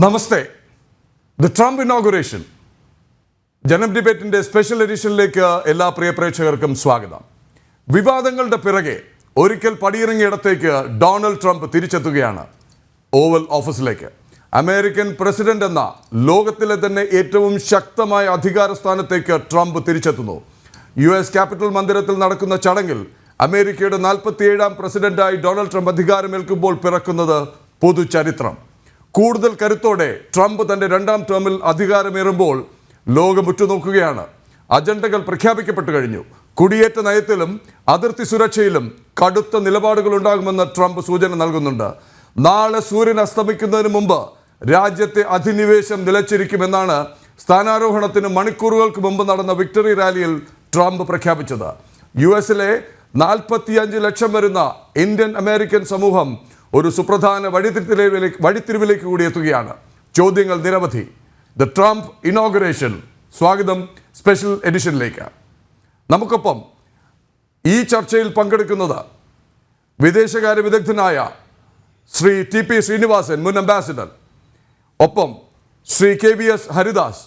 Namaste. The Trump ഇനോഗുറേഷൻ ജനം ഡിബേറ്റിന്റെ special എഡിഷനിലേക്ക് എല്ലാ പ്രിയ പ്രേക്ഷകർക്കും സ്വാഗതം. വിവാദങ്ങളുടെ പിറകെ ഒരിക്കൽ പടിയിറങ്ങിയിടത്തേക്ക് ഡൊണാൾഡ് ട്രംപ് തിരിച്ചെത്തുകയാണ്. ഓവൽ ഓഫീസിലേക്ക് അമേരിക്കൻ പ്രസിഡന്റ് എന്ന ലോകത്തിലെ തന്നെ ഏറ്റവും ശക്തമായ അധികാര സ്ഥാനത്തേക്ക് ട്രംപ് തിരിച്ചെത്തുന്നു. US ക്യാപിറ്റൽ മന്ദിരത്തിൽ നടക്കുന്ന ചടങ്ങിൽ അമേരിക്കയുടെ 47ാം പ്രസിഡന്റായി ഡൊണാൾഡ് ട്രംപ് അധികാരമേൽക്കുമ്പോൾ പിറക്കുന്നത് പൊതുചരിത്രം. കൂടുതൽ കരുത്തോടെ ട്രംപ് തൻ്റെ 2ാം ടേമിൽ അധികാരമേറുമ്പോൾ ലോകം ഉറ്റുനോക്കുകയാണ്. അജണ്ടകൾ പ്രഖ്യാപിക്കപ്പെട്ടു കഴിഞ്ഞു. കുടിയേറ്റ നയത്തിലും അതിർത്തി സുരക്ഷയിലും കടുത്ത നിലപാടുകൾ ഉണ്ടാകുമെന്ന് ട്രംപ് സൂചന നൽകുന്നുണ്ട്. നാളെ സൂര്യൻ അസ്തമിക്കുന്നതിന് മുമ്പ് രാജ്യത്തെ അധിനിവേശം നിലച്ചിരിക്കുമെന്നാണ് സ്ഥാനാരോഹണത്തിന് മണിക്കൂറുകൾക്ക് മുമ്പ് നടന്ന വിക്ടറി റാലിയിൽ ട്രംപ് പ്രഖ്യാപിച്ചത്. US-ലെ 45 ലക്ഷം വരുന്ന ഇന്ത്യൻ അമേരിക്കൻ സമൂഹം ഒരു സുപ്രധാന വഴിത്തിരിവിലേക്ക് കൂടി എത്തുകയാണ്. ചോദ്യങ്ങൾ നിരവധി. The Trump inauguration. സ്വാഗതം സ്പെഷ്യൽ എഡിഷനിലേക്ക്. നമുക്കൊപ്പം ഈ ചർച്ചയിൽ പങ്കെടുക്കുന്നത് വിദേശകാര്യ വിദഗ്ധനായ ശ്രീ TP ശ്രീനിവാസൻ, മുൻ അംബാസിഡർ. ഒപ്പം ശ്രീ KVS ഹരിദാസ്,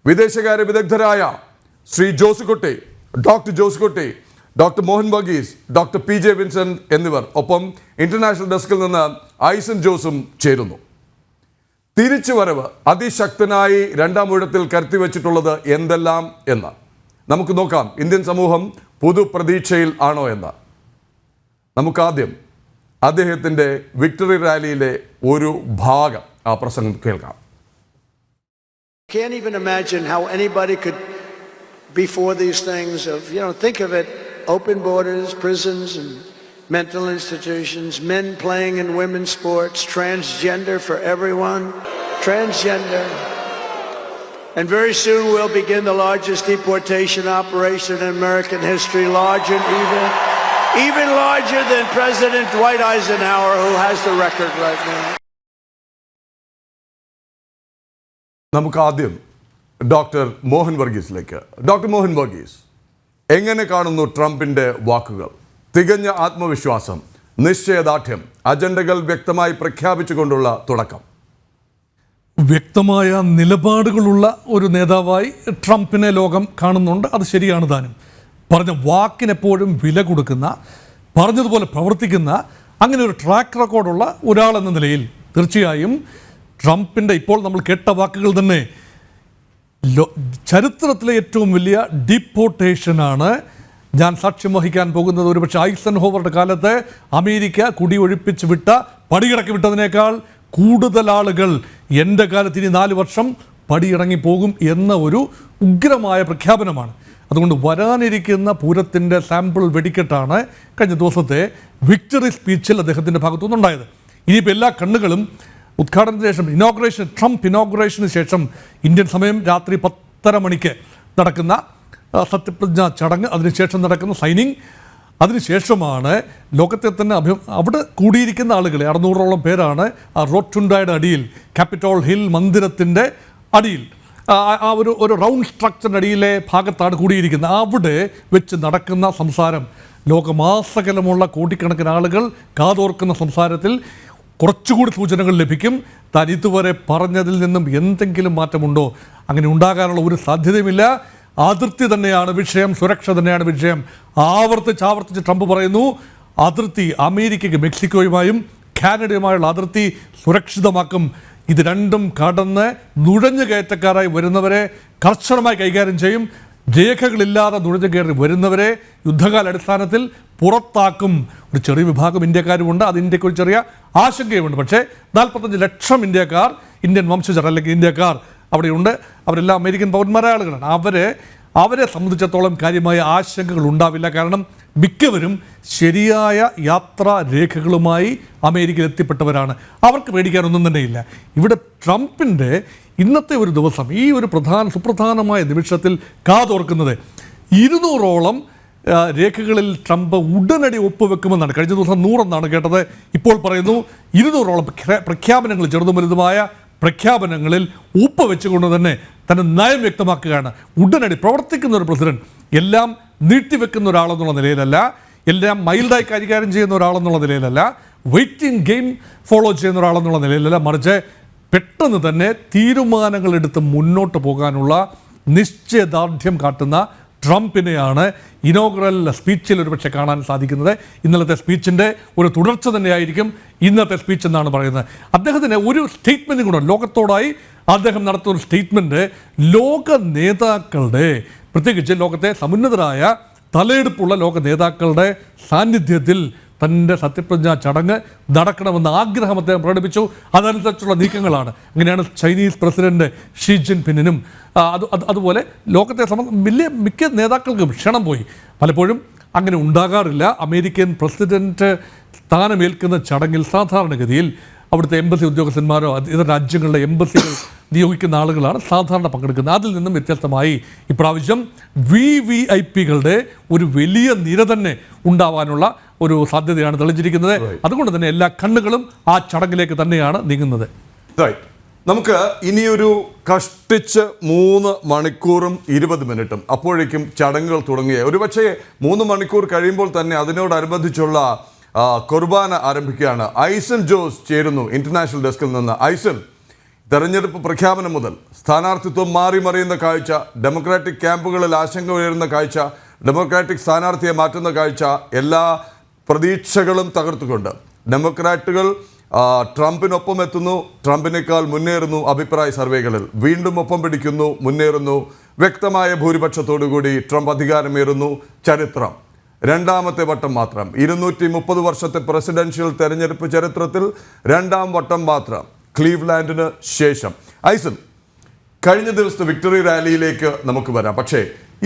വിദേശകാര്യ വിദഗ്ധരായ Shri Josekutty, doctor Josekutty, doctor Mohan Varghese, doctor PJ Vincent എന്നിവർ. ഒപ്പം ഇന്റർനാഷണൽ ഡെസ്കിൽ നിന്ന് ഐസൻ ജോസും ചേരുന്നു. തിരിച്ചുവരവ് അതിശക്തനായി 2ാം ഊഴത്തിൽ കരുത്തിവെച്ചിട്ടുള്ളത് എന്തെല്ലാം എന്ന് നമുക്ക് നോക്കാം. ഇന്ത്യൻ സമൂഹം പുതുപ്രതീക്ഷയിൽ ആണോ എന്ന്. നമുക്കാദ്യം അദ്ദേഹത്തിൻ്റെ വിക്ടറി റാലിയിലെ ഒരു ഭാഗം ആ പ്രസംഗം കേൾക്കാം. Can't even imagine how anybody could before these things of, think of it, open borders, prisons and mental institutions, men playing in women's sports, transgender for everyone, transgender. And very soon we'll begin the largest deportation operation in American history, larger and even larger than President Dwight Eisenhower, who has the record right now. നമുക്ക് ആദ്യം doctor Mohan വർഗീസിലേക്ക്. Doctor Mohan Varghese, എങ്ങനെ കാണുന്നു ട്രംപിൻ്റെ വാക്കുകൾ? തികഞ്ഞ ആത്മവിശ്വാസം, നിശ്ചയദാർഢ്യം, അജണ്ടകൾ വ്യക്തമായി പ്രഖ്യാപിച്ചുകൊണ്ടുള്ള തുടക്കം. വ്യക്തമായ നിലപാടുകളുള്ള ഒരു നേതാവായി ട്രംപിനെ ലോകം കാണുന്നുണ്ട്. അത് ശരിയാണ് താനും. പറഞ്ഞ വാക്കിനെപ്പോഴും വില കൊടുക്കുന്ന, പറഞ്ഞതുപോലെ പ്രവർത്തിക്കുന്ന, അങ്ങനെ ഒരു ട്രാക്ക് റെക്കോർഡുള്ള ഒരാളെന്ന നിലയിൽ തീർച്ചയായും ട്രംപിൻ്റെ ഇപ്പോൾ നമ്മൾ കേട്ട വാക്കുകൾ തന്നെ ചരിത്രത്തിലെ ഏറ്റവും വലിയ ഡീപ്പോർട്ടേഷനാണ് ഞാൻ സാക്ഷ്യം വഹിക്കാൻ പോകുന്നത്. ഒരുപക്ഷെ ഐസൻഹോവറുടെ കാലത്ത് അമേരിക്ക കുടിയൊഴിപ്പിച്ച് വിട്ട, പടിയിറക്കി വിട്ടതിനേക്കാൾ കൂടുതൽ ആളുകൾ എൻ്റെ കാലത്ത് ഇനി 4 വർഷം പടിയിറങ്ങി പോകും എന്ന ഒരു ഉഗ്രമായ പ്രഖ്യാപനമാണ്. അതുകൊണ്ട് വരാനിരിക്കുന്ന പൂരത്തിൻ്റെ സാമ്പിൾ വെടിക്കെട്ടാണ് കഴിഞ്ഞ ദിവസത്തെ വിക്ടറി സ്പീച്ചിൽ അദ്ദേഹത്തിൻ്റെ ഭാഗത്തുനിന്നുണ്ടായത്. ഇനിയിപ്പോൾ എല്ലാ കണ്ണുകളും ഉദ്ഘാടനത്തിന് ശേഷം ട്രംപ് ഇനോഗ്രേഷന് ശേഷം ഇന്ത്യൻ സമയം രാത്രി 10:30 മണിക്ക് നടക്കുന്ന സത്യപ്രതിജ്ഞാ ചടങ്ങ്, അതിനുശേഷം നടക്കുന്ന സൈനിങ്, അതിനുശേഷമാണ് ലോകത്തെ തന്നെ അവിടെ കൂടിയിരിക്കുന്ന ആളുകളെ 600ഓളം പേരാണ് ആ റോട്ടുണ്ടയുടെ അടിയിൽ, ക്യാപിറ്റോൾ ഹിൽ മന്ദിരത്തിൻ്റെ അടിയിൽ, ആ ഒരു റൗണ്ട് സ്ട്രക്ചറിൻ്റെ അടിയിലെ ഭാഗത്താണ് കൂടിയിരിക്കുന്നത്. അവിടെ വെച്ച് നടക്കുന്ന സംസാരം ലോകമാസകലമുള്ള കോടിക്കണക്കിന് ആളുകൾ കാതോർക്കുന്ന സംസാരത്തിൽ കുറച്ചുകൂടി സൂചനകൾ ലഭിക്കും. താൻ ഇതുവരെ പറഞ്ഞതിൽ നിന്നും എന്തെങ്കിലും മാറ്റമുണ്ടോ? അങ്ങനെ ഉണ്ടാകാനുള്ള ഒരു സാധ്യതയുമില്ല. അതിർത്തി തന്നെയാണ് വിഷയം, സുരക്ഷ തന്നെയാണ് വിഷയം. ആവർത്തിച്ച് ട്രംപ് പറയുന്നു, അതിർത്തി അമേരിക്കയ്ക്ക് മെക്സിക്കോയുമായും കാനഡയുമായുള്ള അതിർത്തി സുരക്ഷിതമാക്കും. ഇത് രണ്ടും കടന്ന് നുഴഞ്ഞു കയറ്റക്കാരായി വരുന്നവരെ കർശനമായി കൈകാര്യം ചെയ്യും. രേഖകളില്ലാതെ നുഴഞ്ഞു കയറി വരുന്നവരെ യുദ്ധകാലാടിസ്ഥാനത്തിൽ പുറത്താക്കും. ഒരു ചെറിയ വിഭാഗം ഇന്ത്യക്കാരുമുണ്ട്, അത് ഇന്ത്യക്ക് ഒരു ചെറിയ ആശങ്കയുമുണ്ട്. പക്ഷേ 45 ലക്ഷം ഇന്ത്യൻ വംശജർ അല്ലെങ്കിൽ ഇന്ത്യക്കാർ അവിടെയുണ്ട്. അവരെല്ലാം അമേരിക്കൻ പൗരന്മാരായ ആളുകളാണ്. അവരെ സംബന്ധിച്ചിടത്തോളം കാര്യമായ ആശങ്കകൾ ഉണ്ടാവില്ല. കാരണം മിക്കവരും ശരിയായ യാത്രാ രേഖകളുമായി അമേരിക്കയിൽ എത്തിപ്പെട്ടവരാണ്. അവർക്ക് പേടിക്കാനൊന്നും തന്നെയില്ല. ഇവിടെ ട്രംപിൻ്റെ ഇന്നത്തെ ഒരു ദിവസം, ഈ ഒരു സുപ്രധാനമായ നിമിഷത്തിൽ കാതോർക്കുന്നത് 200ഓളം രേഖകളിൽ ട്രംപ് ഉടനടി ഒപ്പുവെക്കുമെന്നാണ്. കഴിഞ്ഞ ദിവസം 100 എന്നാണ് കേട്ടത്. ഇപ്പോൾ പറയുന്നു 200ഓളം പ്രഖ്യാപനങ്ങൾ, ചെറുതും വലുതുമായ പ്രഖ്യാപനങ്ങളിൽ ഒപ്പുവെച്ചുകൊണ്ട് തന്നെ തൻ്റെ നയം വ്യക്തമാക്കുകയാണ്. ഉടനടി പ്രവർത്തിക്കുന്ന ഒരു പ്രസിഡന്റ്, എല്ലാം നീട്ടിവെക്കുന്ന ഒരാളെന്നുള്ള നിലയിലല്ല, എല്ലാം മൈൽഡായി കൈകാര്യം ചെയ്യുന്ന ഒരാളെന്നുള്ള നിലയിലല്ല, വെയിറ്റിംഗ് ഗെയിം ഫോളോ ചെയ്യുന്ന ഒരാളെന്നുള്ള നിലയിലല്ല, മറിച്ച് പെട്ടെന്ന് തന്നെ തീരുമാനങ്ങൾ എടുത്ത് മുന്നോട്ട് പോകാനുള്ള നിശ്ചയദാർഢ്യം കാട്ടുന്ന ട്രംപിനെയാണ് ഇനോഗ്രൽ സ്പീച്ചിൽ ഒരുപക്ഷെ കാണാൻ സാധിക്കുന്നത്. ഇന്നലത്തെ സ്പീച്ചിൻ്റെ ഒരു തുടർച്ച തന്നെയായിരിക്കും ഇന്നത്തെ സ്പീച്ച് എന്നാണ് പറയുന്നത്. അദ്ദേഹത്തിന് ഒരു സ്റ്റേറ്റ്മെൻറ്റും കൂടെ ലോകത്തോടായി അദ്ദേഹം നടത്തുന്ന ഒരു സ്റ്റേറ്റ്മെൻറ്റ് ലോക നേതാക്കളുടെ, പ്രത്യേകിച്ച് ലോകത്തെ സമുന്നതരായ തലയെടുപ്പുള്ള ലോക നേതാക്കളുടെ സാന്നിധ്യത്തിൽ തൻ്റെ സത്യപ്രതിജ്ഞാ ചടങ്ങ് നടക്കണമെന്ന ആഗ്രഹം അദ്ദേഹം പ്രകടിപ്പിച്ചു. അതനുസരിച്ചുള്ള നീക്കങ്ങളാണ്. അങ്ങനെയാണ് ചൈനീസ് പ്രസിഡന്റ് ഷീ ജിൻപിങ്ങിനും അതുപോലെ ലോകത്തെ മിക്ക നേതാക്കൾക്കും ക്ഷണം പോയി. പലപ്പോഴും അങ്ങനെ ഉണ്ടാകാറില്ല. അമേരിക്കൻ പ്രസിഡന്റ് സ്ഥാനമേൽക്കുന്ന ചടങ്ങിൽ സാധാരണഗതിയിൽ അവിടുത്തെ എംബസി ഉദ്യോഗസ്ഥന്മാരോ ഇതര രാജ്യങ്ങളുടെ എംബസികൾ നിയോഗിക്കുന്ന ആളുകളാണ് സാധാരണ പങ്കെടുക്കുന്നത്. അതിൽ നിന്നും വ്യത്യസ്തമായി ഇപ്രാവശ്യം VVIPകളുടെ ഒരു വലിയ നിര തന്നെ ഉണ്ടാവാനുള്ള ഒരു സാധ്യതയാണ് തെളിഞ്ഞിരിക്കുന്നത്. അതുകൊണ്ട് തന്നെ എല്ലാ കണ്ണുകളും ആ ചടങ്ങിലേക്ക് തന്നെയാണ് നീങ്ങുന്നത്. നമുക്ക് ഇനിയൊരു കഷ്ടിച്ച് 3 മണിക്കൂറും 20 മിനിറ്റും അപ്പോഴേക്കും ചടങ്ങുകൾ തുടങ്ങിയ ഒരുപക്ഷെ 3 മണിക്കൂർ കഴിയുമ്പോൾ തന്നെ അതിനോടനുബന്ധിച്ചുള്ള കുർബാന ആരംഭിക്കുകയാണ്. ഐസൻ ജോസ് ചേരുന്നു ഇന്റർനാഷണൽ ഡെസ്കിൽ നിന്ന്. ഐസൻ, തെരഞ്ഞെടുപ്പ് പ്രഖ്യാപനം മുതൽ സ്ഥാനാർത്ഥിത്വം മാറി മറിയുന്ന കാഴ്ച, ഡെമോക്രാറ്റിക് ക്യാമ്പുകളിൽ ആശങ്ക ഉയരുന്ന കാഴ്ച, ഡെമോക്രാറ്റിക് സ്ഥാനാർത്ഥിയെ മാറ്റുന്ന കാഴ്ച, എല്ലാ പ്രതീക്ഷകളും തകർത്തുകൊണ്ട് ഡെമോക്രാറ്റുകൾ ട്രംപിനൊപ്പം എത്തുന്നു, ട്രംപിനേക്കാൾ മുന്നേറുന്നു അഭിപ്രായ സർവേകളിൽ, വീണ്ടും ഒപ്പം പിടിക്കുന്നു, മുന്നേറുന്നു, വ്യക്തമായ ഭൂരിപക്ഷത്തോടുകൂടി ട്രംപ് അധികാരമേറുന്നു. ചരിത്രം രണ്ടാമത്തെ വട്ടം മാത്രം, 230 വർഷത്തെ പ്രസിഡൻഷ്യൽ തെരഞ്ഞെടുപ്പ് ചരിത്രത്തിൽ 2ാം വട്ടം മാത്രം ക്ലീവ്ലാൻഡിന് ശേഷം. ഐസൻ, കഴിഞ്ഞ ദിവസത്തെ വിക്ടറി റാലിയിലേക്ക് നമുക്ക് വരാം. പക്ഷേ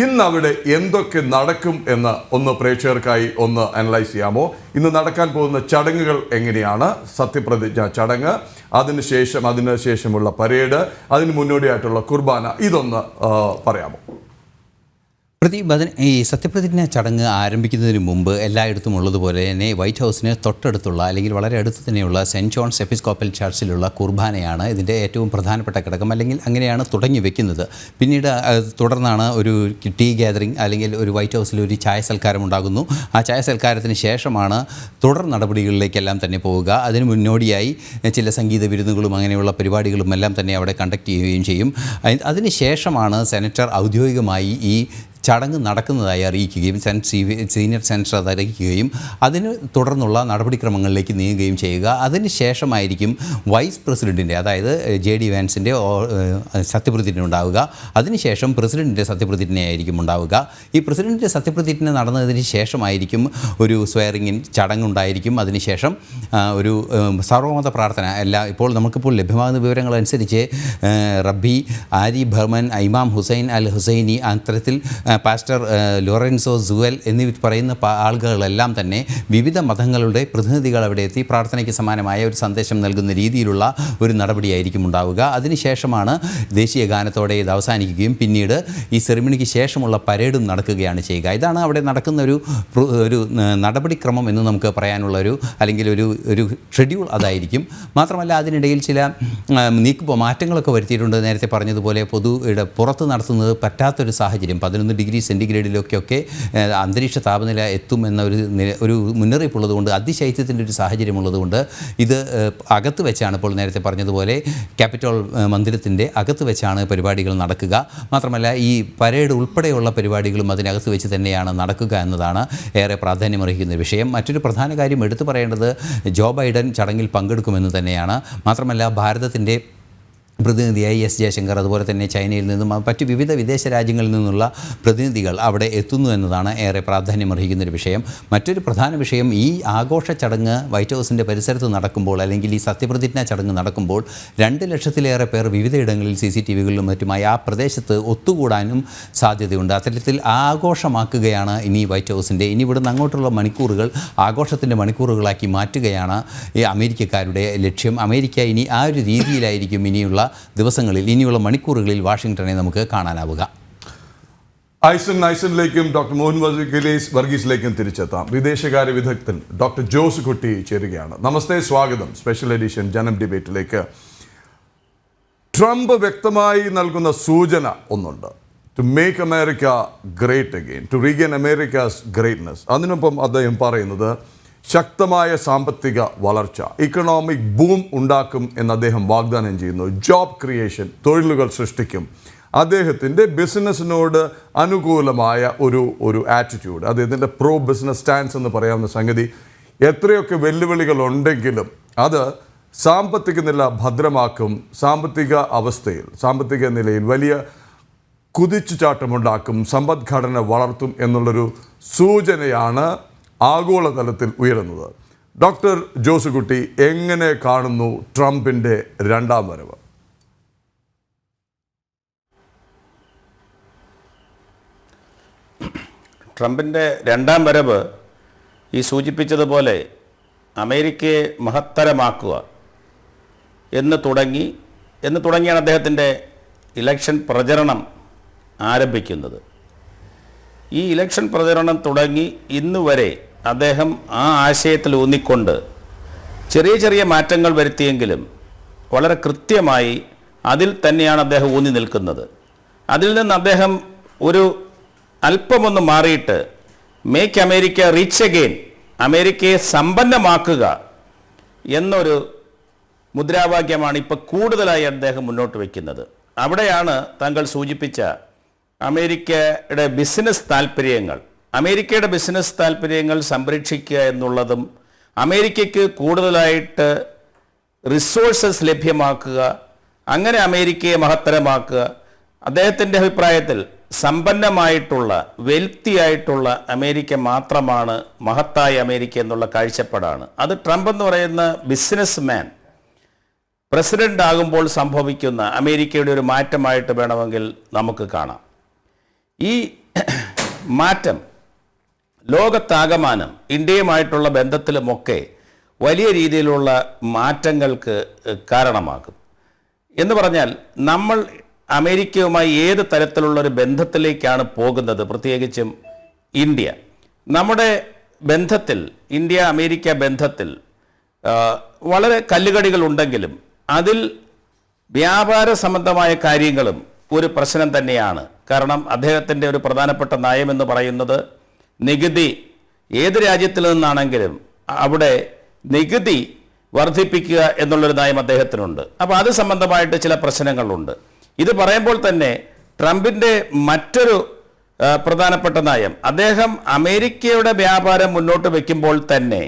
ഇന്ന് അവിടെ എന്തൊക്കെ നടക്കും എന്ന് ഒന്ന് പ്രേക്ഷകർക്കായി ഒന്ന് അനലൈസ് ചെയ്യാമോ? ഇന്ന് നടക്കാൻ പോകുന്ന ചടങ്ങുകൾ എങ്ങനെയാണ്? സത്യപ്രതിജ്ഞ ചടങ്ങ്, അതിന് ശേഷമുള്ള പരേഡ്, അതിന് മുന്നോടിയായിട്ടുള്ള കുർബാന, ഇതൊന്ന് പറയാമോ? ഈ സത്യപ്രതിജ്ഞ ചടങ്ങ് ആരംഭിക്കുന്നതിന് മുമ്പ് എല്ലായിടത്തും ഉള്ളതുപോലെ തന്നെ വൈറ്റ് ഹൗസിന് തൊട്ടടുത്തുള്ള അല്ലെങ്കിൽ വളരെ അടുത്ത് തന്നെയുള്ള സെൻറ്റ് ജോൺസ് എപ്പിസ്കോപ്പൽ ചർച്ചിലുള്ള കുർബാനയാണ് ഇതിൻ്റെ ഏറ്റവും പ്രധാനപ്പെട്ട ഘടകം, അല്ലെങ്കിൽ അങ്ങനെയാണ് തുടങ്ങി വെക്കുന്നത്. പിന്നീട് തുടർന്നാണ് ഒരു ടീ ഗ്യാതറിംഗ് അല്ലെങ്കിൽ ഒരു വൈറ്റ് ഹൗസിൽ ഒരു ചായ സൽക്കാരം ഉണ്ടാകുന്നു. ആ ചായ സൽക്കാരത്തിന് ശേഷമാണ് തുടർ നടപടികളിലേക്കെല്ലാം തന്നെ പോവുക. അതിന് മുന്നോടിയായി ചില സംഗീത വിരുന്നുകളും അങ്ങനെയുള്ള പരിപാടികളും എല്ലാം തന്നെ അവിടെ കണ്ടക്ട് ചെയ്യുകയും ചെയ്യും. അതിന് ശേഷമാണ് സെനറ്റർ ഔദ്യോഗികമായി ഈ ചടങ്ങ് നടക്കുന്നതായി അറിയിക്കുകയും സീനിയർ സെനറ്റർ അത് അറിയിക്കുകയും അതിന് തുടർന്നുള്ള നടപടിക്രമങ്ങളിലേക്ക് നീങ്ങുകയും ചെയ്യുക. അതിന് ശേഷമായിരിക്കും വൈസ് പ്രസിഡൻറ്റിൻ്റെ, അതായത് JD വാൻസിൻ്റെ സത്യപ്രതിജ്ഞ ഉണ്ടാവുക. അതിനുശേഷം പ്രസിഡൻറ്റിൻ്റെ സത്യപ്രതിജ്ഞയായിരിക്കും ഉണ്ടാവുക. ഈ പ്രസിഡൻറ്റിൻ്റെ സത്യപ്രതിജ്ഞ നടന്നതിന് ശേഷമായിരിക്കും ഒരു സ്വയറിംഗ് ചടങ്ങുണ്ടായിരിക്കും. അതിനുശേഷം ഒരു സർവമത പ്രാർത്ഥന ഇപ്പോൾ നമുക്കിപ്പോൾ ലഭ്യമാകുന്ന വിവരങ്ങളനുസരിച്ച് റബ്ബി ആരി ബർമൻ, ഇമാം ഹുസൈൻ അൽ ഹുസൈനി, അത്തരത്തിൽ പാസ്റ്റർ ലോറൻസോ സുവൽ എന്നിവ പറയുന്ന ആളുകളെല്ലാം തന്നെ വിവിധ മതങ്ങളുടെ പ്രതിനിധികൾ അവിടെ എത്തി പ്രാർത്ഥനയ്ക്ക് സമാനമായ ഒരു സന്ദേശം നൽകുന്ന രീതിയിലുള്ള ഒരു നടപടിയായിരിക്കും ഉണ്ടാവുക. അതിനുശേഷമാണ് ദേശീയ ഗാനത്തോടെ ഇത് അവസാനിക്കുകയും പിന്നീട് ഈ സെറിമണിക്ക് ശേഷമുള്ള പരേഡും നടക്കുകയാണ് ചെയ്യുക. ഇതാണ് അവിടെ നടക്കുന്ന ഒരു നടപടിക്രമം എന്ന് നമുക്ക് പറയാനുള്ള അല്ലെങ്കിൽ ഒരു ഷെഡ്യൂൾ അതായിരിക്കും. മാത്രമല്ല അതിനിടയിൽ ചില മാറ്റങ്ങളൊക്കെ വരുത്തിയിട്ടുണ്ട്. നേരത്തെ പറഞ്ഞതുപോലെ പുറത്ത് നടത്തുന്നത് പറ്റാത്തൊരു സാഹചര്യം, 11 ഡിഗ്രി സെൻറ്റിഗ്രേഡിലൊക്കെ അന്തരീക്ഷ താപനില എത്തുമെന്ന ഒരു മുന്നറിയിപ്പുള്ളതുകൊണ്ട്, അതിശൈത്യത്തിൻ്റെ ഒരു സാഹചര്യമുള്ളതുകൊണ്ട് ഇത് അകത്ത് വെച്ചാണ്, ഇപ്പോൾ നേരത്തെ പറഞ്ഞതുപോലെ ക്യാപിറ്റോൾ മന്ദിരത്തിൻ്റെ അകത്ത് വെച്ചാണ് പരിപാടികൾ നടക്കുക. മാത്രമല്ല ഈ പരേഡ് ഉൾപ്പെടെയുള്ള പരിപാടികളും അതിനകത്ത് വെച്ച് തന്നെയാണ് നടക്കുക എന്നതാണ് ഏറെ പ്രാധാന്യമർഹിക്കുന്ന വിഷയം. മറ്റൊരു പ്രധാന കാര്യം എടുത്തു പറയേണ്ടത് ജോ ബൈഡൻ ചടങ്ങിൽ പങ്കെടുക്കുമെന്ന് തന്നെയാണ്. മാത്രമല്ല ഭാരതത്തിൻ്റെ പ്രതിനിധിയായി S ജയശങ്കർ, അതുപോലെ തന്നെ ചൈനയിൽ നിന്നും മറ്റ് വിവിധ വിദേശ രാജ്യങ്ങളിൽ നിന്നുള്ള പ്രതിനിധികൾ അവിടെ എത്തുന്നു എന്നതാണ് ഏറെ പ്രാധാന്യമർഹിക്കുന്നൊരു വിഷയം. മറ്റൊരു പ്രധാന വിഷയം, ഈ ആഘോഷ ചടങ്ങ് വൈറ്റ് ഹൗസിൻ്റെ പരിസരത്ത് നടക്കുമ്പോൾ അല്ലെങ്കിൽ ഈ സത്യപ്രതിജ്ഞ ചടങ്ങ് നടക്കുമ്പോൾ 2 ലക്ഷത്തിലേറെ പേർ വിവിധയിടങ്ങളിൽ CCTVകളിലും മറ്റുമായി ആ പ്രദേശത്ത് ഒത്തുകൂടാനും സാധ്യതയുണ്ട്. അത്തരത്തിൽ ആഘോഷമാക്കുകയാണ് ഇനി വൈറ്റ് ഹൗസിൻ്റെ, ഇനി ഇവിടുന്ന് അങ്ങോട്ടുള്ള മണിക്കൂറുകൾ ആഘോഷത്തിൻ്റെ മണിക്കൂറുകളാക്കി മാറ്റുകയാണ് ഈ അമേരിക്കക്കാരുടെ ലക്ഷ്യം. അമേരിക്ക ഇനി ആ ഒരു രീതിയിലായിരിക്കും ഇനിയുള്ള ദിവസങ്ങളിൽ, ഇനിയുള്ള മണിക്കൂറുകളിൽ വാഷിംഗ്ടണെ നമുക്ക് കാണാനാവുക. ഐസനിലേക്കും ഡോക്ടർ മോഹൻ വർഗീസിലേക്കും തിരിച്ചെത്താം. വിദേശകാര്യ വിദഗ്ധൻ ഡോക്ടർ ജോസ് കുട്ടി ചേരുകയാണ്. നമസ്തേ, സ്വാഗതം സ്പെഷ്യൽ എഡിഷൻ ജനം ഡിബേറ്റിലേക്ക്. ട്രംപ് വ്യക്തമായി നൽകുന്ന സൂചന ഒന്നുണ്ട്, to make America great again, to regain America's greatness. അതിനൊപ്പം അദ്ദേഹം പറയുന്നത് ശക്തമായ സാമ്പത്തിക വളർച്ച, ഇക്കണോമിക് ബൂം ഉണ്ടാക്കും എന്ന് അദ്ദേഹം വാഗ്ദാനം ചെയ്യുന്നു. ജോബ് ക്രിയേഷൻ, തൊഴിലുകൾ സൃഷ്ടിക്കും. അദ്ദേഹത്തിൻ്റെ ബിസിനസ്സിനോട് അനുകൂലമായ ഒരു ആറ്റിറ്റ്യൂഡ്, അദ്ദേഹത്തിൻ്റെ പ്രോ ബിസിനസ് സ്റ്റാൻസ് എന്ന് പറയാവുന്ന സംഗതി, എത്രയൊക്കെ വെല്ലുവിളികൾ ഉണ്ടെങ്കിലും അത് സാമ്പത്തിക നില ഭദ്രമാക്കും, സാമ്പത്തിക നിലയിൽ വലിയ കുതിച്ചുചാട്ടമുണ്ടാക്കും, സമ്പദ്ഘടന വളർത്തും എന്നുള്ളൊരു സൂചനയാണ് ആഗോളതലത്തിൽ ഉയരുന്നത്. ഡോക്ടർ ജോസുകുട്ടി എങ്ങനെ കാണുന്നു ട്രംപിൻ്റെ രണ്ടാം വരവ്? ട്രംപിൻ്റെ രണ്ടാം വരവ് ഈ സൂചിപ്പിച്ചതുപോലെ അമേരിക്കയെ മഹത്തരമാക്കുക എന്ന് തുടങ്ങിയാണ് അദ്ദേഹത്തിൻ്റെ ഇലക്ഷൻ പ്രചരണം ആരംഭിക്കുന്നത്. ഈ ഇലക്ഷൻ പ്രചരണം തുടങ്ങി ഇന്ന് വരെ അദ്ദേഹം ആ ആശയത്തിൽ ഊന്നിക്കൊണ്ട് ചെറിയ ചെറിയ മാറ്റങ്ങൾ വരുത്തിയെങ്കിലും വളരെ കൃത്യമായി അതിൽ തന്നെയാണ് അദ്ദേഹം ഊന്നി നിൽക്കുന്നത്. അതിൽ നിന്ന് അദ്ദേഹം ഒരു അല്പമൊന്ന് മാറിയിട്ട് മേക്ക് അമേരിക്ക റിച്ച് അഗെയിൻ, അമേരിക്കയെ സമ്പന്നമാക്കുക എന്നൊരു മുദ്രാവാക്യമാണ് ഇപ്പോൾ കൂടുതലായി അദ്ദേഹം മുന്നോട്ട് വയ്ക്കുന്നത്. അവിടെയാണ് താങ്കൾ സൂചിപ്പിച്ച അമേരിക്കയുടെ ബിസിനസ് താല്പര്യങ്ങൾ സംരക്ഷിക്കുക എന്നുള്ളതും അമേരിക്കയ്ക്ക് കൂടുതലായിട്ട് റിസോഴ്സസ് ലഭ്യമാക്കുക, അങ്ങനെ അമേരിക്കയെ മഹത്തരമാക്കുക. അദ്ദേഹത്തിൻ്റെ അഭിപ്രായത്തിൽ സമ്പന്നമായിട്ടുള്ള, വെൽത്തിയായിട്ടുള്ള അമേരിക്ക മാത്രമാണ് മഹത്തായ അമേരിക്ക എന്നുള്ള കാഴ്ചപ്പാടാണ്. അത് ട്രംപ് എന്ന് പറയുന്ന ബിസിനസ് മാൻ പ്രസിഡന്റ് ആകുമ്പോൾ സംഭവിക്കുന്ന അമേരിക്കയുടെ ഒരു മാറ്റമായിട്ട് വേണമെങ്കിൽ നമുക്ക് കാണാം. ഈ മാറ്റം ലോകത്താകമാനം ഇന്ത്യയുമായിട്ടുള്ള ബന്ധത്തിലുമൊക്കെ വലിയ രീതിയിലുള്ള മാറ്റങ്ങൾക്ക് കാരണമാകും. എന്ന് പറഞ്ഞാൽ നമ്മൾ അമേരിക്കയുമായി ഏത് തരത്തിലുള്ളൊരു ബന്ധത്തിലേക്കാണ് പോകുന്നത്, പ്രത്യേകിച്ചും ഇന്ത്യ. നമ്മുടെ ബന്ധത്തിൽ, ഇന്ത്യ അമേരിക്ക ബന്ധത്തിൽ വളരെ കല്ലുകടികൾ ഉണ്ടെങ്കിലും അതിൽ വ്യാപാര സംബന്ധമായ കാര്യങ്ങളും ഒരു പ്രശ്നം തന്നെയാണ്. കാരണം അദ്ദേഹത്തിൻ്റെ ഒരു പ്രധാനപ്പെട്ട നയമെന്ന് പറയുന്നത് നികുതി, ഏത് രാജ്യത്തിൽ നിന്നാണെങ്കിലും അവിടെ നികുതി വർദ്ധിപ്പിക്കുക എന്നുള്ളൊരു നയം അദ്ദേഹത്തിനുണ്ട്. അപ്പോൾ അത് സംബന്ധമായിട്ട് ചില പ്രശ്നങ്ങളുണ്ട്. ഇത് പറയുമ്പോൾ തന്നെ ട്രംപിൻ്റെ മറ്റൊരു പ്രധാനപ്പെട്ട നയം, അദ്ദേഹം അമേരിക്കയുടെ വ്യാപാരം മുന്നോട്ട് വയ്ക്കുമ്പോൾ തന്നെ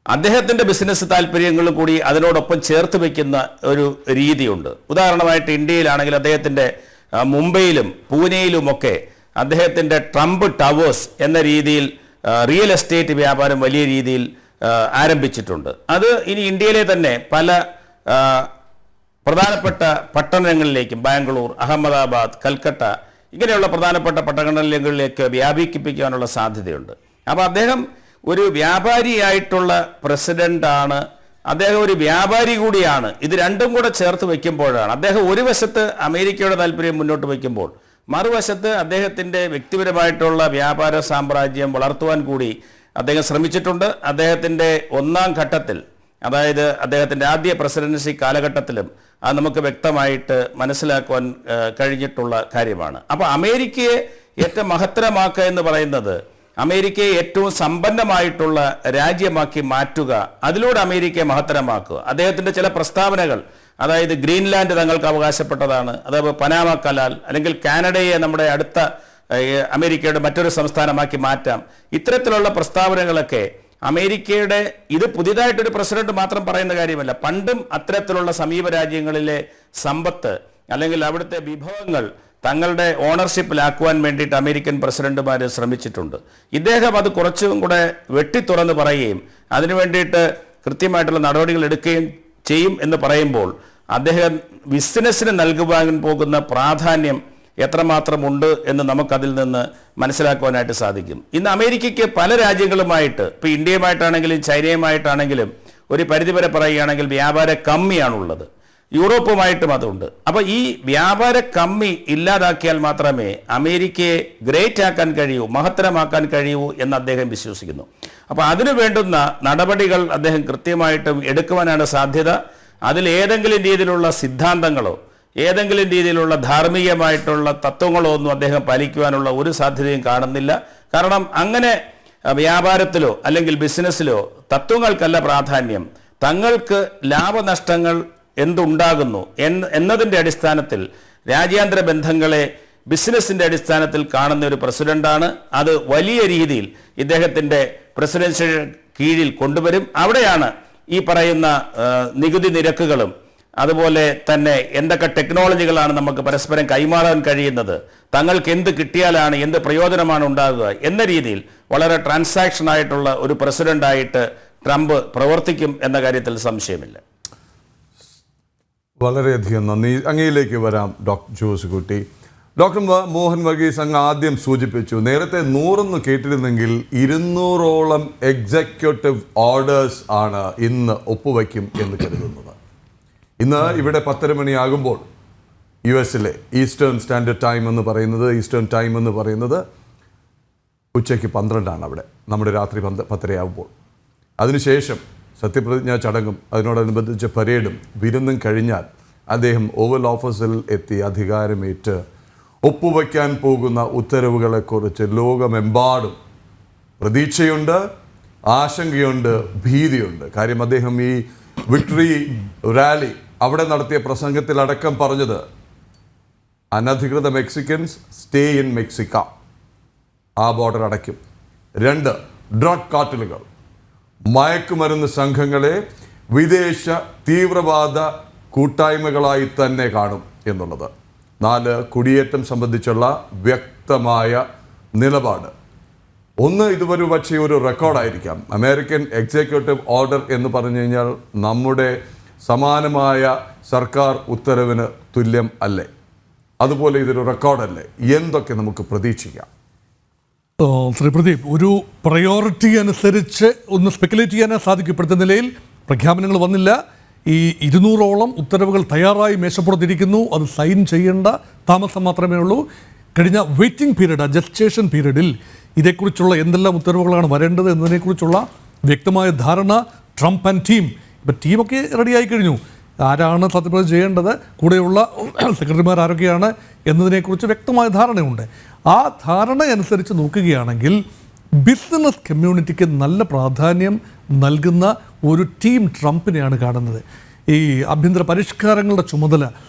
അദ്ദേഹത്തിൻ്റെ ബിസിനസ് താല്പര്യങ്ങളും കൂടി അതിനോടൊപ്പം ചേർത്ത് വയ്ക്കുന്ന ഒരു രീതിയുണ്ട്. ഉദാഹരണമായിട്ട് ഇന്ത്യയിലാണെങ്കിൽ അദ്ദേഹത്തിൻ്റെ മുംബൈയിലും പൂനെയിലുമൊക്കെ അദ്ദേഹത്തിൻ്റെ ട്രംപ് ടവേഴ്സ് എന്ന രീതിയിൽ റിയൽ എസ്റ്റേറ്റ് വ്യാപാരം വലിയ രീതിയിൽ ആരംഭിച്ചിട്ടുണ്ട്. അത് ഇനി ഇന്ത്യയിലെ തന്നെ പല പ്രധാനപ്പെട്ട പട്ടണങ്ങളിലേക്കും, ബാംഗ്ലൂർ, അഹമ്മദാബാദ്, കൽക്കട്ട, ഇങ്ങനെയുള്ള പ്രധാനപ്പെട്ട പട്ടണങ്ങളിലേക്ക് വ്യാപിപ്പിക്കാനുള്ള സാധ്യതയുണ്ട്. അപ്പോൾ അദ്ദേഹം ഒരു വ്യാപാരിയായിട്ടുള്ള പ്രസിഡൻ്റാണ്, അദ്ദേഹം ഒരു വ്യാപാരി കൂടിയാണ്. ഇത് രണ്ടും കൂടെ ചേർത്ത് വയ്ക്കുമ്പോഴാണ് അദ്ദേഹം ഒരു വശത്ത് അമേരിക്കയുടെ താല്പര്യം മുന്നോട്ട് വയ്ക്കുമ്പോൾ മറുവശത്ത് അദ്ദേഹത്തിൻ്റെ വ്യക്തിപരമായിട്ടുള്ള വ്യാപാര സാമ്രാജ്യം വളർത്തുവാൻ കൂടി അദ്ദേഹം ശ്രമിച്ചിട്ടുണ്ട്. അദ്ദേഹത്തിൻ്റെ ഒന്നാം ഘട്ടത്തിൽ, അതായത് അദ്ദേഹത്തിൻ്റെ ആദ്യ പ്രസിഡൻസി കാലഘട്ടത്തിലും അത് നമുക്ക് വ്യക്തമായിട്ട് മനസ്സിലാക്കുവാൻ കഴിഞ്ഞിട്ടുള്ള കാര്യമാണ്. അപ്പോൾ അമേരിക്കയെ ഏറ്റവും മഹത്തരമാക്കുക എന്ന് പറയുന്നത് അമേരിക്കയെ ഏറ്റവും സമ്പന്നമായിട്ടുള്ള രാജ്യമാക്കി മാറ്റുക, അതിലൂടെ അമേരിക്കയെ മഹത്തരമാക്കുക. അദ്ദേഹത്തിൻ്റെ ചില പ്രസ്താവനകൾ, അതായത് ഗ്രീൻലാൻഡ് തങ്ങൾക്ക് അവകാശപ്പെട്ടതാണ്, അതേപോലെ പനാമ കനാൽ, അല്ലെങ്കിൽ കാനഡയെ നമ്മുടെ അടുത്ത അമേരിക്കയുടെ മറ്റൊരു സംസ്ഥാനമാക്കി മാറ്റാം, ഇത്തരത്തിലുള്ള പ്രസ്താവനകളൊക്കെ അമേരിക്കയുടെ, ഇത് പുതിയതായിട്ടൊരു പ്രസിഡന്റ് മാത്രം പറയുന്ന കാര്യമല്ല, പണ്ടും അത്തരത്തിലുള്ള സമീപ രാജ്യങ്ങളിലെ സമ്പത്ത് അല്ലെങ്കിൽ അവിടുത്തെ വിഭവങ്ങൾ തങ്ങളുടെ ഓണർഷിപ്പിലാക്കുവാൻ വേണ്ടിയിട്ട് അമേരിക്കൻ പ്രസിഡന്റുമാർ ശ്രമിച്ചിട്ടുണ്ട്. ഇദ്ദേഹം അത് കുറച്ചും കൂടെ വെട്ടിത്തുറന്ന് പറയുകയും അതിനു വേണ്ടിയിട്ട് കൃത്യമായിട്ടുള്ള നടപടികൾ എടുക്കുകയും ചെയ്യും എന്ന് പറയുമ്പോൾ അദ്ദേഹം ബിസിനസ്സിന് നൽകുവാൻ പോകുന്ന പ്രാധാന്യം എത്രമാത്രമുണ്ട് എന്ന് നമുക്കതിൽ നിന്ന് മനസ്സിലാക്കുവാനായിട്ട് സാധിക്കും. ഇന്ന് അമേരിക്കയ്ക്ക് പല രാജ്യങ്ങളുമായിട്ട്, ഇപ്പോൾ ഇന്ത്യയുമായിട്ടാണെങ്കിലും ചൈനയുമായിട്ടാണെങ്കിലും ഒരു പരിധിവരെ പറയുകയാണെങ്കിൽ വ്യാപാര കമ്മിയാണുള്ളത്. യൂറോപ്പുമായിട്ടും അതുണ്ട്. അപ്പോൾ ഈ വ്യാപാര കമ്മി ഇല്ലാതാക്കിയാൽ മാത്രമേ അമേരിക്കയെ ഗ്രേറ്റ് ആക്കാൻ കഴിയൂ, മഹത്തരമാക്കാൻ കഴിയൂ എന്ന് അദ്ദേഹം വിശ്വസിക്കുന്നു. അപ്പോൾ അതിനു വേണ്ടുന്ന നടപടികൾ അദ്ദേഹം കൃത്യമായിട്ടും എടുക്കുവാനാണ് സാധ്യത. അതിൽ ഏതെങ്കിലും രീതിയിലുള്ള സിദ്ധാന്തങ്ങളോ ഏതെങ്കിലും രീതിയിലുള്ള ധാർമ്മികമായിട്ടുള്ള തത്വങ്ങളോ ഒന്നും അദ്ദേഹം പാലിക്കുവാനുള്ള ഒരു സാധ്യതയും കാണുന്നില്ല. കാരണം അങ്ങനെ വ്യാപാരത്തിലോ അല്ലെങ്കിൽ ബിസിനസ്സിലോ തത്വങ്ങൾക്കല്ല പ്രാധാന്യം, തങ്ങൾക്ക് ലാഭനഷ്ടങ്ങൾ എന്തുണ്ടാകുന്നു എന്നതിൻ്റെ അടിസ്ഥാനത്തിൽ രാജ്യാന്തര ബന്ധങ്ങളെ ബിസിനസ്സിൻ്റെ അടിസ്ഥാനത്തിൽ കാണുന്ന ഒരു പ്രസിഡന്റാണ്. അത് വലിയ രീതിയിൽ ഇദ്ദേഹത്തിൻ്റെ പ്രസിഡൻഷ്യൽ കീഴിൽ കൊണ്ടുവരും. അവിടെയാണ് ഈ പറയുന്ന നികുതി നിരക്കുകളും അതുപോലെ തന്നെ എന്തൊക്കെ ടെക്നോളജികളാണ് നമുക്ക് പരസ്പരം കൈമാറാൻ കഴിയുന്നത്, തങ്ങൾക്ക് എന്ത് കിട്ടിയാലാണ് എന്ത് പ്രയോജനമാണ് ഉണ്ടാകുക എന്ന രീതിയിൽ വളരെ ട്രാൻസാക്ഷൻ ആയിട്ടുള്ള ഒരു പ്രസിഡന്റായിട്ട് ട്രംപ് പ്രവർത്തിക്കും എന്ന കാര്യത്തിൽ സംശയമില്ല. വളരെയധികം നന്ദി. അങ്ങയിലേക്ക് വരാം ഡോക്ടർ ജോസുകുട്ടി. ഡോക്ടർ മോഹൻ വർഗീസ് അങ്ങ് ആദ്യം സൂചിപ്പിച്ചു, നേരത്തെ 100 കേട്ടിരുന്നെങ്കിൽ 200ഓളം എക്സിക്യൂട്ടീവ് ഓർഡേഴ്സ് ആണ് ഇന്ന് ഒപ്പുവയ്ക്കും എന്ന് കരുതുന്നത്. ഇന്ന് ഇവിടെ 10:30 മണിയാകുമ്പോൾ US-ലെ ഈസ്റ്റേൺ സ്റ്റാൻഡേർഡ് ടൈം എന്ന് പറയുന്നത് ഉച്ചയ്ക്ക് 12 അവിടെ, നമ്മുടെ രാത്രി 10:30 ആകുമ്പോൾ. അതിനുശേഷം സത്യപ്രതിജ്ഞാ ചടങ്ങും അതിനോടനുബന്ധിച്ച് പരേഡും വിരുന്നും കഴിഞ്ഞാൽ അദ്ദേഹം ഓവൽ ഓഫീസിൽ എത്തി അധികാരമേറ്റ് ഒപ്പുവയ്ക്കാൻ പോകുന്ന ഉത്തരവുകളെക്കുറിച്ച് ലോകമെമ്പാടും പ്രതീക്ഷയുണ്ട്, ആശങ്കയുണ്ട്, ഭീതിയുണ്ട്. കാര്യം അദ്ദേഹം ഈ വിക്ടറി റാലി അവിടെ നടത്തിയ പ്രസംഗത്തിലടക്കം പറഞ്ഞത് അനധികൃത മെക്സിക്കൻസ് സ്റ്റേ ഇൻ മെക്സിക്ക, ആ ബോർഡർ അടയ്ക്കും. 2, ഡ്രഗ് കാർട്ടലുകൾ, മയക്കുമരുന്ന് സംഘങ്ങളെ വിദേശ തീവ്രവാദ കൂട്ടായ്മകളായി തന്നെ കാണും എന്നുള്ളത്. 4, കുടിയേറ്റം സംബന്ധിച്ചുള്ള വ്യക്തമായ നിലപാട്. 1, ഇതുവരെ പക്ഷേ ഒരു റെക്കോർഡായിരിക്കാം. അമേരിക്കൻ എക്സിക്യൂട്ടീവ് ഓർഡർ എന്ന് പറഞ്ഞു കഴിഞ്ഞാൽ നമ്മുടെ സമാനമായ സർക്കാർ ഉത്തരവിന് തുല്യം അല്ലേ? അതുപോലെ ഇതൊരു റെക്കോർഡല്ലേ? എന്തൊക്കെ നമുക്ക് പ്രതീക്ഷിക്കാം? ശ്രീ പ്രദീപ്, ഒരു പ്രയോറിറ്റി അനുസരിച്ച് ഒന്ന് സ്പെക്കുലേറ്റ് ചെയ്യാനേ സാധിക്കും. ഇപ്പോഴത്തെ നിലയിൽ പ്രഖ്യാപനങ്ങൾ വന്നില്ല. ഈ 200ഓളം ഉത്തരവുകൾ തയ്യാറായി മേശപ്പുറത്തിരിക്കുന്നു. അത് സൈൻ ചെയ്യേണ്ട താമസം മാത്രമേ ഉള്ളൂ. കഴിഞ്ഞ വെയിറ്റിംഗ് പീരീഡ്, ജസ്റ്റേഷൻ പീരീഡിൽ ഇതേക്കുറിച്ചുള്ള എന്തെല്ലാം ഉത്തരവുകളാണ് വരേണ്ടത് എന്നതിനെക്കുറിച്ചുള്ള വ്യക്തമായ ധാരണ ട്രംപ് ആൻഡ് ടീം, ഇപ്പം ടീമൊക്കെ റെഡിയായി കഴിഞ്ഞു. ആരാണ് സത്യപ്രതിജ്ഞ ചെയ്യേണ്ടത്, കൂടെയുള്ള സെക്രട്ടറിമാർ ആരൊക്കെയാണ് എന്നതിനെക്കുറിച്ച് വ്യക്തമായ ധാരണയുണ്ട്. ആ ധാരണ അനുസരിച്ച് നോക്കുകയാണെങ്കിൽ ബിസിനസ് കമ്മ്യൂണിറ്റിക്ക് നല്ല പ്രാധാന്യം നൽകുന്ന ഒരു ടീം ട്രംപിനെയാണ് കാണുന്നത്. ഈ ആഭ്യന്തര പരിഷ്കാരങ്ങളുടെ ചുമതല,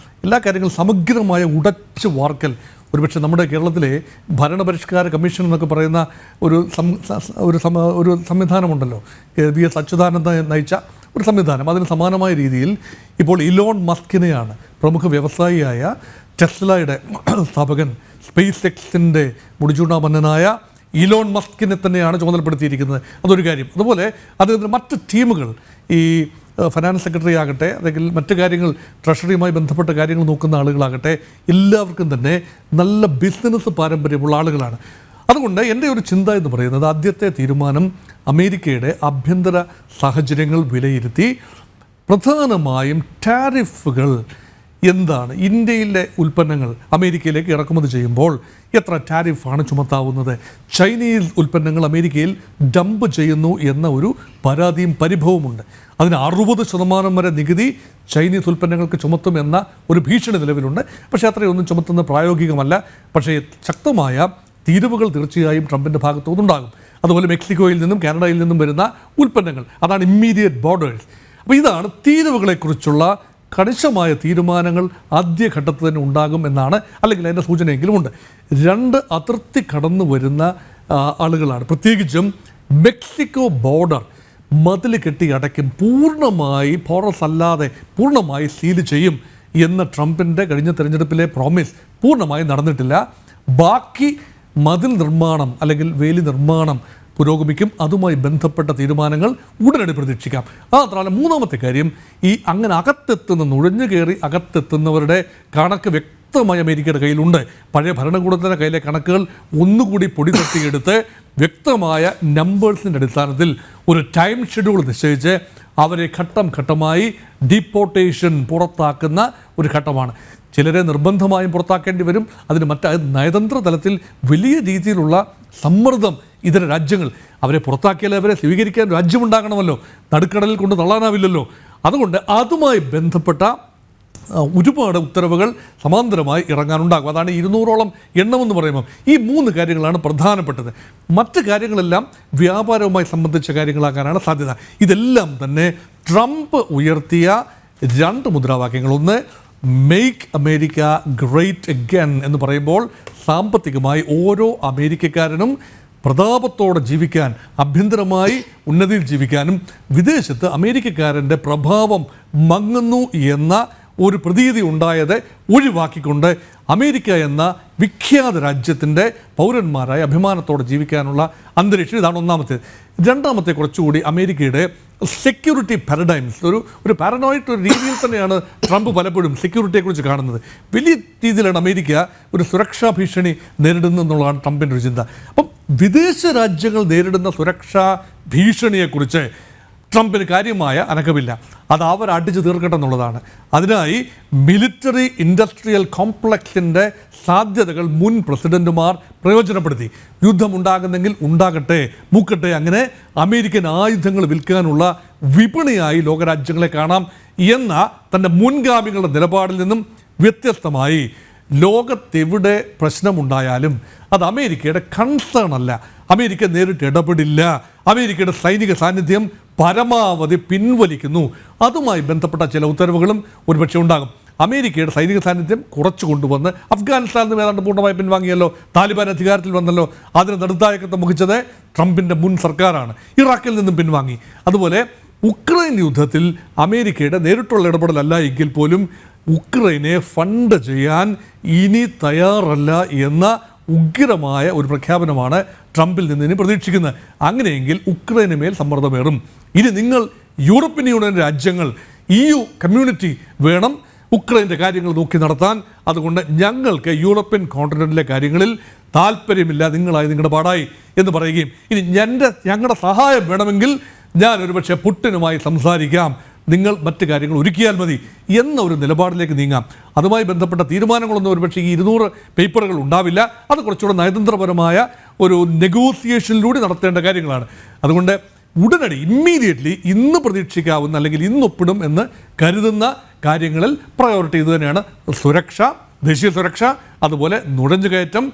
എല്ലാ കാര്യങ്ങളും സമഗ്രമായ ഉടച്ചു വാർക്കൽ. ഒരുപക്ഷെ നമ്മുടെ കേരളത്തിലെ ഭരണപരിഷ്കാര കമ്മീഷൻ എന്നൊക്കെ പറയുന്ന ഒരു സംവിധാനമുണ്ടല്ലോ, VS അച്യുതാനന്ദൻ നയിച്ച ഒരു സംവിധാനം. അതിന് സമാനമായ രീതിയിൽ ഇപ്പോൾ ഇലോൺ മസ്കിനെയാണ്, പ്രമുഖ വ്യവസായിയായ ടെസ്ലയുടെ സ്ഥാപകൻ, സ്പേസ് എക്സിൻ്റെ മുടിചൂടാമന്നനായ ഇലോൺ മസ്കിനെ തന്നെയാണ് ചുമതലപ്പെടുത്തിയിരിക്കുന്നത്. അതൊരു കാര്യം. അതുപോലെ അദ്ദേഹത്തിന് മറ്റ് ടീമുകൾ, ഈ ഫൈനാൻസ് സെക്രട്ടറി ആകട്ടെ, അല്ലെങ്കിൽ മറ്റു കാര്യങ്ങൾ, ട്രഷറിയുമായി ബന്ധപ്പെട്ട കാര്യങ്ങൾ നോക്കുന്ന ആളുകളാകട്ടെ, എല്ലാവർക്കും തന്നെ നല്ല ബിസിനസ് പാരമ്പര്യമുള്ള ആളുകളാണ്. അതുകൊണ്ട് എൻ്റെ ഒരു ചിന്ത എന്ന് പറയുന്നത്, ആദ്യത്തെ തീരുമാനം അമേരിക്കയുടെ ആഭ്യന്തര സാഹചര്യങ്ങൾ വിലയിരുത്തി പ്രധാനമായും ടാരിഫുകൾ എന്താണ്, ഇന്ത്യയിലെ ഉൽപ്പന്നങ്ങൾ അമേരിക്കയിലേക്ക് ഇറക്കുമതി ചെയ്യുമ്പോൾ എത്ര ടാരിഫാണ് ചുമത്താവുന്നത്, ചൈനീസ് ഉൽപ്പന്നങ്ങൾ അമേരിക്കയിൽ ഡംപ് ചെയ്യുന്നു എന്ന ഒരു പരാതിയും പരിഭവമുണ്ട്. അതിന് 60% വരെ നികുതി ചൈനീസ് ഉൽപ്പന്നങ്ങൾക്ക് ചുമത്തുമെന്ന ഒരു ഭീഷണി നിലവിലുണ്ട്. പക്ഷേ അത്രയൊന്നും ചുമത്തുന്നത് പ്രായോഗികമല്ല. പക്ഷേ ശക്തമായ തീരുവകൾ തീർച്ചയായും ട്രംപിൻ്റെ ഭാഗത്തുനിന്നുണ്ടാകും. അതുപോലെ മെക്സിക്കോയിൽ നിന്നും കാനഡയിൽ നിന്നും വരുന്ന ഉൽപ്പന്നങ്ങൾ, അതാണ് ഇമ്മീഡിയറ്റ് ബോർഡേഴ്സ്. അപ്പോൾ ഇതാണ് തീരുവകളെക്കുറിച്ചുള്ള കണിശമായ തീരുമാനങ്ങൾ ആദ്യഘട്ടത്തിൽ തന്നെ ഉണ്ടാകും എന്നാണ്, അല്ലെങ്കിൽ അതിൻ്റെ സൂചനയെങ്കിലും ഉണ്ട്. 2 അതിർത്തി കടന്നു വരുന്ന ആളുകളാണ്. പ്രത്യേകിച്ചും മെക്സിക്കോ ബോർഡർ മതിൽ കെട്ടി അടയ്ക്കും, പൂർണ്ണമായി പോറസ് അല്ലാതെ പൂർണ്ണമായി സീൽ ചെയ്യും എന്ന ട്രംപിൻ്റെ കഴിഞ്ഞ തെരഞ്ഞെടുപ്പിലെ പ്രോമിസ് പൂർണ്ണമായി നടന്നിട്ടില്ല. ബാക്കി മതിൽ നിർമ്മാണം അല്ലെങ്കിൽ വേലി നിർമ്മാണം പുരോഗമിക്കും. അതുമായി ബന്ധപ്പെട്ട തീരുമാനങ്ങൾ ഉടനടി പ്രതീക്ഷിക്കാം. മാത്രമല്ല, 3ാമത്തെ കാര്യം, ഈ അങ്ങനെ അകത്തെത്തുന്ന, നുഴഞ്ഞു കയറി അകത്തെത്തുന്നവരുടെ കണക്ക് വ്യക്തമായി അമേരിക്കയുടെ കയ്യിലുണ്ട്. പഴയ ഭരണകൂടത്തിൻ്റെ കയ്യിലെ കണക്കുകൾ ഒന്നുകൂടി പൊടി തട്ടിയെടുത്ത് വ്യക്തമായ നമ്പേഴ്സിൻ്റെ അടിസ്ഥാനത്തിൽ ഒരു ടൈം ഷെഡ്യൂൾ നിശ്ചയിച്ച് അവരെ ഘട്ടം ഘട്ടമായി ഡീപ്പോർട്ടേഷൻ, പുറത്താക്കുന്ന ഒരു ഘട്ടമാണ്. ചിലരെ നിർബന്ധമായും പുറത്താക്കേണ്ടി വരും. അതിന് നയതന്ത്ര തലത്തിൽ വലിയ രീതിയിലുള്ള സമ്മർദ്ദം ഇതര രാജ്യങ്ങൾ, അവരെ പുറത്താക്കിയാൽ അവരെ സ്വീകരിക്കാൻ രാജ്യമുണ്ടാകണമല്ലോ, നടുക്കടലിൽ കൊണ്ട് തള്ളാനാവില്ലല്ലോ. അതുകൊണ്ട് അതുമായി ബന്ധപ്പെട്ട ഒരുപാട് ഉത്തരവുകൾ സമാന്തരമായി ഇറങ്ങാനുണ്ടാകും. അതാണ് 200ഓളം എണ്ണമെന്ന് പറയുമ്പോൾ ഈ 3 കാര്യങ്ങളാണ് പ്രധാനപ്പെട്ടത്. മറ്റ് കാര്യങ്ങളെല്ലാം വ്യാപാരവുമായി സംബന്ധിച്ച കാര്യങ്ങളാകാനാണ് സാധ്യത. ഇതെല്ലാം തന്നെ ട്രംപ് ഉയർത്തിയ 2 മുദ്രാവാക്യങ്ങൾ. ഒന്ന്, മെയ്ക്ക് അമേരിക്ക ഗ്രേറ്റ് അഗൈൻ എന്ന് പറയുമ്പോൾ സാമ്പത്തികമായി ഓരോ അമേരിക്കക്കാരനും പ്രതാപത്തോടെ ജീവിക്കാൻ, ആഭ്യന്തരമായി ഉന്നതിയിൽ ജീവിക്കാനും വിദേശത്ത് അമേരിക്കക്കാരൻ്റെ പ്രഭാവം മങ്ങുന്നു എന്ന ഒരു പ്രതീതി ഉണ്ടായത് ഒഴിവാക്കിക്കൊണ്ട് അമേരിക്ക എന്ന വിഖ്യാത രാജ്യത്തിൻ്റെ പൗരന്മാരായി അഭിമാനത്തോടെ ജീവിക്കാനുള്ള അന്തരീക്ഷം. ഇതാണ് ഒന്നാമത്തേത്. രണ്ടാമത്തെ, കുറച്ചുകൂടി അമേരിക്കയുടെ സെക്യൂരിറ്റി പാരഡൈംസ്, ഒരു പാരനോയിഡ് ഒരു രീതിയിൽ തന്നെയാണ് ട്രംപ് പലപ്പോഴും സെക്യൂരിറ്റിയെക്കുറിച്ച് കാണുന്നത്. വലിയ രീതിയിലാണ് അമേരിക്ക ഒരു സുരക്ഷാ ഭീഷണി നേരിടുന്നു എന്നുള്ളതാണ് ട്രംപിൻ്റെ ഒരു ചിന്ത. അപ്പം വിദേശ രാജ്യങ്ങൾ നേരിടുന്ന സുരക്ഷാ ഭീഷണിയെക്കുറിച്ച് ട്രംപിന് കാര്യമായ അനക്കമില്ല. അത് അവർ അടിച്ചു തീർക്കട്ടെ എന്നുള്ളതാണ്. അതിനായി മിലിറ്ററി ഇൻഡസ്ട്രിയൽ കോംപ്ലക്സിൻ്റെ സാധ്യതകൾ മുൻ പ്രസിഡന്റുമാർ പ്രയോജനപ്പെടുത്തി. യുദ്ധമുണ്ടാകുന്നെങ്കിൽ ഉണ്ടാകട്ടെ, മൂക്കട്ടെ, അങ്ങനെ അമേരിക്കൻ ആയുധങ്ങൾ വിൽക്കാനുള്ള വിപണിയായി ലോകരാജ്യങ്ങളെ കാണാം എന്ന തൻ്റെ മുൻഗാമികളുടെ നിലപാടിൽ നിന്നും വ്യത്യസ്തമായി ലോകത്തെവിടെ പ്രശ്നമുണ്ടായാലും അത് അമേരിക്കയുടെ കൺസേൺ അല്ല. അമേരിക്ക നേരിട്ട് ഇടപെടില്ല. അമേരിക്കയുടെ സൈനിക സാന്നിധ്യം പരമാവധി പിൻവലിക്കുന്നു. അതുമായി ബന്ധപ്പെട്ട ചില ഉത്തരവുകളും ഒരുപക്ഷെ ഉണ്ടാകും. അമേരിക്കയുടെ സൈനിക സാന്നിധ്യം കുറച്ചു കൊണ്ടുവന്ന് അഫ്ഗാനിസ്ഥാനിൽ നിന്ന് ഏതാണ്ട് പൂർണ്ണമായി പിൻവാങ്ങിയല്ലോ. താലിബാൻ അധികാരത്തിൽ വന്നല്ലോ. അതിന് നെടുത്തായക്കത്ത് മുഖിച്ചത് ട്രംപിൻ്റെ മുൻ സർക്കാരാണ്. ഇറാഖിൽ നിന്നും പിൻവാങ്ങി. അതുപോലെ ഉക്രൈൻ യുദ്ധത്തിൽ അമേരിക്കയുടെ നേരിട്ടുള്ള ഇടപെടലല്ല എങ്കിൽ പോലും ഉക്രൈനെ ഫണ്ട് ചെയ്യാൻ ഇനി തയ്യാറല്ല എന്ന ഉഗ്രമായ ഒരു പ്രഖ്യാപനമാണ് ട്രംപിൽ നിന്ന് ഇനി പ്രതീക്ഷിക്കുന്നത്. അങ്ങനെയെങ്കിൽ ഉക്രൈന് മേൽ സമ്മർദ്ദമേറും. ഇനി നിങ്ങൾ യൂറോപ്യൻ യൂണിയൻ രാജ്യങ്ങൾ, EU കമ്മ്യൂണിറ്റി വേണം ഉക്രൈൻ്റെ കാര്യങ്ങൾ നോക്കി നടത്താൻ. അതുകൊണ്ട് ഞങ്ങൾക്ക് യൂറോപ്യൻ കോണ്ടിനെൻറ്റിലെ കാര്യങ്ങളിൽ താല്പര്യമില്ല, നിങ്ങളായി നിങ്ങളുടെ പാടായി എന്ന് പറയുകയും ഇനി ഞങ്ങളുടെ സഹായം വേണമെങ്കിൽ ഞാൻ ഒരുപക്ഷെ പുട്ടിനുമായി സംസാരിക്കാം, നിങ്ങൾ മറ്റ് കാര്യങ്ങൾ ഒരുക്കിയാൽ മതി എന്ന ഒരു നിലപാടിലേക്ക് നീങ്ങാം. അതുമായി ബന്ധപ്പെട്ട തീരുമാനങ്ങളൊന്നും ഒരുപക്ഷെ ഈ 200 പേപ്പറുകൾ ഉണ്ടാവില്ല. അത് കുറച്ചുകൂടെ നയതന്ത്രപരമായ ഒരു നെഗോസിയേഷനിലൂടെ നടത്തേണ്ട കാര്യങ്ങളാണ്. അതുകൊണ്ട് ഉടനടി ഇമ്മീഡിയറ്റ്ലി ഇന്ന് പ്രതീക്ഷിക്കാവുന്ന അല്ലെങ്കിൽ ഇന്നൊപ്പിടും എന്ന് കരുതുന്ന കാര്യങ്ങളിൽ പ്രയോറിറ്റി ഇത് തന്നെയാണ്. സുരക്ഷ, ദേശീയ സുരക്ഷ, അതുപോലെ നുഴഞ്ഞുകയറ്റം,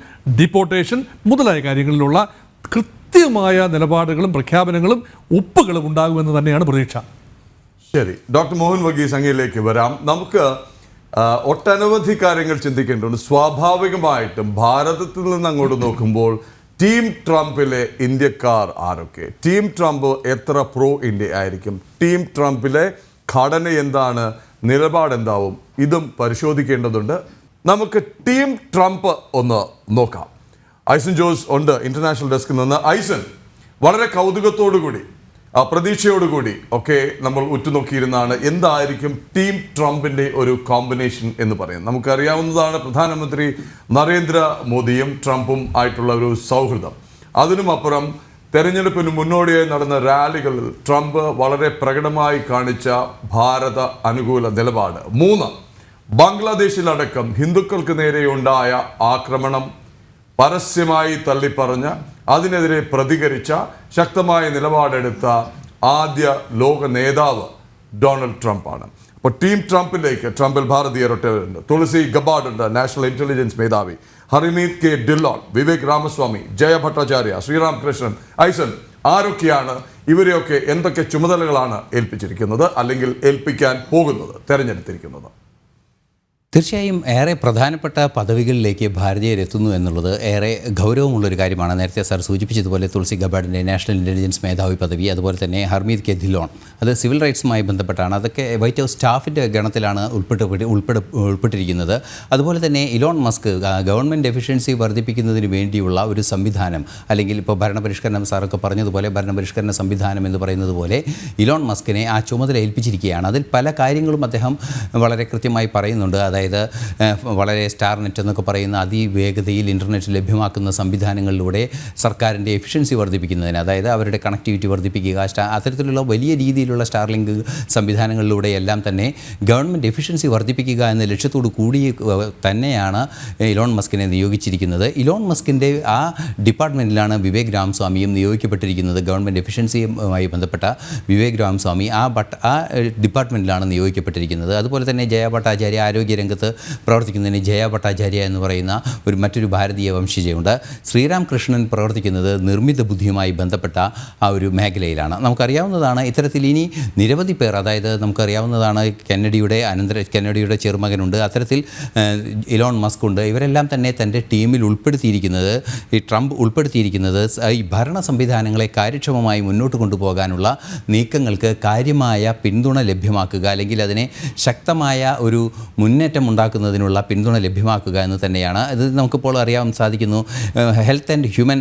ഡിപ്പോർട്ടേഷൻ മുതലായ കാര്യങ്ങളിലുള്ള കൃത്യമായ നിലപാടുകളും പ്രഖ്യാപനങ്ങളും ഒപ്പുകളും ഉണ്ടാകുമെന്ന് തന്നെയാണ് പ്രതീക്ഷ. ശരി, ഡോക്ടർ മോഹൻ വർഗീസ് അങ്ങയിലേക്ക് വരാം. നമുക്ക് ഒട്ടനവധി കാര്യങ്ങൾ ചിന്തിക്കേണ്ടതുണ്ട്. സ്വാഭാവികമായിട്ടും ഭാരതത്തിൽ നിന്ന് അങ്ങോട്ട് നോക്കുമ്പോൾ ടീം ട്രംപിലെ ഇന്ത്യക്കാർ ആരൊക്കെ? ടീം ട്രംപ് എത്ര പ്രോ ഇന്ത്യ ആയിരിക്കും? ടീം ട്രംപിലെ ഘടന എന്താണ്? നിലപാടെന്താവും? ഇതും പരിശോധിക്കേണ്ടതുണ്ട്. നമുക്ക് ടീം ട്രംപ് ഒന്ന് നോക്കാം. ഐസൻ ജോസ് ഉണ്ട് ഇന്റർനാഷണൽ ഡെസ്കിൽ നിന്ന്. ഐസൻ, വളരെ കൗതുകത്തോടുകൂടി പ്രതീക്ഷയോടുകൂടി ഒക്കെ നമ്മൾ ഉറ്റുനോക്കിയിരുന്നാണ് എന്തായിരിക്കും ടീം ട്രംപിൻ്റെ ഒരു കോമ്പിനേഷൻ എന്ന് പറയുന്നത്. നമുക്കറിയാവുന്നതാണ് പ്രധാനമന്ത്രി നരേന്ദ്രമോദിയും ട്രംപും ആയിട്ടുള്ള ഒരു സൗഹൃദം. അതിനുമപ്പുറം തെരഞ്ഞെടുപ്പിന് മുന്നോടിയായി നടന്ന റാലികളിൽ ട്രംപ് വളരെ പ്രകടമായി കാണിച്ച ഭാരത അനുകൂല നിലപാട്. 3, ബംഗ്ലാദേശിലടക്കം ഹിന്ദുക്കൾക്ക് നേരെയുണ്ടായ ആക്രമണം പരസ്യമായി തള്ളിപ്പറഞ്ഞ് അതിനെതിരെ പ്രതികരിച്ച ശക്തമായ നിലപാടെടുത്ത ആദ്യ ലോക നേതാവ് ഡൊണാൾഡ് ട്രംപാണ്. അപ്പോൾ ടീം ട്രംപിലേക്ക് ട്രംപിൽ ഭാരതീയർ ഒട്ടേറെയുണ്ട്. തുളസി ഗബാർഡ് ഉണ്ട്, നാഷണൽ ഇന്റലിജൻസ് മേധാവി. ഹർമീത് കെ ഡില്ലോൺ, വിവേക് രാമസ്വാമി, ജയ ഭട്ടാചാര്യ, ശ്രീറാം കൃഷ്ണൻ. ഐസൻ, ആരൊക്കെയാണ്? ഇവരെയൊക്കെ എന്തൊക്കെ ചുമതലകളാണ് ഏൽപ്പിച്ചിരിക്കുന്നത് അല്ലെങ്കിൽ ഏൽപ്പിക്കാൻ പോകുന്നത്, തെരഞ്ഞെടുത്തിരിക്കുന്നത്? തീർച്ചയായും ഏറെ പ്രധാനപ്പെട്ട പദവികളിലേക്ക് ഭാരതീയരെത്തുന്നു എന്നുള്ളത് ഏറെ ഗൗരവമുള്ളൊരു കാര്യമാണ്. നേരത്തെ സാർ സൂചിപ്പിച്ചതുപോലെ തുളസി ഗബാർഡിൻ്റെ നാഷണൽ ഇൻ്റലിജൻസ് മേധാവി പദവി, അതുപോലെ തന്നെ ഹർമീത് കെ ധിലോൺ, അത് സിവിൽ റൈറ്റ്സുമായി ബന്ധപ്പെട്ടാണ്. അതൊക്കെ വൈറ്റ് ഹൗസ് സ്റ്റാഫിൻ്റെ ഗണത്തിലാണ് ഉൾപ്പെട്ടിരിക്കുന്നത്. അതുപോലെ തന്നെ ഇലോൺ മസ്ക് ഗവൺമെൻറ് എഫിഷ്യൻസി വർദ്ധിപ്പിക്കുന്നതിന് വേണ്ടിയുള്ള ഒരു സംവിധാനം, അല്ലെങ്കിൽ ഇപ്പോൾ ഭരണപരിഷ്കരണം സാറൊക്കെ പറഞ്ഞതുപോലെ ഭരണപരിഷ്കരണ സംവിധാനം എന്ന് പറയുന്നത് പോലെ ഇലോൺ മസ്കിനെ ആ ചുമതല ഏൽപ്പിച്ചിരിക്കുകയാണ്. അതിൽ പല കാര്യങ്ങളും അദ്ദേഹം വളരെ കൃത്യമായി പറയുന്നുണ്ട്. അതായത് അതായത് വളരെ സ്റ്റാർനെറ്റ് എന്നൊക്കെ പറയുന്ന അതിവേഗതയിൽ ഇൻ്റർനെറ്റ് ലഭ്യമാക്കുന്ന സംവിധാനങ്ങളിലൂടെ സർക്കാരിൻ്റെ എഫിഷ്യൻസി വർദ്ധിപ്പിക്കുന്നതിന്, അതായത് അവരുടെ കണക്ടിവിറ്റി വർദ്ധിപ്പിക്കുക, അത്തരത്തിലുള്ള വലിയ രീതിയിലുള്ള സ്റ്റാർലിങ്ക് സംവിധാനങ്ങളിലൂടെ എല്ലാം തന്നെ ഗവൺമെൻറ് എഫിഷ്യൻസി വർദ്ധിപ്പിക്കുക എന്ന ലക്ഷ്യത്തോടു കൂടി തന്നെയാണ് ഇലോൺ മസ്കിനെ നിയോഗിച്ചിരിക്കുന്നത്. ഇലോൺ മസ്കിൻ്റെ ആ ഡിപ്പാർട്ട്മെൻറ്റിലാണ് വിവേക് രാമസ്വാമിയും നിയോഗിക്കപ്പെട്ടിരിക്കുന്നത്. ഗവൺമെൻറ് എഫിഷ്യൻസിയുമായി ബന്ധപ്പെട്ട വിവേക് രാമസ്വാമി ആ ഡിപ്പാർട്ട്മെൻറ്റിലാണ് നിയോഗിക്കപ്പെട്ടിരിക്കുന്നത്. അതുപോലെ തന്നെ ജയ ഭട്ടാചാര്യ, ആരോഗ്യരംഗത്ത് പ്രവർത്തിക്കുന്നതിന് ജയ ഭട്ടാചാര്യ എന്ന് പറയുന്ന മറ്റൊരു ഭാരതീയ വംശജയുണ്ട്. ശ്രീറാം കൃഷ്ണൻ പ്രവർത്തിക്കുന്നത് നിർമ്മിത ബുദ്ധിയുമായി ബന്ധപ്പെട്ട ആ ഒരു മേഖലയിലാണ്. നമുക്കറിയാവുന്നതാണ് ഇത്തരത്തിൽ ഇനി നിരവധി പേർ, അതായത് നമുക്കറിയാവുന്നതാണ് കെന്നഡിയുടെ ചെറുമകനുണ്ട്, അത്തരത്തിൽ ഇലോൺ മസ്ക് ഉണ്ട്. ഇവരെല്ലാം തന്നെ തൻ്റെ ടീമിൽ ഉൾപ്പെടുത്തിയിരിക്കുന്നത്, ഈ ട്രംപ് ഉൾപ്പെടുത്തിയിരിക്കുന്നത് ഈ ഭരണ സംവിധാനങ്ങളെ കാര്യക്ഷമമായി മുന്നോട്ട് കൊണ്ടുപോകാനുള്ള നീക്കങ്ങൾക്ക് കാര്യമായ പിന്തുണ ലഭ്യമാക്കുക, അല്ലെങ്കിൽ അതിനെ ശക്തമായ ഒരു മുന്നേറ്റം ഉണ്ടാക്കുന്നതിനുള്ള പിന്തുണ ലഭ്യമാക്കുക എന്ന് തന്നെയാണ്. ഇത് നമുക്കിപ്പോൾ അറിയാൻ സാധിക്കുന്നു. ഹെൽത്ത് ആൻഡ് ഹ്യൂമൻ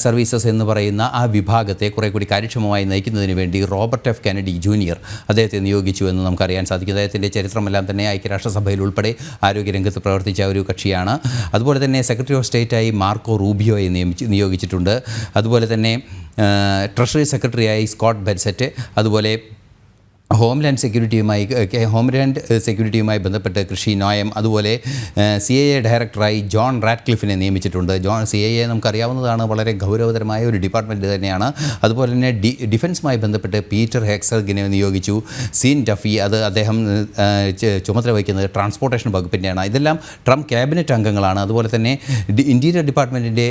സർവീസസ് എന്ന് പറയുന്ന ആ വിഭാഗത്തെ കുറേ കൂടി കാര്യക്ഷമമായി നയിക്കുന്നതിന് വേണ്ടി റോബർട്ട് എഫ് കെന്നഡി ജൂനിയർ അദ്ദേഹത്തെ നിയോഗിച്ചു എന്ന് നമുക്കറിയാൻ സാധിക്കും. അദ്ദേഹത്തിൻ്റെ ചരിത്രമെല്ലാം തന്നെ ഐക്യരാഷ്ട്രസഭയിൽ ഉൾപ്പെടെ ആരോഗ്യരംഗത്ത് പ്രവർത്തിച്ച ഒരു കക്ഷിയാണ്. അതുപോലെ തന്നെ സെക്രട്ടറി ഓഫ് സ്റ്റേറ്റായി മാർക്കോ റൂബിയോയെ നിയോഗിച്ചിട്ടുണ്ട്. അതുപോലെ തന്നെ ട്രഷറി സെക്രട്ടറിയായി സ്കോട്ട് ബെറ്റ്സെറ്റ്, അതുപോലെ ഹോംലാൻഡ് സെക്യൂരിറ്റിയുമായി ബന്ധപ്പെട്ട് കൃഷി നോയം, അതുപോലെ CIA ഡയറക്ടറായി ജോൺ റാറ്റ്ക്ലിഫിനെ നിയമിച്ചിട്ടുണ്ട്. CIA നമുക്കറിയാവുന്നതാണ്, വളരെ ഗൗരവതരമായ ഒരു ഡിപ്പാർട്ട്മെൻറ്റ് തന്നെയാണ്. അതുപോലെ തന്നെ ഡിഫൻസുമായി ബന്ധപ്പെട്ട് പീറ്റർ ഹെക്സർഗിനെ നിയോഗിച്ചു. സീൻ ഡഫി, അദ്ദേഹം ചുമതല വഹിക്കുന്നത് ട്രാൻസ്പോർട്ടേഷൻ വകുപ്പിൻ്റെയാണ്. ഇതെല്ലാം ട്രംപ് ക്യാബിനറ്റ് അംഗങ്ങളാണ്. അതുപോലെ തന്നെ ഇൻറ്റീരിയർ ഡിപ്പാർട്ട്മെൻറ്റിൻ്റെ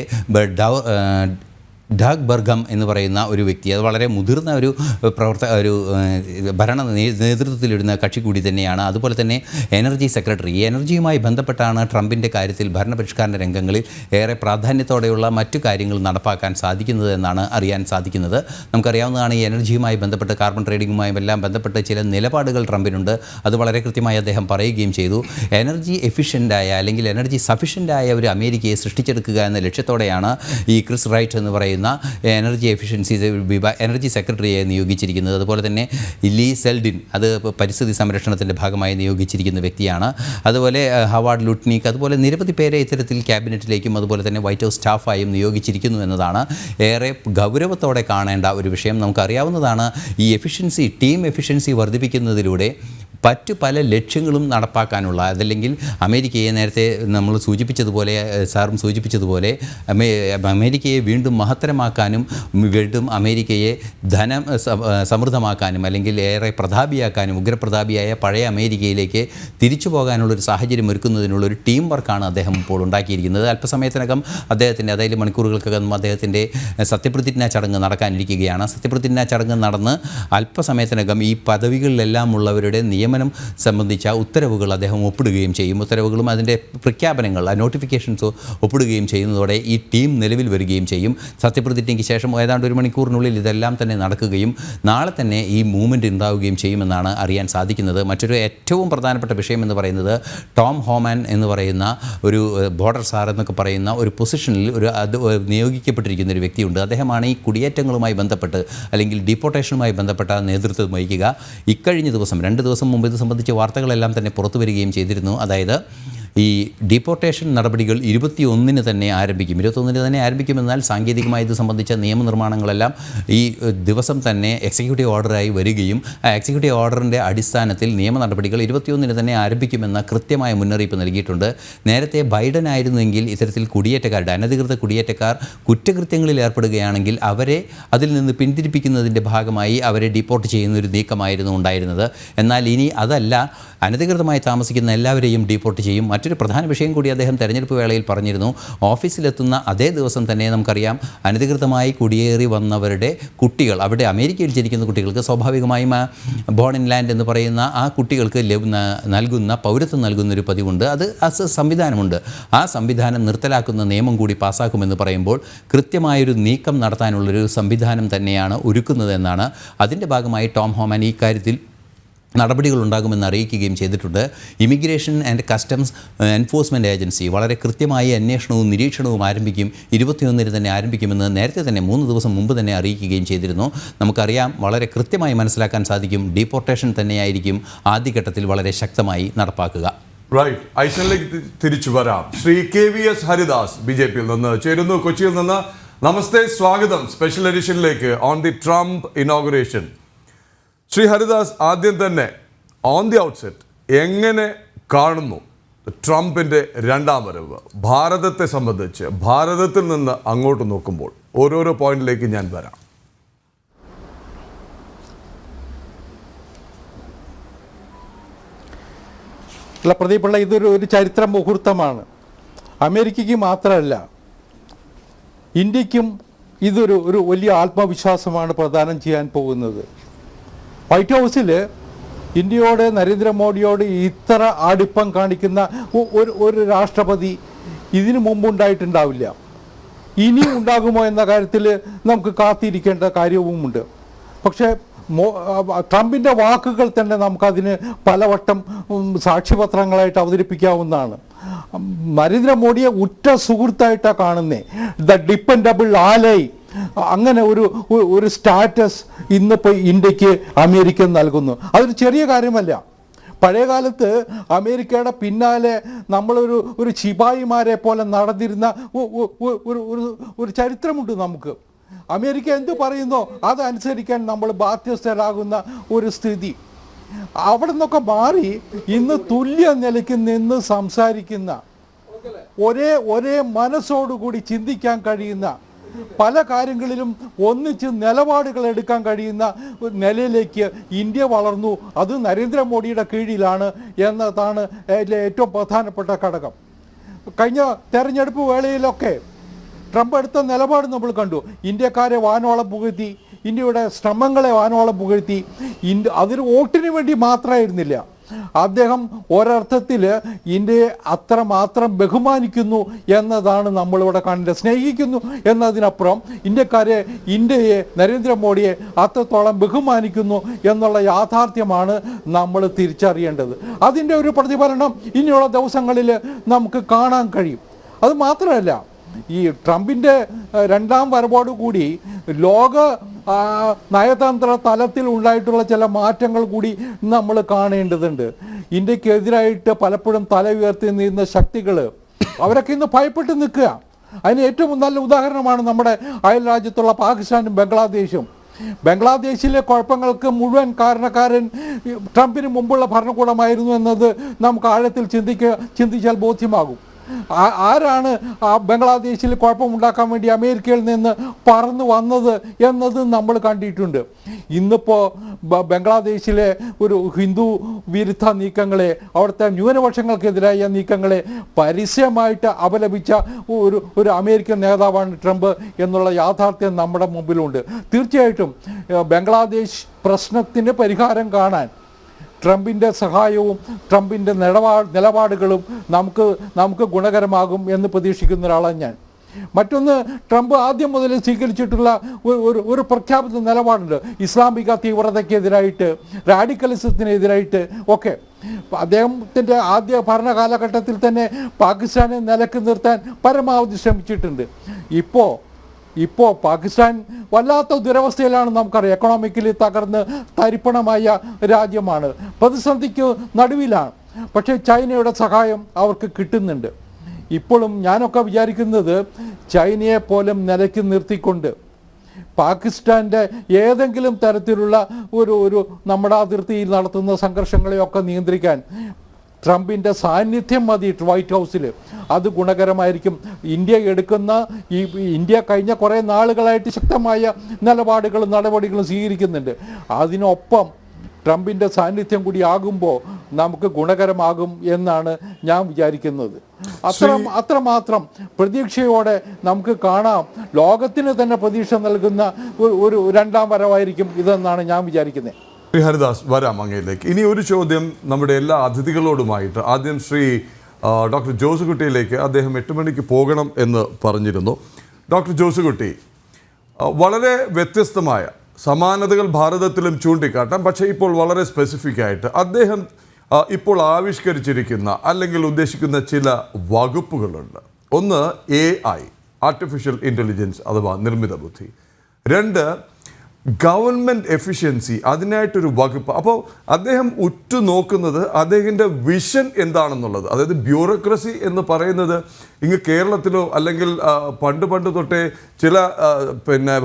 ഡാഗ് ബർഗം എന്ന് പറയുന്ന ഒരു വ്യക്തി, അത് വളരെ മുതിർന്ന ഒരു ഭരണ നേതൃത്വത്തിലിടുന്ന കക്ഷി കൂടി തന്നെയാണ്. അതുപോലെ തന്നെ എനർജി സെക്രട്ടറി, എനർജിയുമായി ബന്ധപ്പെട്ടാണ് ട്രംപിൻ്റെ കാര്യത്തിൽ ഭരണപരിഷ്കരണ രംഗങ്ങളിൽ ഏറെ പ്രാധാന്യത്തോടെയുള്ള മറ്റു കാര്യങ്ങൾ നടപ്പാക്കാൻ സാധിക്കുന്നത് എന്നാണ് അറിയാൻ സാധിക്കുന്നത്. നമുക്കറിയാവുന്നതാണ്, ഈ എനർജിയുമായി ബന്ധപ്പെട്ട് കാർബൺ ട്രേഡിങ്ങുമായും എല്ലാം ബന്ധപ്പെട്ട് ചില നിലപാടുകൾ ട്രംപിനുണ്ട്. അത് വളരെ കൃത്യമായി അദ്ദേഹം പറയുകയും ചെയ്തു. എനർജി എഫിഷ്യൻ്റായ അല്ലെങ്കിൽ എനർജി സഫിഷ്യൻ്റായ ഒരു അമേരിക്കയെ സൃഷ്ടിച്ചെടുക്കുക എന്ന ലക്ഷ്യത്തോടെയാണ് ഈ ക്രിസ് റൈറ്റ് എന്ന് പറയുന്ന എനർജി എഫിഷ്യൻസി എനർജി സെക്രട്ടറിയെ നിയോഗിച്ചിരിക്കുന്നത്. അതുപോലെ തന്നെ ലീ സെൽഡിൻ, അത് പരിസ്ഥിതി സംരക്ഷണത്തിൻ്റെ ഭാഗമായി നിയോഗിച്ചിരിക്കുന്ന വ്യക്തിയാണ്. അതുപോലെ ഹവാർഡ് ലുട്നിക്, അതുപോലെ നിരവധി പേരെ ഇത്തരത്തിൽ ക്യാബിനറ്റിലേക്കും അതുപോലെ തന്നെ വൈറ്റ് ഹൗസ് സ്റ്റാഫായും നിയോഗിച്ചിരിക്കുന്നു എന്നതാണ് ഏറെ ഗൗരവത്തോടെ കാണേണ്ട ഒരു വിഷയം. നമുക്കറിയാവുന്നതാണ്, ഈ ടീം എഫിഷ്യൻസി വർദ്ധിപ്പിക്കുന്നതിലൂടെ പല ലക്ഷ്യങ്ങളും നടപ്പാക്കാനുള്ള, അതല്ലെങ്കിൽ അമേരിക്കയെ നേരത്തെ നമ്മൾ സൂചിപ്പിച്ചതുപോലെ, സാറും സൂചിപ്പിച്ചതുപോലെ അമേരിക്കയെ വീണ്ടും മഹത്തരമാക്കാനും വീണ്ടും അമേരിക്കയെ സമൃദ്ധമാക്കാനും അല്ലെങ്കിൽ ഏറെ പ്രതാപിയാക്കാനും, ഉഗ്രപ്രതാപിയായ പഴയ അമേരിക്കയിലേക്ക് തിരിച്ചു പോകാനുള്ളൊരു സാഹചര്യം ഒരുക്കുന്നതിനുള്ളൊരു ടീം വർക്കാണ് അദ്ദേഹം ഇപ്പോൾ ഉണ്ടാക്കിയിരിക്കുന്നത്. അല്പസമയത്തിനകം അദ്ദേഹത്തിൻ്റെ, അതായത് മണിക്കൂറുകൾക്കകം അദ്ദേഹത്തിൻ്റെ സത്യപ്രതിജ്ഞാ ചടങ്ങ് നടക്കാനിരിക്കുകയാണ്. സത്യപ്രതിജ്ഞാ ചടങ്ങ് നടന്ന് അല്പസമയത്തിനകം ഈ പദവികളിലെല്ലാം ഉള്ളവരുടെ നിയമനം സംബന്ധിച്ച ഉത്തരവുകൾ അദ്ദേഹം ഒപ്പിടുകയും ചെയ്യും. ഉത്തരവുകളും അതിൻ്റെ പ്രഖ്യാപനങ്ങൾ, നോട്ടിഫിക്കേഷൻസ് ഒപ്പിടുകയും ചെയ്യുന്നതോടെ ഈ ടീം നിലവിൽ വരികയും ചെയ്യും. സത്യപ്രതിജ്ഞയ്ക്ക് ശേഷം ഏതാണ്ട് 1 മണിക്കൂറിനുള്ളിൽ ഇതെല്ലാം തന്നെ നടക്കുകയും നാളെ തന്നെ ഈ മൂവ്മെൻറ്റ് ഉണ്ടാവുകയും ചെയ്യുമെന്നാണ് അറിയാൻ സാധിക്കുന്നത്. മറ്റൊരു ഏറ്റവും പ്രധാനപ്പെട്ട വിഷയം എന്ന് പറയുന്നത്, ടോം ഹോമാൻ എന്ന് പറയുന്ന ഒരു ബോർഡർ സാർ എന്നൊക്കെ പറയുന്ന ഒരു പൊസിഷനിൽ നിയോഗിക്കപ്പെട്ടിരിക്കുന്ന ഒരു വ്യക്തിയുണ്ട്. അദ്ദേഹമാണ് ഈ കുടിയേറ്റങ്ങളുമായി ബന്ധപ്പെട്ട് അല്ലെങ്കിൽ ഡീപ്പോർട്ടേഷനുമായി ബന്ധപ്പെട്ട നേതൃത്വം വഹിക്കുക. ഇക്കഴിഞ്ഞ ദിവസം 2 ദിവസം മുമ്പ് ഇത് സംബന്ധിച്ച വാർത്തകളെല്ലാം തന്നെ പുറത്തു വരികയും ചെയ്തിരുന്നു. അതായത് ഈ ഡീപ്പോർട്ടേഷൻ നടപടികൾ 21-ന് തന്നെ ആരംഭിക്കും. 21-ന് തന്നെ ആരംഭിക്കുമെന്നാൽ സാങ്കേതികമായി ഇത് സംബന്ധിച്ച നിയമനിർമ്മാണങ്ങളെല്ലാം ഈ ദിവസം തന്നെ എക്സിക്യൂട്ടീവ് ഓർഡറായി വരികയും ആ എക്സിക്യൂട്ടീവ് ഓർഡറിൻ്റെ അടിസ്ഥാനത്തിൽ നിയമ നടപടികൾ 21-ന് തന്നെ ആരംഭിക്കുമെന്ന കൃത്യമായ മുന്നറിയിപ്പ് നൽകിയിട്ടുണ്ട്. നേരത്തെ ബൈഡൻ ആയിരുന്നെങ്കിൽ ഇത്തരത്തിൽ അനധികൃത കുടിയേറ്റക്കാർ കുറ്റകൃത്യങ്ങളിൽ ഏർപ്പെടുകയാണെങ്കിൽ അവരെ അതിൽ നിന്ന് പിന്തിരിപ്പിക്കുന്നതിൻ്റെ ഭാഗമായി അവരെ ഡീപ്പോർട്ട് ചെയ്യുന്നൊരു നീക്കമായിരുന്നു ഉണ്ടായിരുന്നത്. എന്നാൽ ഇനി അതല്ല, അനധികൃതമായി താമസിക്കുന്ന എല്ലാവരെയും ഡീപ്പോർട്ട് ചെയ്യും. മറ്റൊരു പ്രധാന വിഷയം കൂടി അദ്ദേഹം തെരഞ്ഞെടുപ്പ് വേളയിൽ പറഞ്ഞിരുന്നു. ഓഫീസിലെത്തുന്ന അതേ ദിവസം തന്നെ നമുക്കറിയാം, അനധികൃതമായി കുടിയേറി വന്നവരുടെ കുട്ടികൾ, അവിടെ അമേരിക്കയിൽ ജനിക്കുന്ന കുട്ടികൾക്ക് സ്വാഭാവികമായും ബോൺ ഇൻ ലാൻഡ് എന്ന് പറയുന്ന ആ കുട്ടികൾക്ക് പൗരത്വം നൽകുന്നൊരു പതിവുണ്ട്. അത് സംവിധാനമുണ്ട്. ആ സംവിധാനം നിർത്തലാക്കുന്ന നിയമം കൂടി പാസ്സാക്കുമെന്ന് പറയുമ്പോൾ കൃത്യമായൊരു നീക്കം നടത്താനുള്ളൊരു സംവിധാനം തന്നെയാണ് ഒരുക്കുന്നതെന്നാണ്. അതിൻ്റെ ഭാഗമായി ടോം ഹോമാൻ ഈ കാര്യത്തിൽ നടപടികൾ ഉണ്ടാകുമെന്ന് അറിയിക്കുകയും ചെയ്തിട്ടുണ്ട്. Immigration and customs enforcement agency വളരെ കൃത്യമായി അന്വേഷണവും നിരീക്ഷണവും ആരംഭിക്കും. 21-ന് തന്നെ ആരംഭിക്കുമെന്ന് നേരത്തെ തന്നെ 3 ദിവസം മുമ്പ് തന്നെ അറിയിക്കുകയും ചെയ്തിരുന്നു. നമുക്കറിയാം, വളരെ കൃത്യമായി മനസ്സിലാക്കാൻ സാധിക്കും, ഡീപ്പോർട്ടേഷൻ തന്നെയായിരിക്കും ആദ്യഘട്ടത്തിൽ വളരെ ശക്തമായി നടപ്പാക്കുക. റൈറ്റ്, ഐസനിലേക്ക് തിരിച്ചു വരാം. ശ്രീ KVS ഹരിദാസ് BJP-യിൽ നിന്ന് ചേരുന്നു, കൊച്ചിയിൽ നിന്ന്. നമസ്തേ, സ്വാഗതം സ്പെഷ്യൽ എഡിഷനിലേക്ക് on the Trump inauguration. Shri Haridas, ആദ്യം തന്നെ ഓൺ ദി ഔട്ട്സെറ്റ് എങ്ങനെ കാണുന്നു ട്രംപിൻ്റെ രണ്ടാം വരവ് ഭാരതത്തെ സംബന്ധിച്ച്? ഭാരതത്തിൽ നിന്ന് അങ്ങോട്ട് നോക്കുമ്പോൾ ഓരോരോ പോയിന്റിലേക്ക് ഞാൻ വരാം. അല്ല പ്രദീപുള്ള, ഇതൊരു ചരിത്ര മുഹൂർത്തമാണ്. അമേരിക്കയ്ക്ക് മാത്രമല്ല, ഇന്ത്യക്കും ഇതൊരു വലിയ ആത്മവിശ്വാസമാണ് പ്രദാനം ചെയ്യാൻ പോകുന്നത്. വൈറ്റ് ഹൗസിൽ ഇന്ത്യയോട്, നരേന്ദ്രമോദിയോട് ഇത്ര അടുപ്പം കാണിക്കുന്ന ഒരു രാഷ്ട്രപതി ഇതിനു മുമ്പുണ്ടായിട്ടുണ്ടാവില്ല. ഇനി ഉണ്ടാകുമോ എന്ന കാര്യത്തിൽ നമുക്ക് കാത്തിരിക്കേണ്ട കാര്യവുമുണ്ട്. പക്ഷേ ട്രംപിൻ്റെ വാക്കുകൾ തന്നെ നമുക്കതിന് പലവട്ടം സാക്ഷ്യപത്രങ്ങളായിട്ട് അവതരിപ്പിക്കാവുന്നതാണ്. നരേന്ദ്രമോദിയെ ഉറ്റ സുഹൃത്തായിട്ടാണ് കാണുന്നത്. ദ ഡിപ്പെൻഡബിൾ ആലൈ, അങ്ങനെ ഒരു സ്റ്റാറ്റസ് ഇന്നിപ്പോൾ ഇന്ത്യക്ക് അമേരിക്ക നൽകുന്നു. അതൊരു ചെറിയ കാര്യമല്ല. പഴയകാലത്ത് അമേരിക്കയുടെ പിന്നാലെ നമ്മളൊരു ശിപായിമാരെ പോലെ നടന്നിരുന്ന ഒരു ചരിത്രമുണ്ട് നമുക്ക്. അമേരിക്ക എന്ത് പറയുന്നോ അതനുസരിക്കാൻ നമ്മൾ ബാധ്യസ്ഥരാകുന്ന ഒരു സ്ഥിതി. അവിടെ നിന്നൊക്കെ മാറി ഇന്ന് തുല്യ നിലയ്ക്ക് നിന്ന് സംസാരിക്കുന്ന, ഒരേ മനസ്സോടുകൂടി ചിന്തിക്കാൻ കഴിയുന്ന, പല കാര്യങ്ങളിലും ഒന്നിച്ച് നിലപാടുകൾ എടുക്കാൻ കഴിയുന്ന ഒരു നിലയിലേക്ക് ഇന്ത്യ വളർന്നു. അത് നരേന്ദ്രമോദിയുടെ കീഴിലാണ് എന്നതാണ് ഏറ്റവും പ്രധാനപ്പെട്ട ഘടകം. കഴിഞ്ഞ തെരഞ്ഞെടുപ്പ് വേളയിലൊക്കെ ട്രംപ് എടുത്ത നിലപാട് നമ്മൾ കണ്ടു. ഇന്ത്യക്കാരെ വാനോളം പുകഴ്ത്തി, ഇന്ത്യയുടെ ശ്രമങ്ങളെ വാനോളം പുകഴ്ത്തി. അതൊരു വോട്ടിന് വേണ്ടി മാത്രമായിരുന്നില്ല. അദ്ദേഹം ഒരർത്ഥത്തിൽ ഇന്ത്യയെ അത്രമാത്രം ബഹുമാനിക്കുന്നു എന്നതാണ് നമ്മളിവിടെ കാണേണ്ടത്. സ്നേഹിക്കുന്നു എന്നതിനപ്പുറം ഇന്ത്യയെ നരേന്ദ്രമോദിയെ അത്രത്തോളം ബഹുമാനിക്കുന്നു എന്നുള്ള യാഥാർത്ഥ്യമാണ് നമ്മൾ തിരിച്ചറിയേണ്ടത്. അതിൻ്റെ ഒരു പ്രതിഫലനം ഇനിയുള്ള ദിവസങ്ങളിൽ നമുക്ക് കാണാൻ കഴിയും. അത് മാത്രമല്ല, ഈ ട്രംപിൻ്റെ രണ്ടാം വരവോടുകൂടി ലോക നയതന്ത്ര തലത്തിൽ ഉണ്ടായിട്ടുള്ള ചില മാറ്റങ്ങൾ കൂടി നമ്മൾ കാണേണ്ടതുണ്ട്. ഇന്ത്യക്കെതിരായിട്ട് പലപ്പോഴും തല ഉയർത്തി നിന്ന ശക്തികൾ അവരൊക്കെ ഇന്ന് ഭയപ്പെട്ട് നിൽക്കുക. അതിന് ഏറ്റവും നല്ല ഉദാഹരണമാണ് നമ്മുടെ അയൽ രാജ്യത്തുള്ള പാകിസ്ഥാനും ബംഗ്ലാദേശും. ബംഗ്ലാദേശിലെ കുഴപ്പങ്ങൾക്ക് മുഴുവൻ കാരണക്കാരൻ ട്രംപിന് മുമ്പുള്ള ഭരണകൂടമായിരുന്നു എന്നത് നമുക്ക് ആഴത്തിൽ ചിന്തിച്ചാൽ ബോധ്യമാകും. ആരാണ് ആ ബംഗ്ലാദേശിൽ കുഴപ്പമുണ്ടാക്കാൻ വേണ്ടി അമേരിക്കയിൽ നിന്ന് പറന്നു വന്നത് എന്നത് നമ്മൾ കണ്ടിട്ടുണ്ട്. ഇന്നിപ്പോൾ ബംഗ്ലാദേശിലെ ഒരു ഹിന്ദു വിരുദ്ധ നീക്കങ്ങളെ, അവിടുത്തെ ന്യൂനപക്ഷങ്ങൾക്കെതിരായ നീക്കങ്ങളെ പരസ്യമായിട്ട് അപലപിച്ച ഒരു അമേരിക്കൻ നേതാവാണ് ട്രംപ് എന്നുള്ള യാഥാർത്ഥ്യം നമ്മുടെ മുമ്പിലുണ്ട്. തീർച്ചയായിട്ടും ബംഗ്ലാദേശ് പ്രശ്നത്തിന് പരിഹാരം കാണാൻ ട്രംപിൻ്റെ സഹായവും ട്രംപിൻ്റെ നിലപാടുകളും നമുക്ക് ഗുണകരമാകും എന്ന് പ്രതീക്ഷിക്കുന്ന ഒരാളാണ് ഞാൻ. മറ്റൊന്ന്, ട്രംപ് ആദ്യം മുതൽ സ്വീകരിച്ചിട്ടുള്ള ഒരു പ്രഖ്യാപിത നിലപാടുണ്ട്. ഇസ്ലാമിക തീവ്രതയ്ക്കെതിരായിട്ട്, റാഡിക്കലിസത്തിനെതിരായിട്ട് ഒക്കെ. അദ്ദേഹത്തിൻ്റെ ആദ്യ ഭരണകാലഘട്ടത്തിൽ തന്നെ പാകിസ്ഥാനെ നിലക്ക് നിർത്താൻ പരമാവധി ശ്രമിച്ചിട്ടുണ്ട്. ഇപ്പോൾ പാകിസ്ഥാൻ വല്ലാത്ത ദുരവസ്ഥയിലാണ്. നമുക്കറിയാം, എക്കണോമിക്കലി തകർന്ന് തരിപ്പണമായ രാജ്യമാണ്, പ്രതിസന്ധിക്ക് നടുവിലാണ്. പക്ഷേ ചൈനയുടെ സഹായം അവർക്ക് കിട്ടുന്നുണ്ട്. ഇപ്പോഴും ഞാനൊക്കെ വിചാരിക്കുന്നത് ചൈനയെ പോലും നിലയ്ക്ക് നിർത്തിക്കൊണ്ട് പാകിസ്ഥാൻ്റെ ഏതെങ്കിലും തരത്തിലുള്ള ഒരു നമ്മുടെ അതിർത്തിയിൽ നടത്തുന്ന സംഘർഷങ്ങളെയൊക്കെ നിയന്ത്രിക്കാൻ ട്രംപിൻ്റെ സാന്നിധ്യം മതി വൈറ്റ് ഹൗസിൽ. അത് ഗുണകരമായിരിക്കും. ഇന്ത്യ കഴിഞ്ഞ കുറേ നാളുകളായിട്ട് ശക്തമായ നിലപാടുകളും നടപടികളും സ്വീകരിക്കുന്നുണ്ട്. അതിനൊപ്പം ട്രംപിൻ്റെ സാന്നിധ്യം കൂടി ആകുമ്പോൾ നമുക്ക് ഗുണകരമാകും എന്നാണ് ഞാൻ വിചാരിക്കുന്നത്. അത്രമാത്രം പ്രതീക്ഷയോടെ നമുക്ക് കാണാം. ലോകത്തിന് തന്നെ പ്രതീക്ഷ നൽകുന്ന ഒരു രണ്ടാം വരവായിരിക്കും ഇതെന്നാണ് ഞാൻ വിചാരിക്കുന്നത്. ശ്രീ ഹരിദാസ്, വരാം അങ്ങയിലേക്ക്. ഇനി ഒരു ചോദ്യം നമ്മുടെ എല്ലാ അതിഥികളോടുമായിട്ട്. ആദ്യം ശ്രീ ഡോക്ടർ ജോസുകുട്ടിയിലേക്ക്. അദ്ദേഹം 8 മണിക്ക് പോകണം എന്ന് പറഞ്ഞിരുന്നു. ഡോക്ടർ ജോസുകുട്ടി, വളരെ വ്യത്യസ്തമായ സമാനതകൾ ഭാരതത്തിലും ചൂണ്ടിക്കാട്ടാം. പക്ഷേ ഇപ്പോൾ വളരെ സ്പെസിഫിക് ആയിട്ട് അദ്ദേഹം ഇപ്പോൾ ആവിഷ്കരിച്ചിരിക്കുന്ന അല്ലെങ്കിൽ ഉദ്ദേശിക്കുന്ന ചില വകുപ്പുകളുണ്ട്. ഒന്ന് AI, ആർട്ടിഫിഷ്യൽ ഇൻ്റലിജൻസ് അഥവാ നിർമ്മിത ബുദ്ധി. 2, ഗവൺമെൻറ് എഫിഷ്യൻസി, അതിനായിട്ടൊരു വകുപ്പ്. അപ്പോൾ അദ്ദേഹം ഉറ്റുനോക്കുന്നത് അദ്ദേഹത്തിൻ്റെ വിഷൻ എന്താണെന്നുള്ളത്. അതായത് ബ്യൂറോക്രസി എന്ന് പറയുന്നത് ഇങ്ങ് കേരളത്തിലോ അല്ലെങ്കിൽ പണ്ട് തൊട്ടേ ചില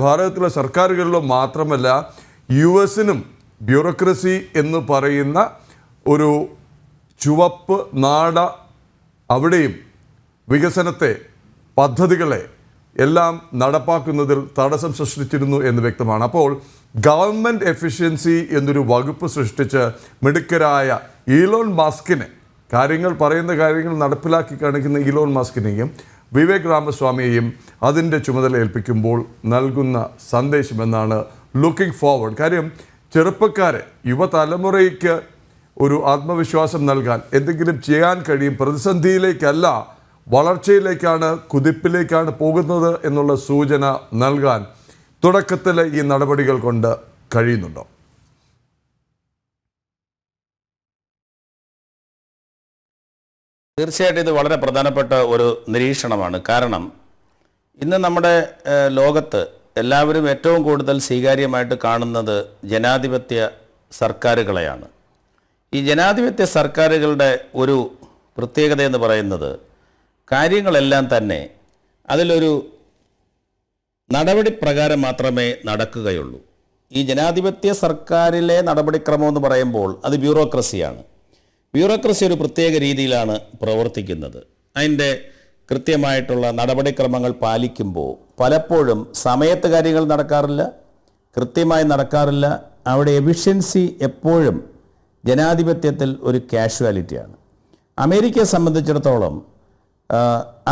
ഭാരതത്തിലെ സർക്കാരുകളിലോ മാത്രമല്ല, US-നും ബ്യൂറോക്രസി എന്ന് പറയുന്ന ഒരു ചുവപ്പ് നാട അവിടെയും വികസനത്തെ, പദ്ധതികളെ എല്ലാം നടപ്പാക്കുന്നതിൽ തടസ്സം സൃഷ്ടിച്ചിരുന്നു എന്ന് വ്യക്തമാണ്. അപ്പോൾ ഗവൺമെൻറ് എഫിഷ്യൻസി എന്നൊരു വകുപ്പ് സൃഷ്ടിച്ച് മിടുക്കരായ ഈലോൺ മസ്കിനെ, പറയുന്ന കാര്യങ്ങൾ നടപ്പിലാക്കി കാണിക്കുന്ന ഈലോൺ മസ്കിനെയും വിവേക് രാമസ്വാമിയെയും അതിൻ്റെ ചുമതല ഏൽപ്പിക്കുമ്പോൾ നൽകുന്ന സന്ദേശമെന്നാണ് ലുക്കിംഗ് ഫോർവേഡ്. കാര്യം ചെറുപ്പക്കാരെ, യുവതലമുറയ്ക്ക് ഒരു ആത്മവിശ്വാസം നൽകാൻ, എന്തെങ്കിലും ചെയ്യാൻ കഴിയും, പ്രതിസന്ധിയിലേക്കല്ല വളർച്ചയിലേക്കാണ്, കുതിപ്പിലേക്കാണ് പോകുന്നത് എന്നുള്ള സൂചന നൽകാൻ തുടക്കത്തിൽ ഈ നടപടികൾ കൊണ്ട് കഴിയുന്നുണ്ടോ? തീർച്ചയായിട്ടും ഇത് വളരെ പ്രധാനപ്പെട്ട ഒരു നിരീക്ഷണമാണ്. കാരണം ഇന്ന് നമ്മുടെ ലോകത്ത് എല്ലാവരും ഏറ്റവും കൂടുതൽ സ്വീകാര്യമായിട്ട് കാണുന്നത് ജനാധിപത്യ സർക്കാരുകളെയാണ്. ഈ ജനാധിപത്യ സർക്കാരുകളുടെ ഒരു പ്രത്യേകത എന്ന് പറയുന്നത് കാര്യങ്ങളെല്ലാം തന്നെ അതിലൊരു നടപടി പ്രകാരം മാത്രമേ നടക്കുകയുള്ളൂ. ഈ ജനാധിപത്യ സർക്കാരിലെ നടപടിക്രമം എന്ന് പറയുമ്പോൾ അത് ബ്യൂറോക്രസിയാണ്. ബ്യൂറോക്രസി ഒരു പ്രത്യേക രീതിയിലാണ് പ്രവർത്തിക്കുന്നത്. അതിൻ്റെ കൃത്യമായിട്ടുള്ള നടപടിക്രമങ്ങൾ പാലിക്കുമ്പോൾ പലപ്പോഴും സമയത്ത് കാര്യങ്ങൾ നടക്കാറില്ല, കൃത്യമായി നടക്കാറില്ല. അവിടെ എഫിഷ്യൻസി എപ്പോഴും ജനാധിപത്യത്തിൽ ഒരു കാഷ്വാലിറ്റിയാണ്. അമേരിക്കയെ സംബന്ധിച്ചിടത്തോളം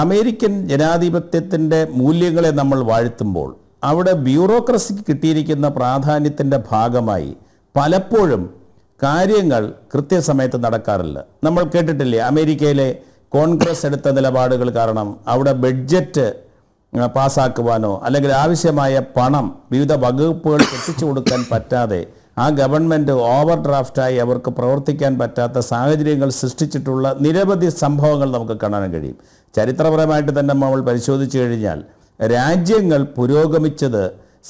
അമേരിക്കൻ ജനാധിപത്യത്തിൻ്റെ മൂല്യങ്ങളെ നമ്മൾ വാഴ്ത്തുമ്പോൾ അവിടെ ബ്യൂറോക്രസിക്ക് കിട്ടിയിരിക്കുന്ന പ്രാധാന്യത്തിൻ്റെ ഭാഗമായി പലപ്പോഴും കാര്യങ്ങൾ കൃത്യസമയത്ത് നടക്കാറില്ല. നമ്മൾ കേട്ടിട്ടില്ലേ, അമേരിക്കയിലെ കോൺഗ്രസ് എടുത്ത നിലപാടുകൾ കാരണം അവിടെ ബഡ്ജറ്റ് പാസ്സാക്കുവാനോ അല്ലെങ്കിൽ ആവശ്യമായ പണം വിവിധ വകുപ്പുകൾക്ക് എത്തിച്ചു കൊടുക്കാൻ പറ്റാതെ ആ ഗവൺമെൻറ് ഓവർ ഡ്രാഫ്റ്റായി അവർക്ക് പ്രവർത്തിക്കാൻ പറ്റാത്ത സാഹചര്യങ്ങൾ സൃഷ്ടിച്ചിട്ടുള്ള നിരവധി സംഭവങ്ങൾ നമുക്ക് കാണാൻ കഴിയും. ചരിത്രപരമായിട്ട് തന്നെ നമ്മൾ പരിശോധിച്ചു കഴിഞ്ഞാൽ രാജ്യങ്ങൾ പുരോഗമിച്ചത്,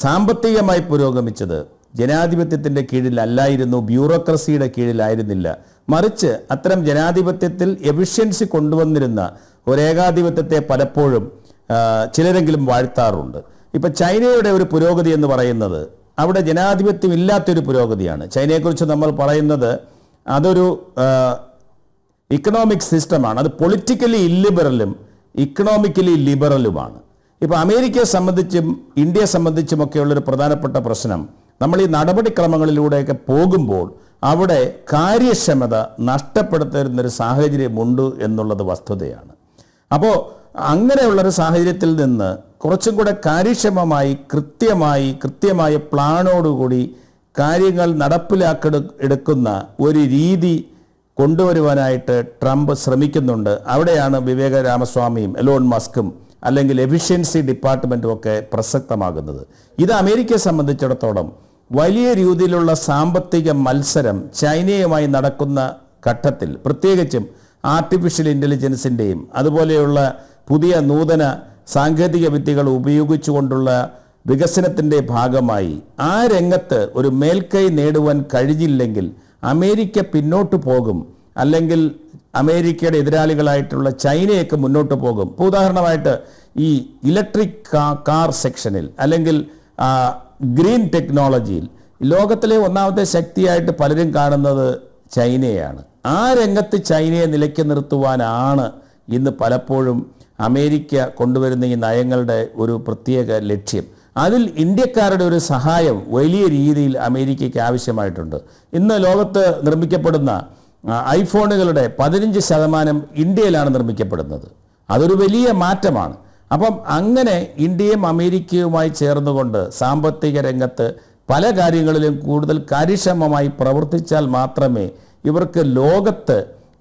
സാമ്പത്തികമായി പുരോഗമിച്ചത് ജനാധിപത്യത്തിൻ്റെ കീഴിലല്ലായിരുന്നു, ബ്യൂറോക്രസിയുടെ കീഴിലായിരുന്നില്ല. മറിച്ച് അത്തരം ജനാധിപത്യത്തിൽ എഫിഷ്യൻസി കൊണ്ടുവന്നിരുന്ന ഒരേകാധിപത്യത്തെ പലപ്പോഴും ചിലരെങ്കിലും വാഴ്ത്താറുണ്ട്. ഇപ്പം ചൈനയുടെ ഒരു പുരോഗതി എന്ന് പറയുന്നത് അവിടെ ജനാധിപത്യം ഇല്ലാത്തൊരു പുരോഗതിയാണ്. ചൈനയെക്കുറിച്ച് നമ്മൾ പറയുന്നത് അതൊരു ഇക്കണോമിക് സിസ്റ്റമാണ്. അത് പൊളിറ്റിക്കലി ഇല്ലിബറലും ഇക്കണോമിക്കലി ലിബറലുമാണ്. ഇപ്പോൾ അമേരിക്കയെ സംബന്ധിച്ചും ഇന്ത്യയെ സംബന്ധിച്ചുമൊക്കെയുള്ളൊരു പ്രധാനപ്പെട്ട പ്രശ്നം, നമ്മൾ ഈ നടപടിക്രമങ്ങളിലൂടെയൊക്കെ പോകുമ്പോൾ അവിടെ കാര്യക്ഷമത നഷ്ടപ്പെടുത്തുന്നൊരു സാഹചര്യമുണ്ട് എന്നുള്ളത് വസ്തുതയാണ്. അപ്പോൾ അങ്ങനെയുള്ളൊരു സാഹചര്യത്തിൽ നിന്ന് കുറച്ചും കൂടെ കാര്യക്ഷമമായി കൃത്യമായ പ്ലാനോടുകൂടി കാര്യങ്ങൾ നടപ്പിലാക്കെടുക്കുന്ന ഒരു രീതി കൊണ്ടുവരുവാനായിട്ട് ട്രംപ് ശ്രമിക്കുന്നുണ്ട്. അവിടെയാണ് വിവേക രാമസ്വാമിയും എലോൺ മസ്കും അല്ലെങ്കിൽ എഫിഷ്യൻസി ഡിപ്പാർട്ട്മെൻറ്റും ഒക്കെ പ്രസക്തമാകുന്നത്. ഇത് അമേരിക്കയെ സംബന്ധിച്ചിടത്തോളം വലിയ രീതിയിലുള്ള സാമ്പത്തിക മത്സരം ചൈനയുമായി നടക്കുന്ന ഘട്ടത്തിൽ, പ്രത്യേകിച്ചും ആർട്ടിഫിഷ്യൽ ഇൻ്റലിജൻസിൻ്റെയും അതുപോലെയുള്ള പുതിയ നൂതന സാങ്കേതിക വിദ്യകൾ ഉപയോഗിച്ചുകൊണ്ടുള്ള വികസനത്തിൻ്റെ ഭാഗമായി ആ രംഗത്ത് ഒരു മേൽക്കൈ നേടുവാൻ കഴിഞ്ഞില്ലെങ്കിൽ അമേരിക്ക പിന്നോട്ട് പോകും, അല്ലെങ്കിൽ അമേരിക്കയുടെ എതിരാളികളായിട്ടുള്ള ചൈനയൊക്കെ മുന്നോട്ട് പോകും. ഇപ്പോൾ ഉദാഹരണമായിട്ട് ഈ ഇലക്ട്രിക് കാർ സെക്ഷനിൽ അല്ലെങ്കിൽ ഗ്രീൻ ടെക്നോളജിയിൽ ലോകത്തിലെ ഒന്നാമത്തെ ശക്തിയായിട്ട് പലരും കാണുന്നത് ചൈനയാണ്. ആ രംഗത്ത് ചൈനയെ നിലയ്ക്ക് നിർത്തുവാനാണ് ഇന്ന് പലപ്പോഴും അമേരിക്ക കൊണ്ടുവരുന്ന ഈ നയങ്ങളുടെ ഒരു പ്രത്യേക ലക്ഷ്യം. അതിൽ ഇന്ത്യക്കാരുടെ ഒരു സഹായം വലിയ രീതിയിൽ അമേരിക്കയ്ക്ക് ആവശ്യമായിട്ടുണ്ട്. ഇന്ന് ലോകത്ത് നിർമ്മിക്കപ്പെടുന്ന ഐഫോണുകളുടെ 15% ഇന്ത്യയിലാണ് നിർമ്മിക്കപ്പെടുന്നത്. അതൊരു വലിയ മാറ്റമാണ്. അപ്പം അങ്ങനെ ഇന്ത്യയും അമേരിക്കയുമായി ചേർന്നുകൊണ്ട് സാമ്പത്തിക രംഗത്ത് പല കാര്യങ്ങളിലും കൂടുതൽ കാര്യക്ഷമമായി പ്രവർത്തിച്ചാൽ മാത്രമേ ഇവർക്ക് ലോകത്ത്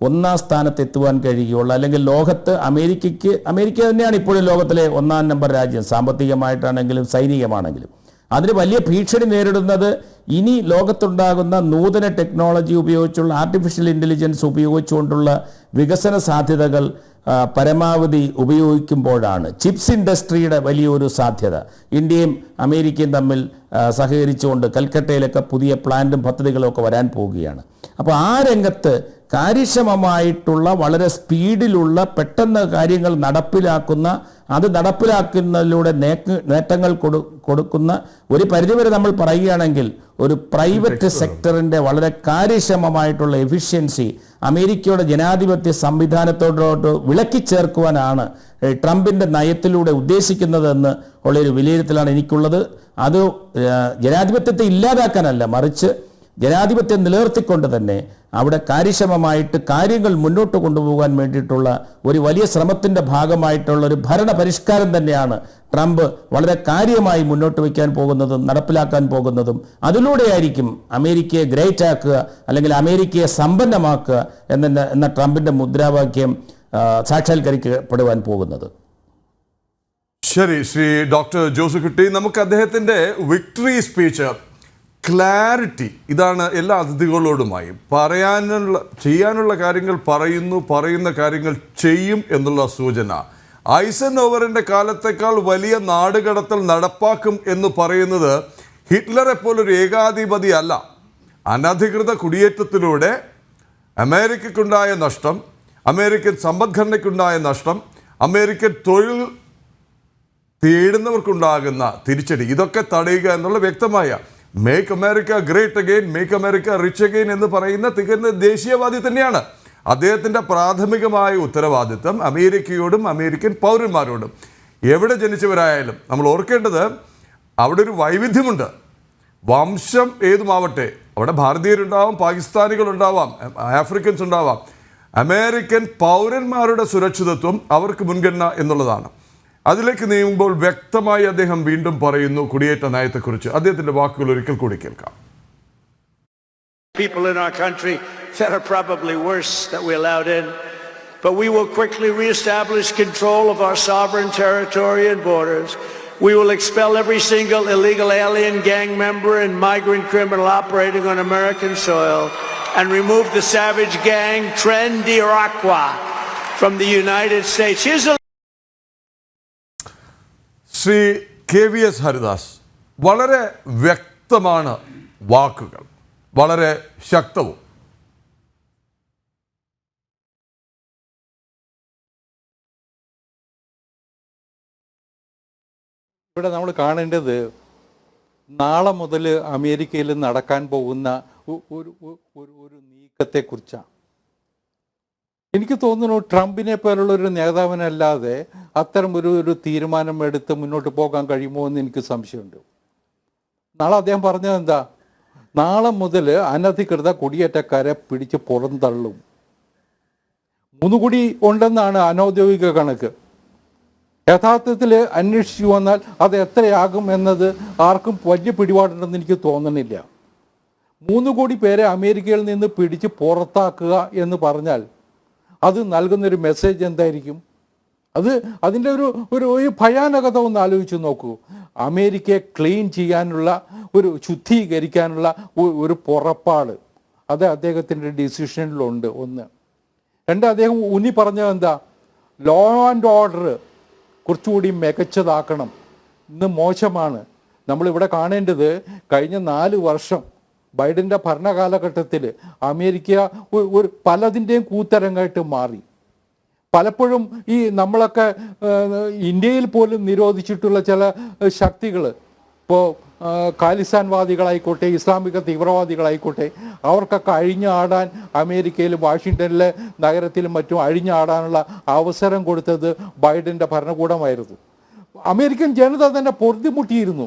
ഒന്നാം സ്ഥാനത്ത് എത്തുവാൻ കഴിയുകയുള്ളൂ. അല്ലെങ്കിൽ ലോകത്ത് അമേരിക്ക തന്നെയാണ് ഇപ്പോഴും ലോകത്തിലെ 1-ാം നമ്പർ രാജ്യം, സാമ്പത്തികമായിട്ടാണെങ്കിലും സൈനികമാണെങ്കിലും. അതിന് വലിയ ഭീഷണി നേരിടുന്നത് ഇനി ലോകത്തുണ്ടാകുന്ന നൂതന ടെക്നോളജി ഉപയോഗിച്ചുള്ള ആർട്ടിഫിഷ്യൽ ഇൻ്റലിജൻസ് ഉപയോഗിച്ചുകൊണ്ടുള്ള വികസന സാധ്യതകൾ പരമാവധി ഉപയോഗിക്കുമ്പോഴാണ്. ചിപ്സ് ഇൻഡസ്ട്രിയുടെ വലിയൊരു സാധ്യത ഇന്ത്യയും അമേരിക്കയും തമ്മിൽ സഹകരിച്ചുകൊണ്ട് കൽക്കട്ടയിലൊക്കെ പുതിയ പ്ലാന്റും പദ്ധതികളും ഒക്കെ വരാൻ പോവുകയാണ്. അപ്പോൾ ആ രംഗത്ത് കാര്യക്ഷമമായിട്ടുള്ള വളരെ സ്പീഡിലുള്ള പെട്ടെന്ന് കാര്യങ്ങൾ നടപ്പിലാക്കുന്ന, അത് നടപ്പിലാക്കുന്നതിലൂടെ നേട്ടങ്ങൾ കൊടുക്കുന്ന ഒരു പരിധിവരെ നമ്മൾ പറയുകയാണെങ്കിൽ ഒരു പ്രൈവറ്റ് സെക്ടറിൻ്റെ വളരെ കാര്യക്ഷമമായിട്ടുള്ള എഫിഷ്യൻസി അമേരിക്കയുടെ ജനാധിപത്യ സംവിധാനത്തോടോട്ട് വിളക്കി ചേർക്കുവാനാണ് ട്രംപിൻ്റെ നയത്തിലൂടെ ഉദ്ദേശിക്കുന്നതെന്ന് ഉള്ളൊരു വിലയിരുത്തലാണ് എനിക്കുള്ളത്. അത് ജനാധിപത്യത്തെ ഇല്ലാതാക്കാനല്ല, മറിച്ച് ജനാധിപത്യം നിലനിർത്തിക്കൊണ്ട് തന്നെ അവിടെ കാര്യക്ഷമമായിട്ട് കാര്യങ്ങൾ മുന്നോട്ട് കൊണ്ടുപോകാൻ വേണ്ടിയിട്ടുള്ള ഒരു വലിയ ശ്രമത്തിൻ്റെ ഭാഗമായിട്ടുള്ള ഒരു ഭരണ പരിഷ്കാരം തന്നെയാണ് ട്രംപ് വളരെ കാര്യമായി മുന്നോട്ട് വയ്ക്കാൻ പോകുന്നതും നടപ്പിലാക്കാൻ പോകുന്നതും. അതിലൂടെയായിരിക്കും അമേരിക്കയെ ഗ്രേറ്റ് ആക്കുക അല്ലെങ്കിൽ അമേരിക്കയെ സമ്പന്നമാക്കുക എന്ന ട്രംപിൻ്റെ മുദ്രാവാക്യം സാക്ഷാത്കരിക്കപ്പെടുവാൻ പോകുന്നത്. ശരി, ശ്രീ ഡോക്ടർ ജോസഫുട്ടി, നമുക്ക് അദ്ദേഹത്തിൻ്റെ വിക്ടറി സ്പീച്ച് ക്ലാരിറ്റി ഇതാണ് എല്ലാ അതിഥികളോടുമായി. ചെയ്യാനുള്ള കാര്യങ്ങൾ പറയുന്ന കാര്യങ്ങൾ ചെയ്യും എന്നുള്ള സൂചന. ഐസൻഹോവറിൻ്റെ കാലത്തേക്കാൾ വലിയ നാടുകടത്തൽ നടപ്പാക്കും എന്ന് പറയുന്നത് ഹിറ്റ്ലറെ പോലൊരു ഏകാധിപതി അല്ല. അനധികൃത കുടിയേറ്റത്തിലൂടെ അമേരിക്കയ്ക്കുണ്ടായ നഷ്ടം, അമേരിക്കൻ സമ്പദ്ഘടനയ്ക്കുണ്ടായ നഷ്ടം, അമേരിക്കൻ തൊഴിൽ തേടുന്നവർക്കുണ്ടാകുന്ന തിരിച്ചടി, ഇതൊക്കെ തടയുക എന്നുള്ള വ്യക്തമായ make America great again, make America rich again എന്ന് പറയുന്ന തികഞ്ഞ ദേശീയവാദി തന്നെയാണ്. അദ്ദേഹത്തിൻ്റെ പ്രാഥമികമായ ഉത്തരവാദിത്തം അമേരിക്കയോടും അമേരിക്കൻ പൗരന്മാരോടും എവിടെ ജനിച്ചവരായാലും നമ്മൾ ഓർക്കേണ്ടത് അവിടെ ഒരു വൈവിധ്യമുണ്ട്. വംശം ഏതുമാവട്ടെ, അവിടെ ഭാരതീയരുണ്ടാവാം, പാകിസ്ഥാനികളുണ്ടാവാം, ആഫ്രിക്കൻസ് ഉണ്ടാവാം. അമേരിക്കൻ പൗരന്മാരുടെ സുരക്ഷിതത്വം അവർക്ക് മുൻഗണന എന്നുള്ളതാണ്. അതിലേക്ക് നീങ്ങുമ്പോൾ വ്യക്തമായി അദ്ദേഹം വീണ്ടും പറയുന്നു കുടിയേറ്റ നയത്തെക്കുറിച്ച്. അദ്ദേഹത്തിൻ്റെ വാക്കുകൾ ഒരിക്കൽ കൂടി കേൾക്കാം. People in our country that are probably worse that we allowed in, but we will quickly reestablish control of our sovereign territory and borders. We will expel every single illegal alien, gang member, and migrant criminal operating on American soil and remove the savage gang Tren de Aragua from the United States. Here's a Shri KVS Haridas, വളരെ വ്യക്തമാണ് വാക്കുകൾ, വളരെ ശക്തവും. ഇവിടെ നമ്മൾ കാണേണ്ടത് നാളെ മുതൽ അമേരിക്കയിൽ നടക്കാൻ പോകുന്ന ഒരു നീക്കത്തെക്കുറിച്ചാണ്. എനിക്ക് തോന്നുന്നു ട്രംപിനെ പോലുള്ള ഒരു നേതാവിനല്ലാതെ അത്തരം ഒരു തീരുമാനം എടുത്ത് മുന്നോട്ട് പോകാൻ കഴിയുമോ എന്ന് എനിക്ക് സംശയമുണ്ട്. നാളെ അദ്ദേഹം പറഞ്ഞത് എന്താ? നാളെ മുതൽ അനധികൃത കുടിയേറ്റക്കാരെ പിടിച്ച് പുറന്തള്ളും. 3 കോടി ഉണ്ടെന്നാണ് അനൗദ്യോഗിക കണക്ക്. യഥാർത്ഥത്തിൽ അന്വേഷിച്ചു വന്നാൽ അത് എത്രയാകും എന്നത് ആർക്കും വലിയ പിടിപാടുണ്ടെന്ന് എനിക്ക് തോന്നുന്നില്ല. 3 കോടി പേരെ അമേരിക്കയിൽ നിന്ന് പിടിച്ച് പുറത്താക്കുക എന്ന് പറഞ്ഞാൽ അത് നൽകുന്നൊരു മെസ്സേജ് എന്തായിരിക്കും? അതിൻ്റെ ഒരു ഭയാനകത ഒന്ന് ആലോചിച്ച് നോക്കൂ. അമേരിക്കയെ ക്ലീൻ ചെയ്യാനുള്ള ശുദ്ധീകരിക്കാനുള്ള ഒരു പുറപ്പാട് അത് അദ്ദേഹത്തിൻ്റെ ഡിസിഷനിലുണ്ട്. 1. 2, അദ്ദേഹം ഊന്നി പറഞ്ഞത് എന്താ? ലോ ആൻഡ് ഓർഡർ കുറച്ചുകൂടി മികച്ചതാക്കണം. ഇന്ന് മോശമാണ്. നമ്മളിവിടെ കാണേണ്ടത് കഴിഞ്ഞ 4 വർഷം ബൈഡൻ്റെ ഭരണകാലഘട്ടത്തിൽ അമേരിക്ക പലതിൻ്റെയും കൂത്തരങ്ങായിട്ട് മാറി. പലപ്പോഴും ഈ നമ്മളൊക്കെ ഇന്ത്യയിൽ പോലും നിരോധിച്ചിട്ടുള്ള ചില ശക്തികൾ, ഇപ്പോൾ ഖാലിസ്ഥാൻവാദികളായിക്കോട്ടെ, ഇസ്ലാമിക തീവ്രവാദികളായിക്കോട്ടെ, അവർക്കൊക്കെ അഴിഞ്ഞാടാൻ അമേരിക്കയിൽ വാഷിങ്ടണിലെ നഗരത്തിലും മറ്റും അഴിഞ്ഞാടാനുള്ള അവസരം കൊടുത്തത് ബൈഡൻ്റെ ഭരണകൂടമായിരുന്നു. അമേരിക്കൻ ജനത തന്നെ പൊറുതിമുട്ടിയിരുന്നു.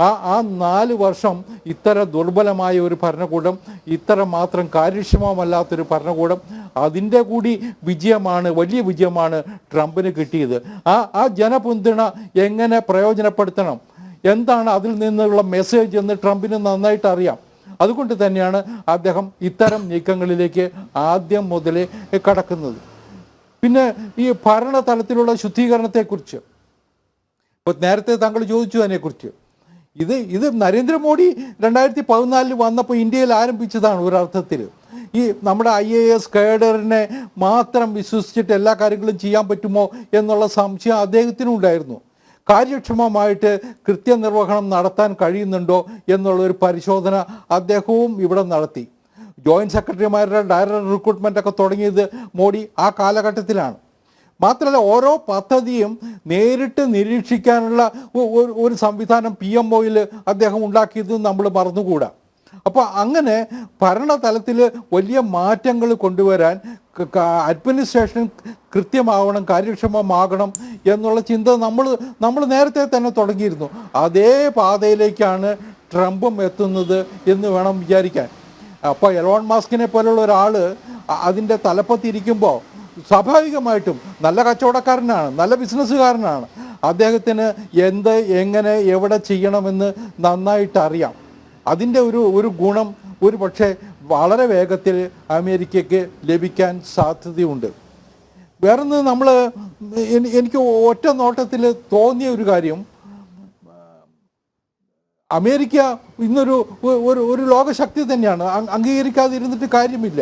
ആ 4 വർഷം ഇത്ര ദുർബലമായ ഒരു ഭരണകൂടം, ഇത്ര മാത്രം കാര്യക്ഷമമല്ലാത്തൊരു ഭരണകൂടം, അതിൻ്റെ കൂടി വിജയമാണ്, വലിയ വിജയമാണ് ട്രംപിന് കിട്ടിയത്. ആ ജനപിന്തുണ എങ്ങനെ പ്രയോജനപ്പെടുത്തണം, എന്താണ് അതിൽ നിന്നുള്ള മെസ്സേജ് എന്ന് ട്രംപിന് നന്നായിട്ട് അറിയാം. അതുകൊണ്ട് തന്നെയാണ് അദ്ദേഹം ഇത്തരം നീക്കങ്ങളിലേക്ക് ആദ്യം മുതലേ കടക്കുന്നത്. പിന്നെ ഈ ഭരണതലത്തിലുള്ള ശുദ്ധീകരണത്തെക്കുറിച്ച് ഇപ്പോൾ നേരത്തെ താങ്കൾ ചോദിച്ചു അതിനെക്കുറിച്ച്. ഇത് നരേന്ദ്രമോദി 2014 വന്നപ്പോൾ ഇന്ത്യയിൽ ആരംഭിച്ചതാണ് ഒരർത്ഥത്തിൽ. ഈ നമ്മുടെ IAS കേഡറിനെ മാത്രം വിശ്വസിച്ചിട്ട് എല്ലാ കാര്യങ്ങളും ചെയ്യാൻ പറ്റുമോ എന്നുള്ള സംശയം അദ്ദേഹത്തിനും ഉണ്ടായിരുന്നു. കാര്യക്ഷമമായിട്ട് കൃത്യനിർവഹണം നടത്താൻ കഴിയുന്നുണ്ടോ എന്നുള്ളൊരു പരിശോധന അദ്ദേഹവും ഇവിടെ നടത്തി. ജോയിൻറ്റ് സെക്രട്ടറിമാരുടെ ഡയറക്ടർ റിക്രൂട്ട്മെൻ്റ് ഒക്കെ തുടങ്ങിയത് മോഡി ആ കാലഘട്ടത്തിലാണ്. മാത്രമല്ല ഓരോ പദ്ധതിയും നേരിട്ട് നിരീക്ഷിക്കാനുള്ള ഒരു സംവിധാനം PMOയിൽ അദ്ദേഹം ഉണ്ടാക്കിയത് നമ്മൾ മറന്നുകൂടാ. അപ്പോൾ അങ്ങനെ ഭരണതലത്തിൽ വലിയ മാറ്റങ്ങൾ കൊണ്ടുവരാൻ അഡ്മിനിസ്ട്രേഷൻ കൃത്യമാവണം, കാര്യക്ഷമമാകണം എന്നുള്ള ചിന്ത നമ്മൾ നേരത്തെ തന്നെ തുടങ്ങിയിരുന്നു. അതേ പാതയിലേക്കാണ് ട്രംപും എത്തുന്നത് എന്ന് വേണം വിചാരിക്കാൻ. അപ്പോൾ എലോൺ മസ്കിനെ പോലുള്ള ഒരാൾ അതിൻ്റെ തലപ്പത്തിരിക്കുമ്പോൾ സ്വാഭാവികമായിട്ടും നല്ല കച്ചവടക്കാരനാണ്, നല്ല ബിസിനസ്സുകാരനാണ്. അദ്ദേഹത്തിന് എന്ത്, എങ്ങനെ, എവിടെ ചെയ്യണമെന്ന് നന്നായിട്ട് അറിയാം. അതിൻ്റെ ഒരു ഗുണം ഒരു പക്ഷേ വളരെ വേഗത്തിൽ അമേരിക്കയ്ക്ക് ലഭിക്കാൻ സാധ്യതയുണ്ട്. വേറൊന്ന് എനിക്ക് ഒറ്റ നോട്ടത്തിൽ തോന്നിയ ഒരു കാര്യം, അമേരിക്ക ഇന്നൊരു ഒരു ലോകശക്തി തന്നെയാണ്, അംഗീകരിക്കാതിരുന്നിട്ട് കാര്യമില്ല.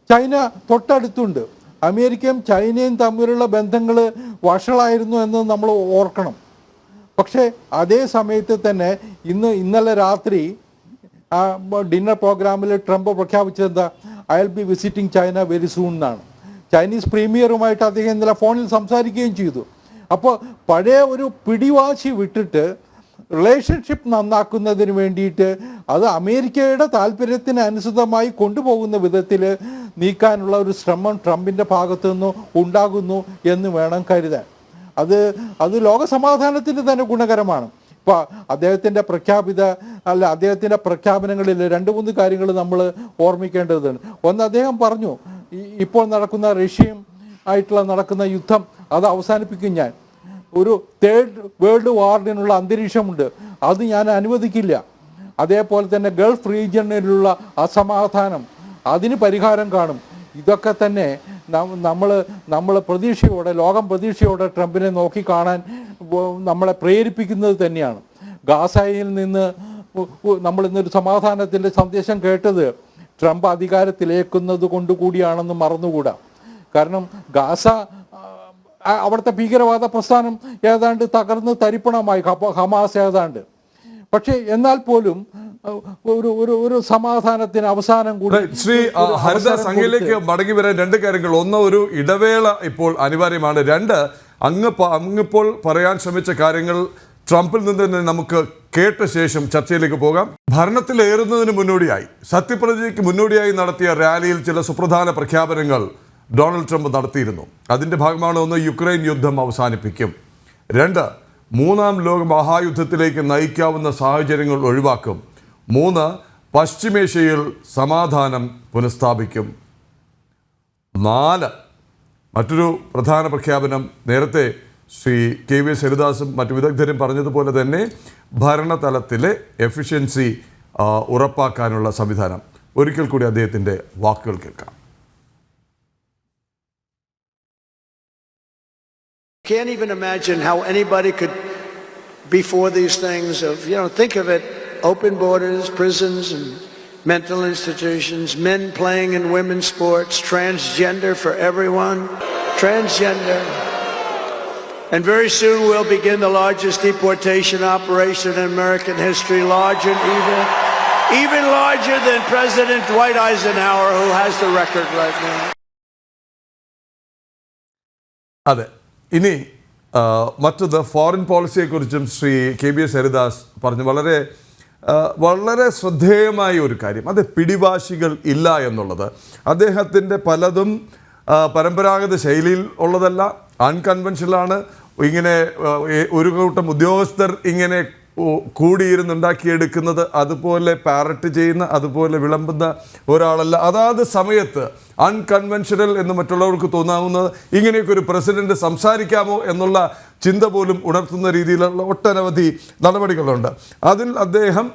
ചൈന തൊട്ടടുത്തുണ്ട്. അമേരിക്കയും ചൈനയും തമ്മിലുള്ള ബന്ധങ്ങൾ വഷളായിരുന്നു എന്ന് നമ്മൾ ഓർക്കണം. പക്ഷേ അതേ സമയത്ത് തന്നെ ഇന്നലെ രാത്രി ആ ഡിന്നർ പ്രോഗ്രാമിൽ ട്രംപ് പ്രഖ്യാപിച്ചത് എന്താ? I will be visiting China very soon എന്നാണ്. ചൈനീസ് പ്രീമിയറുമായിട്ട് അദ്ദേഹം ഇന്നലെ ഫോണിൽ സംസാരിക്കുകയും ചെയ്തു. അപ്പോൾ പഴയ ഒരു പിടിവാശി വിട്ടിട്ട് റിലേഷൻഷിപ്പ് നന്നാക്കുന്നതിന് വേണ്ടിയിട്ട് അത് അമേരിക്കയുടെ താല്പര്യത്തിന് അനുസൃതമായി കൊണ്ടുപോകുന്ന വിധത്തിൽ നീക്കാനുള്ള ഒരു ശ്രമം ട്രംപിൻ്റെ ഭാഗത്തു നിന്ന് ഉണ്ടാകുന്നു എന്ന് വേണം കരുതാൻ. അത് ലോക സമാധാനത്തിന് തന്നെ ഗുണകരമാണ്. ഇപ്പോൾ അദ്ദേഹത്തിൻ്റെ അദ്ദേഹത്തിൻ്റെ പ്രഖ്യാപനങ്ങളിൽ 2-3 കാര്യങ്ങൾ നമ്മൾ ഓർമ്മിക്കേണ്ടതുണ്ട്. ഒന്ന്, അദ്ദേഹം പറഞ്ഞു ഇപ്പോൾ നടക്കുന്ന റഷ്യയും ആയിട്ടുള്ള നടക്കുന്ന യുദ്ധം അത് അവസാനിപ്പിക്കും ഞാൻ. ഒരു 3rd വേൾഡ് വാറിനുള്ള അന്തരീക്ഷമുണ്ട്, അത് ഞാൻ അനുവദിക്കില്ല. അതേപോലെ തന്നെ ഗൾഫ് റീജിയണിലുള്ള അസമാധാനം, അതിന് പരിഹാരം കാണും. ഇതൊക്കെ തന്നെ നമ്മൾ പ്രതീക്ഷയോടെ, ലോകം പ്രതീക്ഷയോടെ ട്രംപിനെ നോക്കിക്കാണാൻ നമ്മളെ പ്രേരിപ്പിക്കുന്നത് തന്നെയാണ്. ഗാസയിൽ നിന്ന് നമ്മളിന്നൊരു സമാധാനത്തിൻ്റെ സന്ദേശം കേട്ടത് ട്രംപ് അധികാരത്തിലേക്കുന്നത് കൊണ്ടുകൂടിയാണെന്ന് മറന്നുകൂടാ. കാരണം ഗാസ അവിടുത്തെ ഭീകരവാദ പ്രസ്ഥാനം ഏതാണ്ട് തകർന്ന് തരിപ്പണമായി, ഹമാസ് ഏതാണ്ട്. പക്ഷേ എന്നാൽ പോലും ഒരു സമാധാനത്തിന് അവസാനം കൂടി. ശ്രീ ഹരിദാസ്, അങ്ങയിലേക്ക് മടങ്ങി വരാൻ 2 കാര്യങ്ങൾ. ഒന്ന്, ഒരു ഇടവേള ഇപ്പോൾ അനിവാര്യമാണ്. 2, അങ്ങിപ്പോൾ പറയാൻ ശ്രമിച്ച കാര്യങ്ങൾ ട്രംപിൽ നിന്ന് തന്നെ നമുക്ക് കേട്ട ശേഷം ചർച്ചയിലേക്ക് പോകാം. ഭരണത്തിലേറുന്നതിന് മുന്നോടിയായി, സത്യപ്രതിജ്ഞയ്ക്ക് മുന്നോടിയായി നടത്തിയ റാലിയിൽ ചില സുപ്രധാന പ്രഖ്യാപനങ്ങൾ ഡൊണാൾഡ് ട്രംപ് നടത്തിയിരുന്നു. അതിൻ്റെ ഭാഗമാണ് 1, യുക്രൈൻ യുദ്ധം അവസാനിപ്പിക്കും. 2, 3ാം ലോക മഹായുദ്ധത്തിലേക്ക് നയിക്കാവുന്ന സാഹചര്യങ്ങൾ ഒഴിവാക്കും. 3, പശ്ചിമേഷ്യയിൽ സമാധാനം പുനഃസ്ഥാപിക്കും. 4, മറ്റൊരു പ്രധാന പ്രഖ്യാപനം, നേരത്തെ ശ്രീ KVS ഹരിദാസും മറ്റു വിദഗ്ധരും പറഞ്ഞതുപോലെ തന്നെ ഭരണതലത്തിലെ എഫിഷ്യൻസി ഉറപ്പാക്കാനുള്ള സംവിധാനം. ഒരിക്കൽ കൂടി അദ്ദേഹത്തിൻ്റെ വാക്കുകൾ കേൾക്കാം. Can't even imagine how anybody could be for these things of, think of it, open borders, prisons and mental institutions, men playing in women's sports, transgender for everyone, transgender. And very soon we'll begin the largest deportation operation in American history, larger even larger than President Dwight Eisenhower, who has the record right now. അതെ, ഇനി മറ്റത് foreign പോളിസിയെക്കുറിച്ചും Shri KVS Haridas പറഞ്ഞു. വളരെ ശ്രദ്ധേയമായ ഒരു കാര്യം, അത് പിടിവാശികൾ ഇല്ല എന്നുള്ളത്. അദ്ദേഹത്തിൻ്റെ പലതും പരമ്പരാഗത ശൈലിയിൽ ഉള്ളതല്ല, അൺകൺവെൻഷനലാണ്. ഇങ്ങനെ ഒരു കൂട്ടം ഉദ്യോഗസ്ഥർ ഇങ്ങനെ കൂടിയിരുന്നുണ്ടാക്കിയെടുക്കുന്നത്, അതുപോലെ പാരറ്റ് ചെയ്യുന്ന, അതുപോലെ വിളമ്പുന്ന ഒരാളല്ല. അതാത് സമയത്ത് അൺകൺവെൻഷനൽ എന്ന് മറ്റുള്ളവർക്ക് തോന്നാവുന്നത് ഇങ്ങനെയൊക്കെ ഒരു പ്രസിഡന്റ് സംസാരിക്കാമോ എന്നുള്ള ചിന്ത പോലും ഉണർത്തുന്ന രീതിയിലുള്ള ഒട്ടനവധി നടപടികളുണ്ട്. അതിൽ അദ്ദേഹം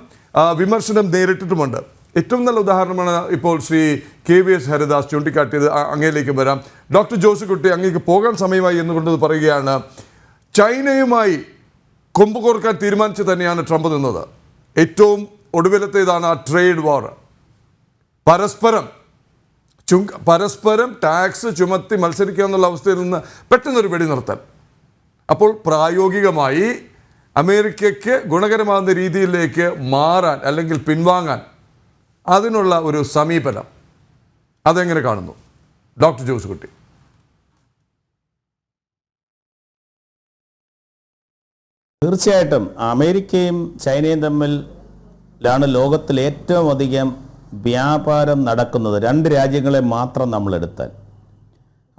വിമർശനം നേരിട്ടിട്ടുമുണ്ട്. ഏറ്റവും നല്ല ഉദാഹരണമാണ് ഇപ്പോൾ ശ്രീ KVS ഹരിദാസ് ചൂണ്ടിക്കാട്ടിയത്. അങ്ങയിലേക്ക് വരാം. ഡോക്ടർ ജോസുകുട്ടി, അങ്ങേക്ക് പോകാൻ സമയമായി എന്നുകൊണ്ട് പറയുകയാണ്, ചൈനയുമായി കൊമ്പ് കോർക്കാൻ തീരുമാനിച്ച് തന്നെയാണ് ട്രംപ് നിന്നത്. ഏറ്റവും ഒടുവിലത്തേതാണ് ആ ട്രേഡ് വാർ. പരസ്പരം ടാക്സ് ചുമത്തി മത്സരിക്കുക എന്നുള്ള അവസ്ഥയിൽ നിന്ന് പെട്ടെന്നൊരു വെടിനിർത്തൽ. അപ്പോൾ പ്രായോഗികമായി അമേരിക്കയ്ക്ക് ഗുണകരമാകുന്ന രീതിയിലേക്ക് മാറാൻ അല്ലെങ്കിൽ പിൻവാങ്ങാൻ അതിനുള്ള ഒരു സമീപനം അതെങ്ങനെ കാണുന്നു ഡോക്ടർ ജോസുകുട്ടി? തീർച്ചയായിട്ടും അമേരിക്കയും ചൈനയും തമ്മിലാണ് ലോകത്തിൽ ഏറ്റവും അധികം വ്യാപാരം നടക്കുന്നത്. രണ്ട് രാജ്യങ്ങളെ മാത്രം നമ്മളെടുത്താൽ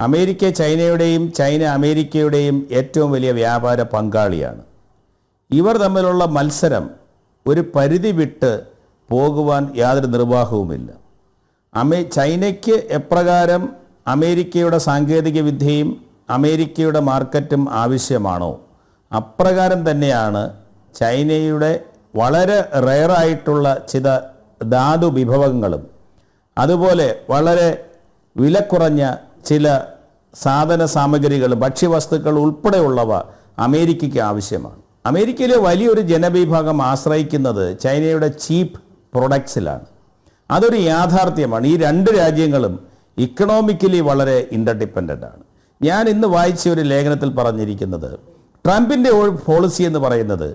അമേരിക്ക ചൈനയുടെയും ചൈന അമേരിക്കയുടെയും ഏറ്റവും വലിയ വ്യാപാര പങ്കാളിയാണ്. ഇവർ തമ്മിലുള്ള മത്സരം ഒരു പരിധി വിട്ട് പോകുവാൻ യാതൊരു നിർവാഹവുമില്ല. ചൈനയ്ക്ക് എപ്രകാരം അമേരിക്കയുടെ സാങ്കേതിക വിദ്യയും അമേരിക്കയുടെ മാർക്കറ്റും ആവശ്യമാണോ അപ്രകാരം തന്നെയാണ് ചൈനയുടെ വളരെ റെയറായിട്ടുള്ള ചില ധാതു വിഭവങ്ങളും അതുപോലെ വളരെ വിലക്കുറഞ്ഞ ചില സാധന സാമഗ്രികളും ഭക്ഷ്യവസ്തുക്കൾ ഉൾപ്പെടെയുള്ളവ അമേരിക്കയ്ക്ക് ആവശ്യമാണ്. അമേരിക്കയിലെ വലിയൊരു ജനവിഭാഗം ആശ്രയിക്കുന്നത് ചൈനയുടെ ചീപ്പ് പ്രൊഡക്ട്സിലാണ്. അതൊരു യാഥാർത്ഥ്യമാണ്. ഈ രണ്ട് രാജ്യങ്ങളും ഇക്കണോമിക്കലി വളരെ ഇൻ്റർഡിപ്പെൻഡൻ്റ് ആണ്. ഞാൻ ഇന്ന് വായിച്ച ഒരു ലേഖനത്തിൽ പറഞ്ഞിരിക്കുന്നത് ട്രംപിൻ്റെ പോളിസി എന്ന് പറയുന്നത്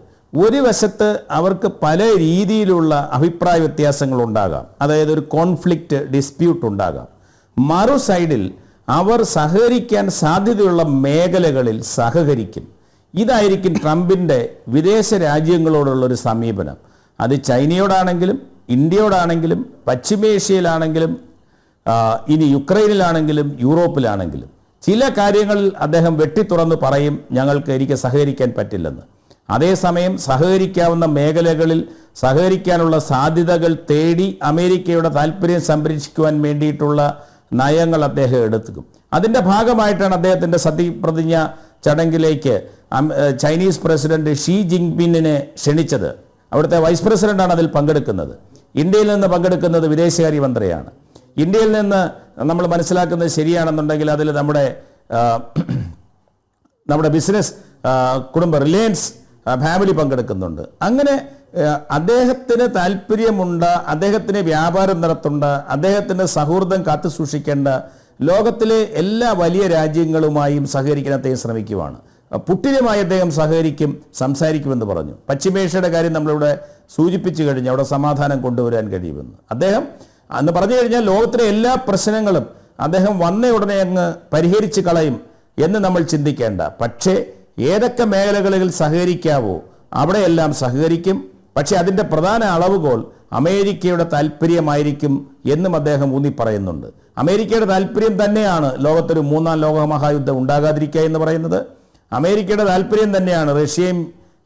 ഒരു വശത്ത് അവർക്ക് പല രീതിയിലുള്ള അഭിപ്രായ വ്യത്യാസങ്ങൾ ഉണ്ടാകാം, അതായത് ഒരു കോൺഫ്ലിക്റ്റ് ഡിസ്പ്യൂട്ട് ഉണ്ടാകാം. മറു സൈഡിൽ അവർ സഹകരിക്കാൻ സാധ്യതയുള്ള മേഖലകളിൽ സഹകരിക്കും. ഇതായിരിക്കും ട്രംപിൻ്റെ വിദേശ രാജ്യങ്ങളോടുള്ളൊരു സമീപനം. അത് ചൈനയോടാണെങ്കിലും ഇന്ത്യയോടാണെങ്കിലും പശ്ചിമേഷ്യയിലാണെങ്കിലും ഇനി യുക്രൈനിലാണെങ്കിലും യൂറോപ്പിലാണെങ്കിലും ചില കാര്യങ്ങളിൽ അദ്ദേഹം വെട്ടിത്തുറന്ന് പറയും എനിക്ക് സഹകരിക്കാൻ പറ്റില്ലെന്ന്. അതേസമയം സഹകരിക്കാവുന്ന മേഖലകളിൽ സഹകരിക്കാനുള്ള സാധ്യതകൾ തേടി അമേരിക്കയുടെ താല്പര്യം സംരക്ഷിക്കുവാൻ വേണ്ടിയിട്ടുള്ള നയങ്ങൾ അദ്ദേഹം എടുക്കും. അതിൻ്റെ ഭാഗമായിട്ടാണ് അദ്ദേഹത്തിൻ്റെ സത്യപ്രതിജ്ഞ ചടങ്ങിലേക്ക് ചൈനീസ് പ്രസിഡന്റ് ഷീ ജിൻപിങ്ങിനെ ക്ഷണിച്ചത്. അവിടുത്തെ വൈസ് പ്രസിഡന്റാണ് അതിൽ പങ്കെടുക്കുന്നത്. ഇന്ത്യയിൽ നിന്ന് പങ്കെടുക്കുന്നത് വിദേശകാര്യമന്ത്രിയാണ്. ഇന്ത്യയിൽ നിന്ന് നമ്മൾ മനസ്സിലാക്കുന്നത് ശരിയാണെന്നുണ്ടെങ്കിൽ അതിൽ നമ്മുടെ ബിസിനസ് കുടുംബ റിലയൻസ് ഫാമിലി പങ്കെടുക്കുന്നുണ്ട്. അങ്ങനെ അദ്ദേഹത്തിന് താല്പര്യമുണ്ട്, അദ്ദേഹത്തിന് വ്യാപാരം നടത്തേണ്ട, അദ്ദേഹത്തിൻ്റെ സൗഹൃദം കാത്തു സൂക്ഷിക്കേണ്ട ലോകത്തിലെ എല്ലാ വലിയ രാജ്യങ്ങളുമായും സഹകരിക്കാൻ അദ്ദേഹം ശ്രമിക്കുവാണ്. പുട്ടിനുമായി അദ്ദേഹം സംസാരിക്കുമെന്ന് പറഞ്ഞു. പശ്ചിമേഷ്യയുടെ കാര്യം നമ്മളിവിടെ സൂചിപ്പിച്ചു കഴിഞ്ഞ് അവിടെ സമാധാനം കൊണ്ടുവരാൻ കഴിയുമെന്ന് അദ്ദേഹം അന്ന് പറഞ്ഞു കഴിഞ്ഞാൽ ലോകത്തിലെ എല്ലാ പ്രശ്നങ്ങളും അദ്ദേഹം വന്ന ഉടനെ അങ്ങ് പരിഹരിച്ച് കളയും എന്ന് നമ്മൾ ചിന്തിക്കേണ്ട. പക്ഷേ ഏതൊക്കെ മേഖലകളിൽ സഹകരിക്കാവോ അവിടെയെല്ലാം സഹകരിക്കും. പക്ഷേ അതിൻ്റെ പ്രധാന അളവുകോൽ അമേരിക്കയുടെ താല്പര്യമായിരിക്കും എന്നും അദ്ദേഹം ഊന്നി പറയുന്നുണ്ട്. അമേരിക്കയുടെ താല്പര്യം തന്നെയാണ് ലോകത്തൊരു മൂന്നാം ലോകമഹായുദ്ധം ഉണ്ടാകാതിരിക്കുക എന്ന് പറയുന്നത്. അമേരിക്കയുടെ താല്പര്യം തന്നെയാണ് റഷ്യയും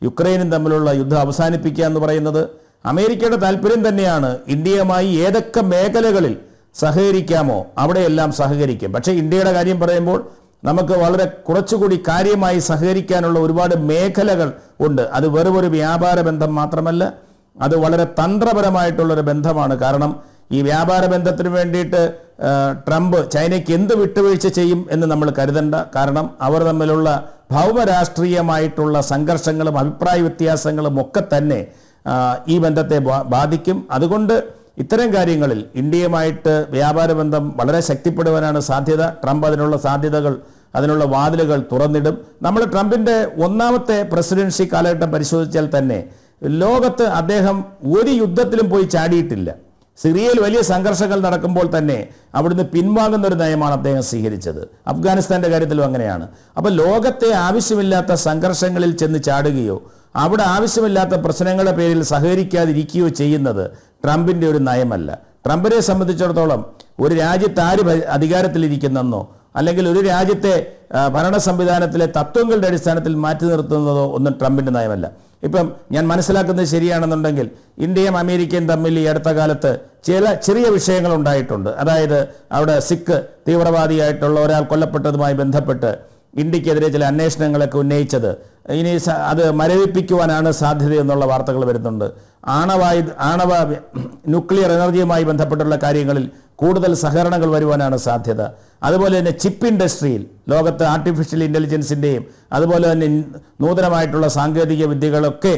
യുക്രൈനും തമ്മിലുള്ള യുദ്ധം അവസാനിപ്പിക്കുക എന്ന് പറയുന്നത്. അമേരിക്കയുടെ താല്പര്യം തന്നെയാണ് ഇന്ത്യയുമായി ഏതൊക്കെ മേഖലകളിൽ സഹകരിക്കാമോ അവിടെയെല്ലാം സഹകരിക്കും. പക്ഷേ ഇന്ത്യയുടെ കാര്യം പറയുമ്പോൾ നമുക്ക് വളരെ കുറച്ചുകൂടി കാര്യമായി സഹകരിക്കാനുള്ള ഒരുപാട് മേഖലകൾ ഉണ്ട്. അത് വെറും ഒരു വ്യാപാര ബന്ധം മാത്രമല്ല, അത് വളരെ തന്ത്രപരമായിട്ടുള്ളൊരു ബന്ധമാണ്. കാരണം ഈ വ്യാപാര ബന്ധത്തിന് വേണ്ടിയിട്ട് ട്രംപ് ചൈനയ്ക്ക് എന്ത് വിട്ടുവീഴ്ച ചെയ്യും എന്ന് നമ്മൾ കരുതണ്ട. കാരണം അവർ തമ്മിലുള്ള ഭൗമരാഷ്ട്രീയമായിട്ടുള്ള സംഘർഷങ്ങളും അഭിപ്രായ വ്യത്യാസങ്ങളും ഒക്കെ തന്നെ ഈ ബന്ധത്തെ ബാധിക്കും. അതുകൊണ്ട് ഇത്തരം കാര്യങ്ങളിൽ ഇന്ത്യയുമായിട്ട് വ്യാപാര ബന്ധം വളരെ ശക്തിപ്പെടുവാനാണ് സാധ്യത. ട്രംപ് അതിനുള്ള വാതിലുകൾ തുറന്നിടും. നമ്മൾ ട്രംപിൻ്റെ ഒന്നാമത്തെ പ്രസിഡൻസി കാലഘട്ടം പരിശോധിച്ചാൽ തന്നെ ലോകത്ത് അദ്ദേഹം ഒരു യുദ്ധത്തിലും പോയി ചാടിയിട്ടില്ല. സിറിയയിൽ വലിയ സംഘർഷങ്ങൾ നടക്കുമ്പോൾ തന്നെ അവിടുന്ന് പിൻവാങ്ങുന്ന ഒരു നയമാണ് അദ്ദേഹം സ്വീകരിച്ചത്. അഫ്ഗാനിസ്ഥാൻ്റെ കാര്യത്തിലും അങ്ങനെയാണ്. അപ്പോൾ ലോകത്തെ ആവശ്യമില്ലാത്ത സംഘർഷങ്ങളിൽ ചെന്ന് ചാടുകയോ അവിടെ ആവശ്യമില്ലാത്ത പ്രശ്നങ്ങളുടെ പേരിൽ സഹകരിക്കാതിരിക്കുകയോ ചെയ്യുന്നത് ട്രംപിൻ്റെ ഒരു നയമല്ല. ട്രംപിനെ സംബന്ധിച്ചിടത്തോളം ഒരു രാജ്യത്ത് ആര് അധികാരത്തിലിരിക്കുന്നെന്നോ അല്ലെങ്കിൽ ഒരു രാജ്യത്തെ ഭരണ സംവിധാനത്തിലെ തത്വങ്ങളുടെ അടിസ്ഥാനത്തിൽ മാറ്റി നിർത്തുന്നതോ ഒന്നും ട്രംപിൻ്റെ നയമല്ല. ഇപ്പം ഞാൻ മനസ്സിലാക്കുന്നത് ശരിയാണെന്നുണ്ടെങ്കിൽ ഇന്ത്യയും അമേരിക്കയും തമ്മിൽ ഈ അടുത്ത കാലത്ത് ചെറിയ വിഷയങ്ങൾ ഉണ്ടായിട്ടുണ്ട്. അതായത് അവിടെ സിഖ് തീവ്രവാദിയായിട്ടുള്ള ഒരാൾ കൊല്ലപ്പെട്ടതുമായി ബന്ധപ്പെട്ട് ഇന്ത്യക്കെതിരെ ചില അന്വേഷണങ്ങളൊക്കെ ഉന്നയിച്ചത് ഇനി അത് മരവിപ്പിക്കുവാനാണ് സാധ്യതയെന്നുള്ള വാർത്തകൾ വരുന്നുണ്ട്. ന്യൂക്ലിയർ എനർജിയുമായി ബന്ധപ്പെട്ടുള്ള കാര്യങ്ങളിൽ കൂടുതൽ സഹകരണങ്ങൾ വരുവാനാണ് സാധ്യത. അതുപോലെ തന്നെ ചിപ്പ് ഇൻഡസ്ട്രിയിൽ ലോകത്ത് ആർട്ടിഫിഷ്യൽ ഇൻ്റലിജൻസിൻ്റെയും അതുപോലെ തന്നെ നൂതനമായിട്ടുള്ള സാങ്കേതിക വിദ്യകളൊക്കെ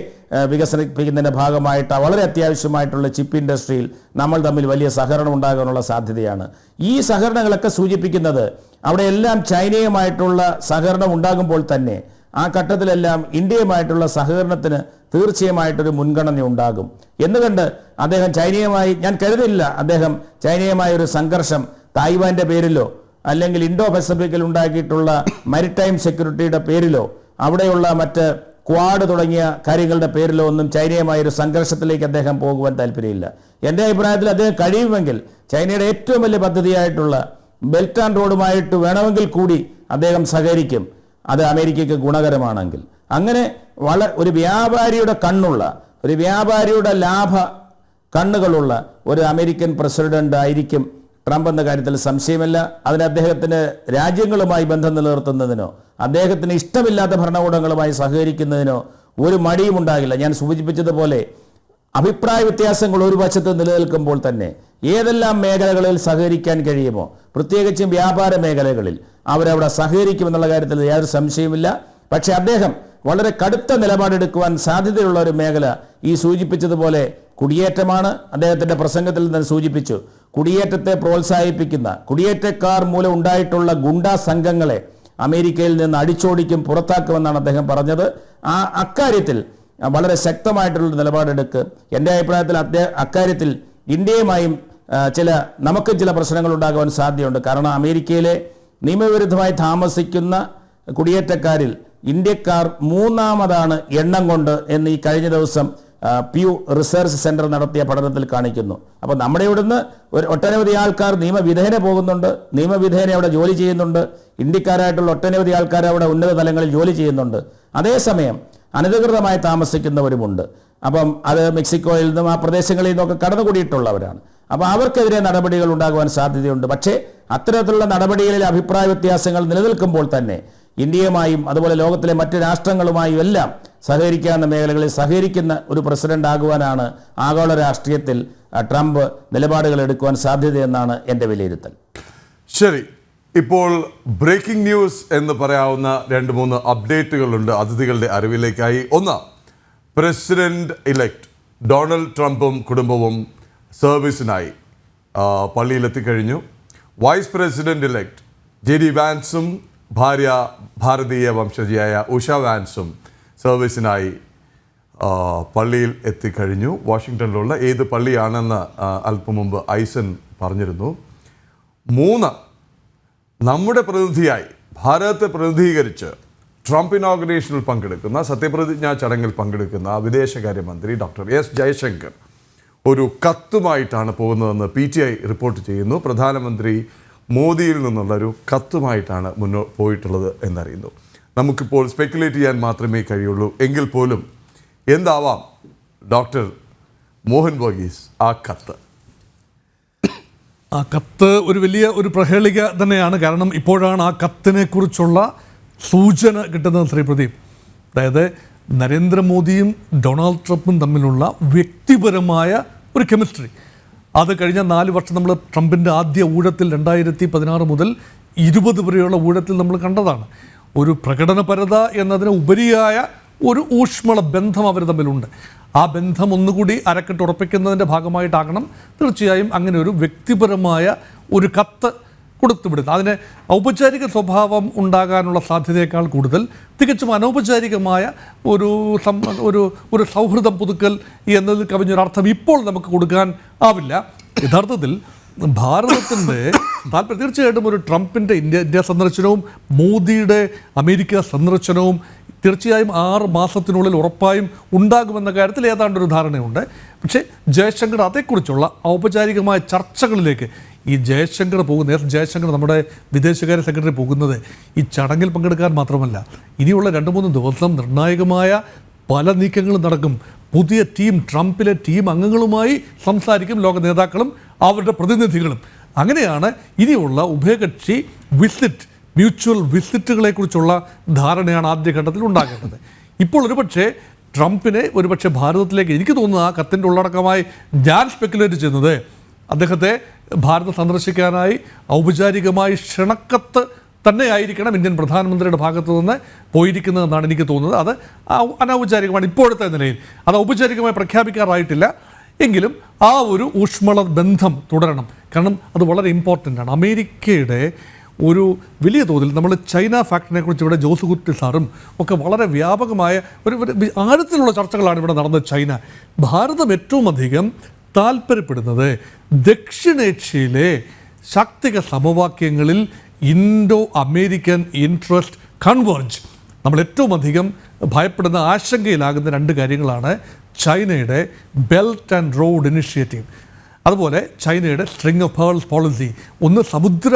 വികസിപ്പിക്കുന്നതിൻ്റെ ഭാഗമായിട്ട് വളരെ അത്യാവശ്യമായിട്ടുള്ള ചിപ്പ് ഇൻഡസ്ട്രിയിൽ നമ്മൾ തമ്മിൽ വലിയ സഹകരണം ഉണ്ടാകാനുള്ള സാധ്യതയാണ്. ഈ സഹകരണങ്ങളൊക്കെ സൂചിപ്പിക്കുന്നത് അവിടെയെല്ലാം ചൈനയുമായിട്ടുള്ള സഹകരണം ഉണ്ടാകുമ്പോൾ തന്നെ ആ ഘട്ടത്തിലെല്ലാം ഇന്ത്യയുമായിട്ടുള്ള സഹകരണത്തിന് തീർച്ചയായിട്ടും മുൻഗണന ഉണ്ടാകും എന്നുകൊണ്ട് അദ്ദേഹം ചൈനയുമായി, ഞാൻ കരുതില്ല അദ്ദേഹം ചൈനയുമായ ഒരു സംഘർഷം തായ്വാന്റെ പേരിലോ അല്ലെങ്കിൽ ഇൻഡോ പസഫിക്കിൽ ഉണ്ടാക്കിയിട്ടുള്ള മാരിടൈം സെക്യൂരിറ്റിയുടെ പേരിലോ അവിടെയുള്ള മറ്റ് ക്വാഡ് തുടങ്ങിയ കാര്യങ്ങളുടെ പേരിലോ ഒന്നും ചൈനയുമായൊരു സംഘർഷത്തിലേക്ക് അദ്ദേഹം പോകുവാൻ താല്പര്യമില്ല. എൻ്റെ അഭിപ്രായത്തിൽ അദ്ദേഹം കഴിയുമെങ്കിൽ ചൈനയുടെ ഏറ്റവും വലിയ പദ്ധതിയായിട്ടുള്ള ബെൽറ്റ് ആൻഡ് റോഡുമായിട്ട് വേണമെങ്കിൽ കൂടി അദ്ദേഹം സഹകരിക്കും, അത് അമേരിക്കയ്ക്ക് ഗുണകരമാണെങ്കിൽ. അങ്ങനെ ഒരു വ്യാപാരിയുടെ കണ്ണുള്ള, ഒരു വ്യാപാരിയുടെ ലാഭ കണ്ണുകളുള്ള ഒരു അമേരിക്കൻ പ്രസിഡന്റ് ആയിരിക്കും ട്രംപ് എന്ന കാര്യത്തിൽ സംശയമില്ല. അതിന് അദ്ദേഹത്തിന് രാജ്യങ്ങളുമായി ബന്ധം നിലനിർത്തുന്നതിനോ അദ്ദേഹത്തിന് ഇഷ്ടമില്ലാത്ത ഭരണകൂടങ്ങളുമായി സഹകരിക്കുന്നതിനോ ഒരു മടിയും ഉണ്ടാകില്ല. ഞാൻ സൂചിപ്പിച്ചതുപോലെ അഭിപ്രായ വ്യത്യാസങ്ങൾ ഒരു വശത്ത് നിലനിൽക്കുമ്പോൾ തന്നെ ഏതെല്ലാം മേഖലകളിൽ സഹകരിക്കാൻ കഴിയുമോ, പ്രത്യേകിച്ചും വ്യാപാര മേഖലകളിൽ അവരവിടെ സഹകരിക്കുമെന്നുള്ള കാര്യത്തിൽ യാതൊരു സംശയമില്ല. പക്ഷേ അദ്ദേഹം വളരെ കടുത്ത നിലപാടെടുക്കുവാൻ സാധ്യതയുള്ള ഒരു മേഖല ഈ സൂചിപ്പിച്ചതുപോലെ കുടിയേറ്റമാണ്. അദ്ദേഹത്തിൻ്റെ പ്രസംഗത്തിൽ നിന്ന് സൂചിപ്പിച്ചു, കുടിയേറ്റത്തെ പ്രോത്സാഹിപ്പിക്കുന്ന, കുടിയേറ്റക്കാർ മൂലം ഉണ്ടായിട്ടുള്ള ഗുണ്ടാ സംഘങ്ങളെ അമേരിക്കയിൽ നിന്ന് അടിച്ചോടിക്കും, പുറത്താക്കുമെന്നാണ് അദ്ദേഹം പറഞ്ഞത്. അക്കാര്യത്തിൽ വളരെ ശക്തമായിട്ടുള്ള നിലപാടെടുക്ക്. എൻ്റെ അഭിപ്രായത്തിൽ അക്കാര്യത്തിൽ ഇന്ത്യയുമായും നമുക്കും ചില പ്രശ്നങ്ങൾ ഉണ്ടാകുവാൻ സാധ്യതയുണ്ട്. കാരണം അമേരിക്കയിലെ നിയമവിരുദ്ധമായി താമസിക്കുന്ന കുടിയേറ്റക്കാരിൽ ഇന്ത്യക്കാർ മൂന്നാമതാണ് എണ്ണം കൊണ്ട് എന്ന് ഈ കഴിഞ്ഞ ദിവസം പ്യൂ റിസർച്ച് സെന്റർ നടത്തിയ പഠനത്തിൽ കാണിക്കുന്നു. അപ്പോൾ നമ്മുടെ ഇവിടുന്ന് ഒട്ടനവധി ആൾക്കാർ നിയമവിധേയന പോകുന്നുണ്ട്, നിയമവിധേയന അവിടെ ജോലി ചെയ്യുന്നുണ്ട്, ഇന്ത്യക്കാരായിട്ടുള്ള ഒട്ടനവധി ആൾക്കാർ അവിടെ ഉന്നത തലങ്ങളിൽ ജോലി ചെയ്യുന്നുണ്ട്. അതേസമയം അനധികൃതമായി താമസിക്കുന്നവരുമുണ്ട്. അപ്പം അത് മെക്സിക്കോയിൽ നിന്നും ആ പ്രദേശങ്ങളിൽ നിന്നൊക്കെ കടന്നുകൂടിയിട്ടുള്ളവരാണ്. അപ്പോൾ അവർക്കെതിരെ നടപടികൾ ഉണ്ടാകുവാൻ സാധ്യതയുണ്ട്. പക്ഷേ അത്തരത്തിലുള്ള നടപടികളിൽ അഭിപ്രായ വ്യത്യാസങ്ങൾ നിലനിൽക്കുമ്പോൾ തന്നെ ഇന്ത്യയുമായും അതുപോലെ ലോകത്തിലെ മറ്റ് രാഷ്ട്രങ്ങളുമായും എല്ലാം സഹകരിക്കാവുന്ന മേഖലകളിൽ സഹകരിക്കുന്ന ഒരു പ്രസിഡന്റ് ആകുവാനാണ് ആഗോള രാഷ്ട്രീയത്തിൽ ട്രംപ് നിലപാടുകൾ എടുക്കുവാൻ സാധ്യതയെന്നാണ് എൻ്റെ വിലയിരുത്തൽ. ശരി, ഇപ്പോൾ ബ്രേക്കിംഗ് ന്യൂസ് എന്ന് പറയാവുന്ന 2-3 അപ്ഡേറ്റുകളുണ്ട് അതിഥികളുടെ അറിവിലേക്കായി. ഒന്ന്, പ്രസിഡന്റ് ഇലക്ട് ഡൊണാൾഡ് ട്രംപും കുടുംബവും സർവീസിനായി പള്ളിയിലെത്തിക്കഴിഞ്ഞു. വൈസ് പ്രസിഡന്റ് ഇലക്ട് JD വാൻസും ഭാര്യ ഭാരതീയ വംശജയായ ഉഷ വാൻസും സർവീസിനായി പള്ളിയിൽ എത്തിക്കഴിഞ്ഞു. വാഷിങ്ടണിലുള്ള ഏത് പള്ളിയാണെന്ന് അല്പം മുമ്പ് ഐസൻ പറഞ്ഞിരുന്നു. 3, നമ്മുടെ പ്രതിനിധിയായി ഭാരതത്തെ പ്രതിനിധീകരിച്ച് ട്രംപ് ഇനോഗ്രേഷനിൽ പങ്കെടുക്കുന്ന, സത്യപ്രതിജ്ഞാ ചടങ്ങിൽ പങ്കെടുക്കുന്ന വിദേശകാര്യമന്ത്രി ഡോക്ടർ S. ജയശങ്കർ ഒരു കത്തുമായിട്ടാണ് പോകുന്നതെന്ന് PTI റിപ്പോർട്ട് ചെയ്യുന്നു. പ്രധാനമന്ത്രി മോദിയിൽ നിന്നുള്ളൊരു കത്തുമായിട്ടാണ് പോയിട്ടുള്ളത് എന്നറിയുന്നു. നമുക്കിപ്പോൾ സ്പെക്കുലേറ്റ് ചെയ്യാൻ മാത്രമേ കഴിയുള്ളൂ. എങ്കിൽ പോലും എന്താവാം ഡോക്ടർ മോഹൻ വർഗീസ് ആ കത്ത്? ആ കത്ത് ഒരു വലിയ ഒരു പ്രഹേളിക തന്നെയാണ്. കാരണം ഇപ്പോഴാണ് ആ കത്തിനെ കുറിച്ചുള്ള സൂചന കിട്ടുന്നത്. ശ്രീ പ്രദീപ്, അതായത് നരേന്ദ്രമോദിയും ഡൊണാൾഡ് ട്രംപും തമ്മിലുള്ള വ്യക്തിപരമായ ഒരു കെമിസ്ട്രി, അത് കഴിഞ്ഞ 4 വർഷം നമ്മൾ ട്രംപിൻ്റെ ആദ്യ ഊഴത്തിൽ 2016 മുതൽ 20 വരെയുള്ള ഊഴത്തിൽ നമ്മൾ കണ്ടതാണ്. ഒരു പ്രകടനപരത എന്നതിന് ഉപരിയായ ഒരു ഊഷ്മള ബന്ധം അവർ തമ്മിലുണ്ട്. ആ ബന്ധം ഒന്നുകൂടി അരക്കെട്ട് ഉറപ്പിക്കുന്നതിൻ്റെ ഭാഗമായിട്ടാകണം തീർച്ചയായും അങ്ങനെ ഒരു വ്യക്തിപരമായ ഒരു കത്ത് കൊടുത്തുവിടുന്നത്. അതിന് ഔപചാരിക സ്വഭാവം ഉണ്ടാകാനുള്ള സാധ്യതയേക്കാൾ കൂടുതൽ തികച്ചും അനൗപചാരികമായ ഒരു സൗഹൃദം പുതുക്കൽ എന്നതിൽ കവിഞ്ഞൊരർത്ഥം ഇപ്പോൾ നമുക്ക് കൊടുക്കാൻ ആവില്ല. യഥാർത്ഥത്തിൽ ഭാരതത്തിൻ്റെ താല്പര്യം തീർച്ചയായിട്ടും ഒരു ട്രംപിൻ്റെ ഇന്ത്യ സന്ദർശനവും മോദിയുടെ അമേരിക്ക സന്ദർശനവും തീർച്ചയായും 6 മാസത്തിനുള്ളിൽ ഉറപ്പായും ഉണ്ടാകുമെന്ന കാര്യത്തിൽ ഏതാണ്ടൊരു ധാരണയുണ്ട്. പക്ഷേ ജയശങ്കർ അതേക്കുറിച്ചുള്ള ഔപചാരികമായ ചർച്ചകളിലേക്ക് ഈ ജയശങ്കർ നമ്മുടെ വിദേശകാര്യ സെക്രട്ടറി പോകുന്നത് ഈ ചടങ്ങിൽ പങ്കെടുക്കാൻ മാത്രമല്ല, ഇനിയുള്ള 2-3 ദിവസം നിർണായകമായ പല നീക്കങ്ങളും നടക്കും. പുതിയ ടീം, ട്രംപിലെ ടീം അംഗങ്ങളുമായി സംസാരിക്കും ലോക നേതാക്കളും അവരുടെ പ്രതിനിധികളും. അങ്ങനെയാണ് ഇനിയുള്ള ഉഭയകക്ഷി വിസിറ്റ്, മ്യൂച്വൽ വിസിറ്റുകളെക്കുറിച്ചുള്ള ധാരണയാണ് ആദ്യഘട്ടത്തിൽ ഉണ്ടാകേണ്ടത്. ഇപ്പോൾ ഒരുപക്ഷെ ട്രംപിനെ ഭാരതത്തിലേക്ക്, എനിക്ക് തോന്നുന്നു ആ കത്തിൻ്റെ ഉള്ളടക്കമായി ഞാൻ സ്പെക്കുലേറ്റ് ചെയ്യുന്നത് അദ്ദേഹത്തെ ഭാരതം സന്ദർശിക്കാനായി ഔപചാരികമായി ക്ഷണക്കത്ത് തന്നെയായിരിക്കണം ഇന്ത്യൻ പ്രധാനമന്ത്രിയുടെ ഭാഗത്തു നിന്ന് പോയിരിക്കുന്നതെന്നാണ് എനിക്ക് തോന്നുന്നത്. അത് അനൗപചാരികമാണ് ഇപ്പോഴത്തെ നിലയിൽ, അത് ഔപചാരികമായി പ്രഖ്യാപിക്കാറായിട്ടില്ല. എങ്കിലും ആ ഒരു ഊഷ്മള ബന്ധം തുടരണം, കാരണം അത് വളരെ ഇമ്പോർട്ടൻ്റ് ആണ്. അമേരിക്കയുടെ ഒരു വലിയ തോതിൽ നമ്മൾ ചൈന ഫാക്ടറിനെ കുറിച്ച് ഇവിടെ ജോസ് കുട്ടി സാറും ഒക്കെ വളരെ വ്യാപകമായ ഒരു ആഴത്തിലുള്ള ചർച്ചകളാണ് ഇവിടെ നടന്നത്. ഭാരതം ഏറ്റവും അധികം താല്പര്യപ്പെടുന്നത് ദക്ഷിണേഷ്യയിലെ ശാക്തിക സമവാക്യങ്ങളിൽ ഇൻഡോ അമേരിക്കൻ ഇൻട്രസ്റ്റ് കൺവേർജ്. നമ്മൾ ഏറ്റവും അധികം ഭയപ്പെടുന്ന, ആശങ്കയിലാകുന്ന രണ്ട് കാര്യങ്ങളാണ് ചൈനയുടെ ബെൽറ്റ് ആൻഡ് റോഡ് ഇനിഷ്യേറ്റീവ്, അതുപോലെ ചൈനയുടെ സ്ട്രിങ് ഓഫ് പേൾസ് പോളിസി. ഒന്ന്, സമുദ്ര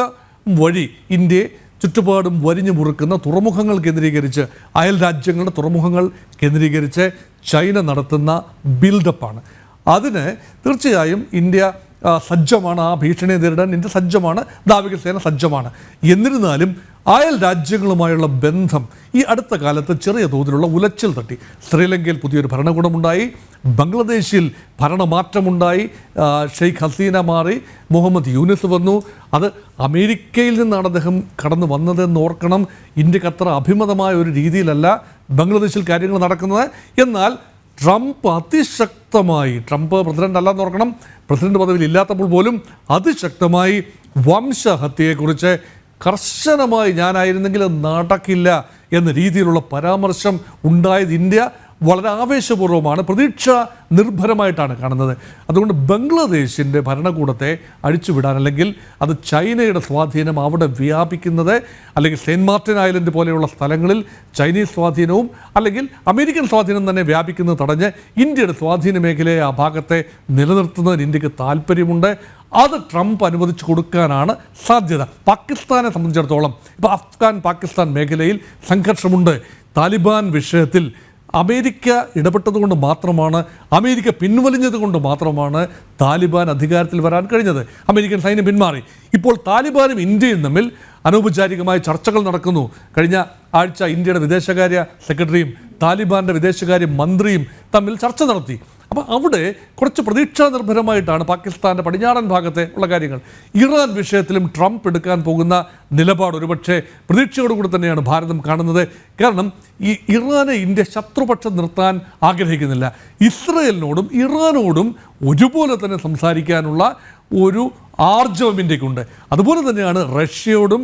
വഴി ഇന്ത്യയെ ചുറ്റുപാടും വരിഞ്ഞു മുറുക്കുന്ന തുറമുഖങ്ങൾ കേന്ദ്രീകരിച്ച്, അയൽ രാജ്യങ്ങളുടെ തുറമുഖങ്ങൾ കേന്ദ്രീകരിച്ച് ചൈന നടത്തുന്ന ബിൽഡപ്പാണ്. അതിന് തീർച്ചയായും ഇന്ത്യ സജ്ജമാണ്, ആ ഭീഷണിയെ നേരിടാൻ ഇന്ത്യ സജ്ജമാണ്, നാവികസേന സജ്ജമാണ്. എന്നിരുന്നാലും അയൽ രാജ്യങ്ങളുമായുള്ള ബന്ധം ഈ അടുത്ത കാലത്ത് ചെറിയ തോതിലുള്ള ഉലച്ചിൽ തട്ടി. ശ്രീലങ്കയിൽ പുതിയൊരു ഭരണകൂടമുണ്ടായി, ബംഗ്ലാദേശിൽ ഭരണമാറ്റമുണ്ടായി, ഷെയ്ഖ് ഹസീന മാറി, മുഹമ്മദ് യൂനിസ് വന്നു. അത് അമേരിക്കയിൽ നിന്നാണ് അദ്ദേഹം കടന്നു വന്നതെന്ന് ഓർക്കണം. ഇന്ത്യക്ക് അത്ര അഭിമതമായ ഒരു രീതിയിലല്ല ബംഗ്ലാദേശിൽ കാര്യങ്ങൾ നടക്കുന്നത്. എന്നാൽ ട്രംപ് അതിശക്തമായി, ട്രംപ് പ്രസിഡന്റ് അല്ലാന്ന് ഓർക്കണം, പ്രസിഡന്റ് പദവിയിൽ ഇല്ലാത്തപ്പോൾ പോലും അതിശക്തമായി വംശഹത്യയെക്കുറിച്ച് കർശനമായി ഞാനായിരുന്നെങ്കിൽ നടക്കില്ല എന്ന രീതിയിലുള്ള പരാമർശം ഉണ്ടായത് ഇന്ത്യ വളരെ ആവേശപൂർവ്വമാണ്, പ്രതീക്ഷ നിർഭരമായിട്ടാണ് കാണുന്നത്. അതുകൊണ്ട് ബംഗ്ലാദേശിൻ്റെ ഭരണകൂടത്തെ അഴിച്ചുവിടാൻ, അല്ലെങ്കിൽ അത് ചൈനയുടെ സ്വാധീനം അവിടെ വ്യാപിക്കുന്നത്, അല്ലെങ്കിൽ സെയിൻറ്റ് മാർട്ടിൻ ഐലൻഡ് പോലെയുള്ള സ്ഥലങ്ങളിൽ ചൈനീസ് സ്വാധീനവും അല്ലെങ്കിൽ അമേരിക്കൻ സ്വാധീനം തന്നെ വ്യാപിക്കുന്നത് തടഞ്ഞ് ഇന്ത്യയുടെ സ്വാധീന മേഖലയെ ആ ഭാഗത്തെ നിലനിർത്തുന്നതിന് ഇന്ത്യക്ക് താല്പര്യമുണ്ട്. അത് ട്രംപ് അനുവദിച്ചു കൊടുക്കാനാണ് സാധ്യത. പാകിസ്ഥാനെ സംബന്ധിച്ചിടത്തോളം ഇപ്പോൾ അഫ്ഗാൻ പാകിസ്ഥാൻ മേഖലയിൽ സംഘർഷമുണ്ട്. താലിബാൻ വിഷയത്തിൽ അമേരിക്ക ഇടപെട്ടതുകൊണ്ട് മാത്രമാണ്, അമേരിക്ക പിൻവലിഞ്ഞത് കൊണ്ട് മാത്രമാണ് താലിബാൻ അധികാരത്തിൽ വരാൻ കഴിഞ്ഞത്. അമേരിക്കൻ സൈന്യം പിന്മാറി. ഇപ്പോൾ താലിബാനും ഇന്ത്യയും തമ്മിൽ അനൗപചാരികമായ ചർച്ചകൾ നടക്കുന്നു. കഴിഞ്ഞ ആഴ്ച ഇന്ത്യയുടെ വിദേശകാര്യ സെക്രട്ടറിയും താലിബാൻ്റെ വിദേശകാര്യ മന്ത്രിയും തമ്മിൽ ചർച്ച നടത്തി. അപ്പോൾ അവിടെ കുറച്ച് പ്രതീക്ഷാ നിർഭരമായിട്ടാണ് പാകിസ്ഥാൻ്റെ പടിഞ്ഞാറൻ ഭാഗത്തെ ഉള്ള കാര്യങ്ങൾ. ഇറാൻ വിഷയത്തിലും ട്രംപ് എടുക്കാൻ പോകുന്ന നിലപാട് ഒരുപക്ഷെ പ്രതീക്ഷയോടുകൂടി തന്നെയാണ് ഭാരതം കാണുന്നത്. കാരണം ഈ ഇറാനെ ഇന്ത്യ ശത്രുപക്ഷം നിർത്താൻ ആഗ്രഹിക്കുന്നില്ല. ഇസ്രയേലിനോടും ഇറാനോടും ഒരുപോലെ തന്നെ സംസാരിക്കാനുള്ള ഒരു ആർജവം ഇന്ത്യക്കുണ്ട്. അതുപോലെ തന്നെയാണ് റഷ്യയോടും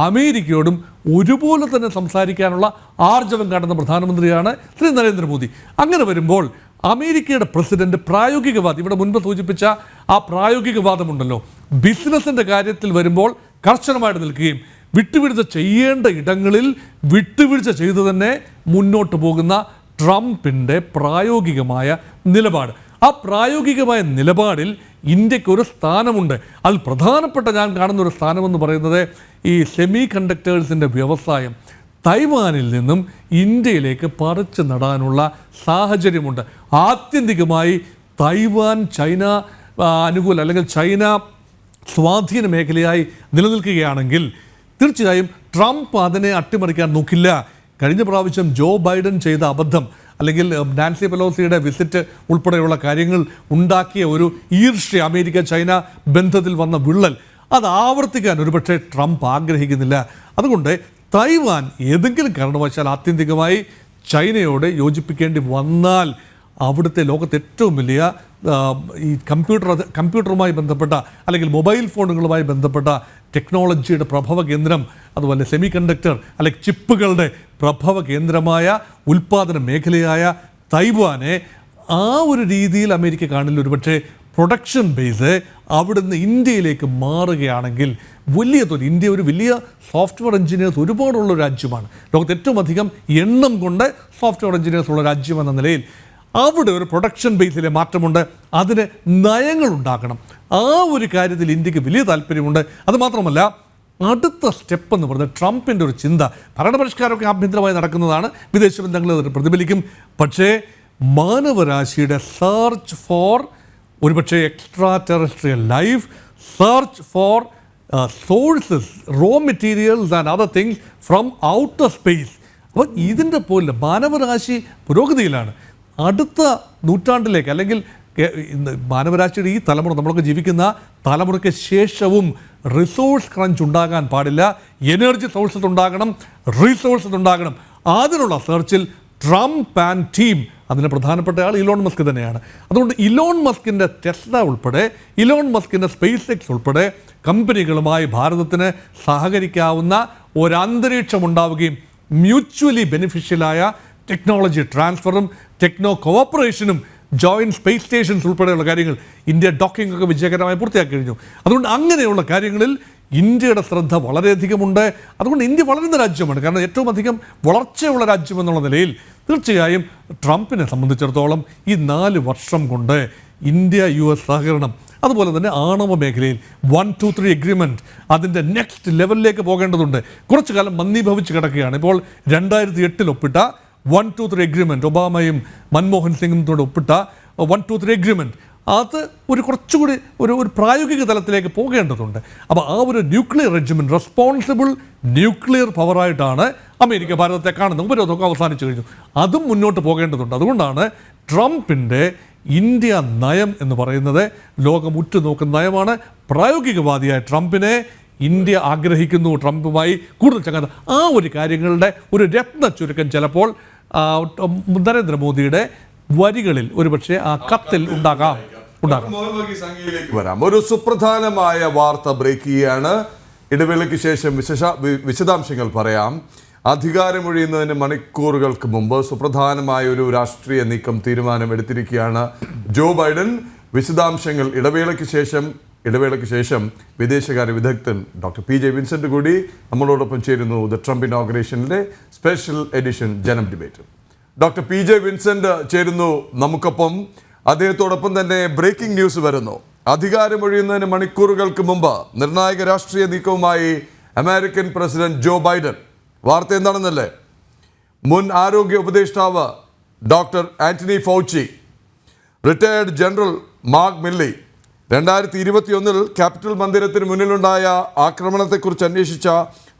അമേരിക്കയോടും ഒരുപോലെ തന്നെ സംസാരിക്കാനുള്ള ആർജവം കാണുന്ന പ്രധാനമന്ത്രിയാണ് ശ്രീ നരേന്ദ്രമോദി. അങ്ങനെ വരുമ്പോൾ അമേരിക്കയുടെ പ്രസിഡന്റ് പ്രായോഗികവാദം, ഇവിടെ മുൻപ് സൂചിപ്പിച്ച ആ പ്രായോഗികവാദമുണ്ടല്ലോ, ബിസിനസിൻ്റെ കാര്യത്തിൽ വരുമ്പോൾ കർശനമായിട്ട് നിൽക്കുകയും വിട്ടുവീഴ്ച ചെയ്യേണ്ട ഇടങ്ങളിൽ വിട്ടുവീഴ്ച ചെയ്തു തന്നെ മുന്നോട്ട് പോകുന്ന ട്രംപിൻ്റെ പ്രായോഗികമായ നിലപാട്. ആ പ്രായോഗികമായ നിലപാടിൽ ഇന്ത്യക്കൊരു സ്ഥാനമുണ്ട്. അതിൽ പ്രധാനപ്പെട്ട ഞാൻ കാണുന്ന ഒരു സ്ഥാനമെന്ന് പറയുന്നത് ഈ സെമി കണ്ടക്ടേഴ്സിൻ്റെ വ്യവസായം തൈവാനിൽ നിന്നും ഇന്ത്യയിലേക്ക് പറിച്ചു നടാനുള്ള സാഹചര്യമുണ്ട്. ആത്യന്തികമായി തൈവാൻ ചൈന അനുകൂല, അല്ലെങ്കിൽ ചൈന സ്വാധീന മേഖലയായി നിലനിൽക്കുകയാണെങ്കിൽ തീർച്ചയായും ട്രംപ് അതിനെ അട്ടിമറിക്കാൻ നോക്കില്ല. കഴിഞ്ഞ പ്രാവശ്യം ജോ ബൈഡൻ ചെയ്ത അബദ്ധം, അല്ലെങ്കിൽ നാൻസി പെലോസിയുടെ വിസിറ്റ് ഉൾപ്പെടെയുള്ള കാര്യങ്ങൾ ഉണ്ടാക്കിയ ഒരു ഈർഷ്യ, അമേരിക്ക ചൈന ബന്ധത്തിൽ വന്ന വിള്ളൽ, അത് ആവർത്തിക്കാൻ ഒരുപക്ഷെ ട്രംപ് ആഗ്രഹിക്കുന്നില്ല. അതുകൊണ്ട് തൈവാൻ ഏതെങ്കിലും കാരണവശാൽ ആത്യന്തികമായി ചൈനയോട് യോജിപ്പിക്കേണ്ടി വന്നാൽ അവിടുത്തെ ലോകത്തെ ഏറ്റവും വലിയ ഈ കമ്പ്യൂട്ടറുമായി ബന്ധപ്പെട്ട, അല്ലെങ്കിൽ മൊബൈൽ ഫോണുകളുമായി ബന്ധപ്പെട്ട ടെക്നോളജിയുടെ പ്രഭവ കേന്ദ്രം, അതുപോലെ സെമി കണ്ടക്ടർ അല്ലെങ്കിൽ ചിപ്പുകളുടെ പ്രഭവ കേന്ദ്രമായ ഉൽപ്പാദന മേഖലയായ തൈവാനെ ആ ഒരു രീതിയിൽ അമേരിക്ക കാണില്ല. ഒരുപക്ഷെ പ്രൊഡക്ഷൻ ബേസ് അവിടുന്ന് ഇന്ത്യയിലേക്ക് മാറുകയാണെങ്കിൽ വലിയ തോതിൽ ഇന്ത്യ ഒരു വലിയ സോഫ്റ്റ്വെയർ എഞ്ചിനീയേഴ്സ് ഒരുപാടുള്ള രാജ്യമാണ്. ലോകത്ത് ഏറ്റവും അധികം എണ്ണം കൊണ്ട് സോഫ്റ്റ്വെയർ എഞ്ചിനീയേഴ്സ് ഉള്ള രാജ്യമെന്ന നിലയിൽ അവിടെ ഒരു പ്രൊഡക്ഷൻ ബേസിലെ മാറ്റമുണ്ട്. അതിന് നയങ്ങളുണ്ടാക്കണം. ആ ഒരു കാര്യത്തിൽ ഇന്ത്യക്ക് വലിയ താല്പര്യമുണ്ട്. അതുമാത്രമല്ല, അടുത്ത സ്റ്റെപ്പ് എന്ന് പറയുന്നത് ട്രംപിൻ്റെ ഒരു ചിന്ത, ഭരണപരിഷ്കാരമൊക്കെ ആഭ്യന്തരമായി നടക്കുന്നതാണ്, വിദേശ ബന്ധങ്ങൾ അതിന് പ്രതിഫലിക്കും. പക്ഷേ മാനവരാശിയുടെ സെർച്ച് ഫോർ ഒരുപക്ഷെ extraterrestrial life, search for sources, raw materials and other things from outer space. അപ്പോൾ ഇതിൻ്റെ പോലെ മാനവരാശി പുരോഗതിയിലാണ്. അടുത്ത നൂറ്റാണ്ടിലേക്ക്, അല്ലെങ്കിൽ ഇന്ന് മാനവരാശിയുടെ ഈ തലമുറ, നമ്മളൊക്കെ ജീവിക്കുന്ന തലമുറയ്ക്ക് ശേഷവും റിസോഴ്സ് ക്രഞ്ച് ഉണ്ടാകാൻ പാടില്ല. എനർജി സോഴ്സസ് ഉണ്ടാകണം, റിസോഴ്സസ് ഉണ്ടാകണം. അതിനുള്ള സെർച്ചിൽ ട്രംപ് ആൻഡ് ടീം, അതിന് പ്രധാനപ്പെട്ട ആൾ ഇലോൺ മസ്ക് തന്നെയാണ്. അതുകൊണ്ട് ഇലോൺ മസ്കിൻ്റെ ടെസ്ല ഉൾപ്പെടെ, ഇലോൺ മസ്കിൻ്റെ സ്പേസ് എക്സ് ഉൾപ്പെടെ കമ്പനികളുമായി ഭാരതത്തിന് സഹകരിക്കാവുന്ന ഒരന്തരീക്ഷം ഉണ്ടാവുകയും മ്യൂച്വലി ബെനിഫിഷ്യലായ ടെക്നോളജി ട്രാൻസ്ഫറും ടെക്നോ കോഓപ്പറേഷനും ജോയിൻറ്റ് സ്പേസ് സ്റ്റേഷൻസ് ഉൾപ്പെടെയുള്ള കാര്യങ്ങൾ, ഇന്ത്യ ഡോക്കിംഗ് ഒക്കെ വിജയകരമായി പൂർത്തിയാക്കി കഴിഞ്ഞു. അതുകൊണ്ട് അങ്ങനെയുള്ള കാര്യങ്ങളിൽ ഇന്ത്യയുടെ ശ്രദ്ധ വളരെയധികമുണ്ട്. അതുകൊണ്ട് ഇന്ത്യ വളരുന്ന രാജ്യമാണ്. കാരണം ഏറ്റവും അധികം വളർച്ചയുള്ള രാജ്യം എന്നുള്ള നിലയിൽ തീർച്ചയായും ട്രംപിനെ സംബന്ധിച്ചിടത്തോളം ഈ 4 വർഷം കൊണ്ട് ഇന്ത്യ US സഹകരണം, അതുപോലെ തന്നെ ആണവ മേഖലയിൽ 1-2-3 എഗ്രിമെൻറ്റ്, അതിൻ്റെ നെക്സ്റ്റ് ലെവലിലേക്ക് പോകേണ്ടതുണ്ട്. കുറച്ചു കാലം മന്ദീഭവിച്ച് കിടക്കുകയാണ്. ഇപ്പോൾ 2008 ഒപ്പിട്ട 1-2-3 എഗ്രിമെൻറ്റ്, ഒബാമയും മൻമോഹൻ സിംഗും കൂടെ ഒപ്പിട്ട 1-2-3 എഗ്രിമെൻറ്റ്, അത് കുറച്ചുകൂടി ഒരു പ്രായോഗിക തലത്തിലേക്ക് പോകേണ്ടതുണ്ട്. അപ്പോൾ ആ ഒരു ന്യൂക്ലിയർ റെജിമെൻറ്റ്, റെസ്പോൺസിബിൾ ന്യൂക്ലിയർ പവറായിട്ടാണ് അമേരിക്ക ഭാരതത്തെ കാണുന്നത്. ഉപരോധമൊക്കെ അവസാനിച്ചു കഴിഞ്ഞു, അതും മുന്നോട്ട് പോകേണ്ടതുണ്ട്. അതുകൊണ്ടാണ് ട്രംപിൻ്റെ ഇന്ത്യ നയം എന്ന് പറയുന്നത് ലോകം ഉറ്റുനോക്കുന്ന നയമാണ്. പ്രായോഗികവാദിയായ ട്രംപിനെ ഇന്ത്യ ആഗ്രഹിക്കുന്നു, ട്രംപുമായി കൂടുതൽ ചങ്ങാത്ത ആ ഒരു കാര്യങ്ങളുടെ ഒരു രത്ന ചുരുക്കം ചിലപ്പോൾ നരേന്ദ്രമോദിയുടെ വരികളിൽ ഒരുപക്ഷെ ആ കത്തിൽ ഉണ്ടാകാം. വരാം. ഒരു സുപ്രധാനമായ വാർത്ത ബ്രേക്ക് ചെയ്യുകയാണ്. ഇടവേളയ്ക്ക് ശേഷം വിശദാംശങ്ങൾ പറയാം. അധികാരമൊഴിയുന്നതിന് മണിക്കൂറുകൾക്ക് മുമ്പ് സുപ്രധാനമായ ഒരു രാഷ്ട്രീയ നീക്കം തീരുമാനമെടുത്തിരിക്കുകയാണ് ജോ ബൈഡൻ. വിശദാംശങ്ങൾ ഇടവേളയ്ക്ക് ശേഷം വിദേശകാര്യ വിദഗ്ധൻ ഡോക്ടർ PJ വിൻസെന്റ് കൂടി നമ്മളോടൊപ്പം ചേരുന്നു. ദ ട്രംപ് ഇനോഗ്രേഷനിലെ സ്പെഷ്യൽ എഡിഷൻ ജനം ഡിബേറ്റ്. ഡോക്ടർ PJ വിൻസെന്റ് ചേരുന്നു നമുക്കൊപ്പം. അദ്ദേഹത്തോടൊപ്പം തന്നെ ബ്രേക്കിംഗ് ന്യൂസ് വരുന്നു. അധികാരമൊഴിയുന്നതിന് മണിക്കൂറുകൾക്ക് മുമ്പ് നിർണായക രാഷ്ട്രീയ നീക്കവുമായി അമേരിക്കൻ പ്രസിഡന്റ് ജോ ബൈഡൻ. വാർത്ത എന്താണെന്നല്ലേ? മുൻ ആരോഗ്യ ഉപദേഷ്ടാവ് doctor Anthony Fauci, retired general Mark Milley, 2021 capitol മന്ദിരത്തിന് മുന്നിലുണ്ടായ ആക്രമണത്തെക്കുറിച്ച് അന്വേഷിച്ച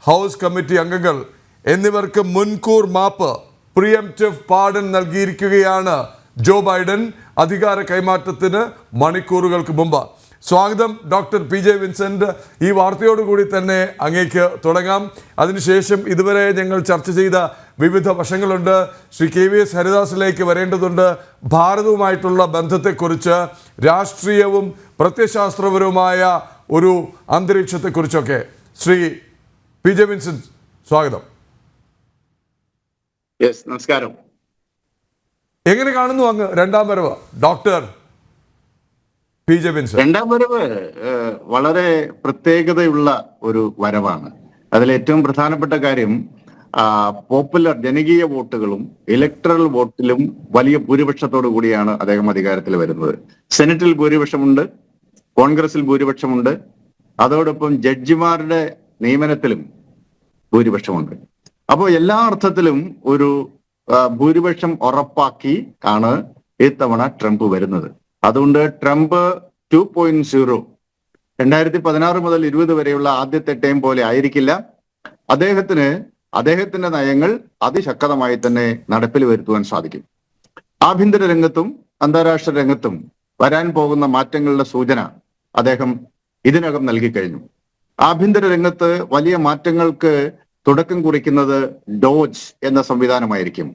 ഹൗസ് കമ്മിറ്റി അംഗങ്ങൾ എന്നിവർക്ക് മുൻകൂർ മാപ്പ്, പ്രിയംപ്റ്റീവ് പാർഡൻ നൽകിയിരിക്കുകയാണ് ജോ ബൈഡൻ അധികാര കൈമാറ്റത്തിന് മണിക്കൂറുകൾക്ക് മുമ്പ്. സ്വാഗതം ഡോക്ടർ PJ വിൻസെന്റ്. ഈ വാർത്തയോടുകൂടി തന്നെ അങ്ങേക്ക് തുടങ്ങാം. അതിനുശേഷം ഇതുവരെ ഞങ്ങൾ ചർച്ച ചെയ്ത വിവിധ വശങ്ങളുണ്ട്. ശ്രീ KVS ഹരിദാസിലേക്ക് വരേണ്ടതുണ്ട്. ഭാരതവുമായിട്ടുള്ള ബന്ധത്തെക്കുറിച്ച്, രാഷ്ട്രീയവും പ്രത്യയശാസ്ത്രപരവുമായ ഒരു അന്തരീക്ഷത്തെക്കുറിച്ചൊക്കെ. ശ്രീ PJ വിൻസെന്റ്, സ്വാഗതം. നമസ്കാരം. എങ്ങനെ കാണുന്നു അങ്ങ് രണ്ടാം വരവ് ഡോക്ടർ PJ വിൻസെന്റ്? രണ്ടാം വരവ് വളരെ പ്രത്യേകതയുള്ള ഒരു വരവാണ്. അതിൽ ഏറ്റവും പ്രധാനപ്പെട്ട കാര്യം പോപ്പുലർ ജനകീയ വോട്ടുകളും ഇലക്ട്രൽ വോട്ടിലും വലിയ ഭൂരിപക്ഷത്തോടു കൂടിയാണ് അദ്ദേഹം അധികാരത്തിൽ വരുന്നത്. സെനറ്റിൽ ഭൂരിപക്ഷമുണ്ട്, കോൺഗ്രസിൽ ഭൂരിപക്ഷമുണ്ട്, അതോടൊപ്പം ജഡ്ജിമാരുടെ നിയമനത്തിലും ഭൂരിപക്ഷമുണ്ട്. അപ്പോൾ എല്ലാ അർത്ഥത്തിലും ഒരു ഭൂരിപക്ഷം ഉറപ്പാക്കി ആണ് ഇത്തവണ ട്രംപ് വരുന്നത്. അതുകൊണ്ട് ട്രംപ് 2.0 2016 മുതൽ 20 വരെയുള്ള ആദ്യത്തെ ടൈം പോലെ ആയിരിക്കില്ല. അദ്ദേഹത്തിന്റെ നയങ്ങൾ അതിശക്തമായി തന്നെ നടപ്പിൽ വരുത്തുവാൻ സാധിക്കും. ആഭ്യന്തര രംഗത്തും അന്താരാഷ്ട്ര രംഗത്തും വരാൻ പോകുന്ന മാറ്റങ്ങളുടെ സൂചന അദ്ദേഹം ഇതിനകം നൽകിക്കഴിഞ്ഞു. ആഭ്യന്തര രംഗത്ത് വലിയ മാറ്റങ്ങൾക്ക് തുടക്കം കുറിക്കുന്നത് ഡോജ് എന്ന സംവിധാനമായിരിക്കും,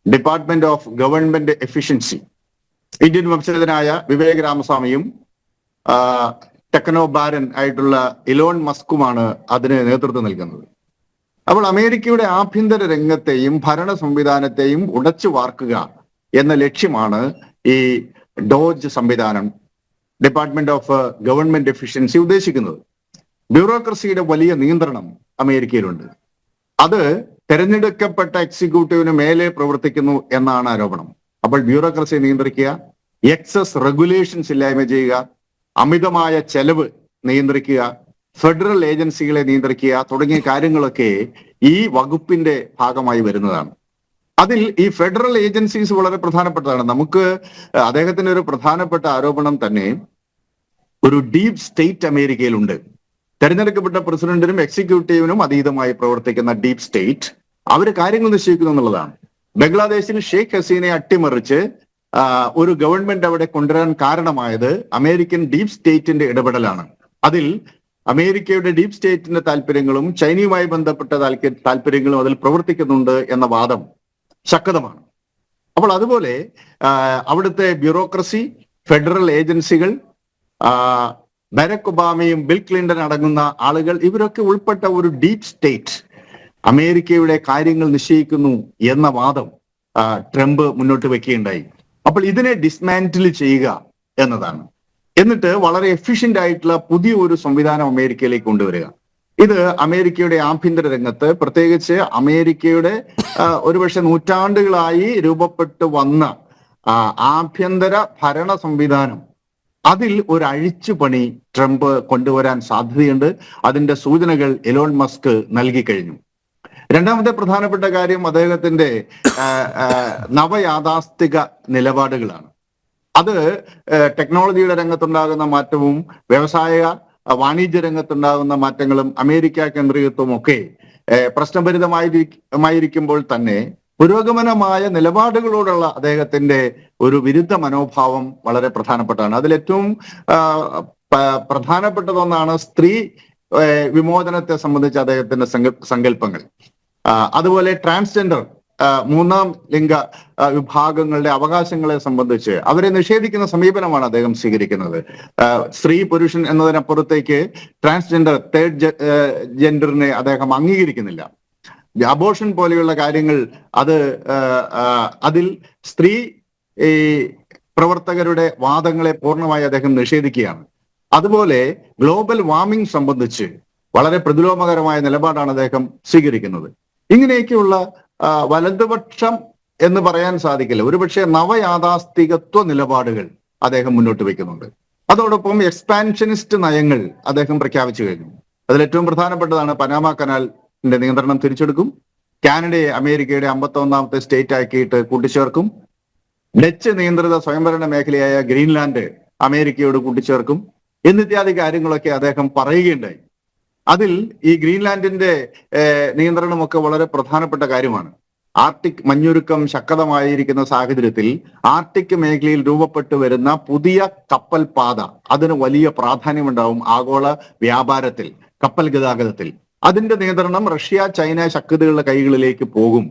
department of government efficiency. Indian വംശജനായ വിവേക് രാമസ്വാമിയും ടെക്നോ ബാരൻ ആയിട്ടുള്ള ഇലോൺ മസ്കുമാണ് അതിന് നേതൃത്വം നൽകുന്നത്. അപ്പോൾ അമേരിക്കയുടെ ആഭ്യന്തര രംഗത്തെയും ഭരണ സംവിധാനത്തെയും ഉടച്ചു വാർക്കുക എന്ന ലക്ഷ്യമാണ് ഈ ഡോജ് സംവിധാനം, ഡിപ്പാർട്ട്മെന്റ് ഓഫ് ഗവൺമെന്റ് എഫിഷ്യൻസി ഉദ്ദേശിക്കുന്നത്. ബ്യൂറോക്രസിയുടെ വലിയ നിയന്ത്രണം അമേരിക്കയിലുണ്ട്. അത് തെരഞ്ഞെടുക്കപ്പെട്ട എക്സിക്യൂട്ടീവിന് മേലെ പ്രവർത്തിക്കുന്നു എന്നാണ് ആരോപണം. അപ്പോൾ ബ്യൂറോക്രസിയെ നിയന്ത്രിക്കുക, എക്സസ് റെഗുലേഷൻസ് ഇല്ലായ്മ ചെയ്യുക, അമിതമായ ചെലവ് നിയന്ത്രിക്കുക, ഫെഡറൽ ഏജൻസികളെ നിയന്ത്രിക്കുക തുടങ്ങിയ കാര്യങ്ങളൊക്കെ ഈ വകുപ്പിന്റെ ഭാഗമായി വരുന്നതാണ്. അതിൽ ഈ ഫെഡറൽ ഏജൻസീസ് വളരെ പ്രധാനപ്പെട്ടതാണ്. നമുക്ക് അദ്ദേഹത്തിന്റെ ഒരു പ്രധാനപ്പെട്ട ആരോപണം തന്നെ ഒരു ഡീപ് സ്റ്റേറ്റ് അമേരിക്കയിലുണ്ട്. തെരഞ്ഞെടുക്കപ്പെട്ട പ്രസിഡന്റിനും എക്സിക്യൂട്ടീവിനും അതീതമായി പ്രവർത്തിക്കുന്ന ഡീപ് സ്റ്റേറ്റ് അവർ കാര്യങ്ങൾ നിശ്ചയിക്കുന്നു എന്നുള്ളതാണ്. ബംഗ്ലാദേശിൽ ഷെയ്ഖ് ഹസീനയെ അട്ടിമറിച്ച് ഒരു ഗവൺമെന്റ് അവിടെ കൊണ്ടുവരാൻ കാരണമായത് അമേരിക്കൻ ഡീപ് സ്റ്റേറ്റിന്റെ ഇടപെടലാണ്. അതിൽ അമേരിക്കയുടെ ഡീപ് സ്റ്റേറ്റിന്റെ താല്പര്യങ്ങളും ചൈനയുമായി ബന്ധപ്പെട്ട താല്പര്യങ്ങളും അതിൽ പ്രവർത്തിക്കുന്നുണ്ട് എന്ന വാദം ശക്തമാണ്. അപ്പോൾ അതുപോലെ അവിടുത്തെ ബ്യൂറോക്രസി, ഫെഡറൽ ഏജൻസികൾ, ബരാക് ഒബാമയും ബിൽ ക്ലിന്റൺ അടങ്ങുന്ന ആളുകൾ, ഇവരൊക്കെ ഉൾപ്പെട്ട ഒരു ഡീപ് സ്റ്റേറ്റ് അമേരിക്കയുടെ കാര്യങ്ങൾ നിശ്ചയിക്കുന്നു എന്ന വാദം ട്രംപ് മുന്നോട്ട് വെക്കുകയുണ്ടായി. അപ്പോൾ ഇതിനെ ഡിസ്മാന്റിൽ ചെയ്യുക എന്നതാണ്. എന്നിട്ട് വളരെ എഫിഷ്യന്റ് ആയിട്ടുള്ള പുതിയ ഒരു സംവിധാനം അമേരിക്കയിലേക്ക് കൊണ്ടുവരിക. ഇത് അമേരിക്കയുടെ ആഭ്യന്തര രംഗത്ത്, പ്രത്യേകിച്ച് അമേരിക്കയുടെ ഒരുപക്ഷെ നൂറ്റാണ്ടുകളായി രൂപപ്പെട്ടു വന്ന ആഭ്യന്തര ഭരണ സംവിധാനം, അതിൽ ഒരു അഴിച്ചുപണി ട്രംപ് കൊണ്ടുവരാൻ സാധ്യതയുണ്ട്. അതിന്റെ സൂചനകൾ എലോൺ മസ്ക് നൽകി കഴിഞ്ഞു. രണ്ടാമത്തെ പ്രധാനപ്പെട്ട കാര്യം അദ്ദേഹത്തിന്റെ നവയാഥാസ്ഥിക നിലപാടുകളാണ്. അത് ടെക്നോളജിയുടെ രംഗത്തുണ്ടാകുന്ന മാറ്റവും വാണിജ്യ രംഗത്തുണ്ടാകുന്ന മാറ്റങ്ങളും അമേരിക്ക കേന്ദ്രീകൃതവും ഒക്കെ പ്രശ്നഭരിതമായിരിക്കുമ്പോൾ തന്നെ പുരോഗമനമായ നിലപാടുകളോടുള്ള അദ്ദേഹത്തിന്റെ ഒരു വിരുദ്ധ മനോഭാവം വളരെ പ്രധാനപ്പെട്ടാണ്. അതിലേറ്റവും പ്രധാനപ്പെട്ടതൊന്നാണ് സ്ത്രീ വിമോചനത്തെ സംബന്ധിച്ച് അദ്ദേഹത്തിന്റെ സങ്കല്പങ്ങൾ. അതുപോലെ ട്രാൻസ്ജെൻഡർ, മൂന്നാം ലിംഗ വിഭാഗങ്ങളുടെ അവകാശങ്ങളെ സംബന്ധിച്ച് അവരെ നിഷേധിക്കുന്ന സമീപനമാണ് അദ്ദേഹം സ്വീകരിക്കുന്നത്. സ്ത്രീ പുരുഷൻ എന്നതിനപ്പുറത്തേക്ക് ട്രാൻസ്ജെൻഡർ, തേർഡ് ജെൻഡറിനെ അദ്ദേഹം അംഗീകരിക്കുന്നില്ല. അബോർഷൻ പോലെയുള്ള കാര്യങ്ങൾ അതിൽ സ്ത്രീ പ്രവർത്തകരുടെ വാദങ്ങളെ പൂർണ്ണമായി അദ്ദേഹം നിഷേധിക്കുകയാണ്. അതുപോലെ ഗ്ലോബൽ വാർമിംഗ് സംബന്ധിച്ച് വളരെ പ്രതിലോമകരമായ നിലപാടാണ് അദ്ദേഹം സ്വീകരിക്കുന്നത്. ഇങ്ങനെയൊക്കെയുള്ള വലതുപക്ഷം എന്ന് പറയാൻ സാധിക്കില്ല, ഒരുപക്ഷെ നവയാഥാസ്ഥികത്വ നിലപാടുകൾ അദ്ദേഹം മുന്നോട്ട് വെക്കുന്നുണ്ട്. അതോടൊപ്പം എക്സ്പാൻഷനിസ്റ്റ് നയങ്ങൾ അദ്ദേഹം പ്രഖ്യാപിച്ചു കഴിഞ്ഞു. അതിലേറ്റവും പ്രധാനപ്പെട്ടതാണ് പനാമ കനാലിന്റെ നിയന്ത്രണം തിരിച്ചെടുക്കും, കാനഡയെ അമേരിക്കയുടെ 51ാമത്തെ സ്റ്റേറ്റ് ആക്കിയിട്ട് കൂട്ടിച്ചേർക്കും, ഡച്ച് നിയന്ത്രിത സ്വയംഭരണ മേഖലയായ ഗ്രീൻലാൻഡ് അമേരിക്കയോട് കൂട്ടിച്ചേർക്കും എന്നിത്യാദി കാര്യങ്ങളൊക്കെ അദ്ദേഹം പറയുകയുണ്ടായി. അതിൽ ഈ ഗ്രീൻലാൻഡിന്റെ നിയന്ത്രണമൊക്കെ വളരെ പ്രധാനപ്പെട്ട കാര്യമാണ്. ആർട്ടിക് മഞ്ഞുരുക്കം ശക്തമായിരിക്കുന്ന സാഹചര്യത്തിൽ ആർട്ടിക് മേഖലയിൽ രൂപപ്പെട്ടു വരുന്ന പുതിയ കപ്പൽ പാത, അതിന് വലിയ പ്രാധാന്യമുണ്ടാവും ആഗോള വ്യാപാരത്തിൽ, കപ്പൽ ഗതാഗതത്തിൽ. അതിന്റെ നിയന്ത്രണം റഷ്യ, ചൈന ശക്തികളുടെ കൈകളിലേക്ക് പോകും.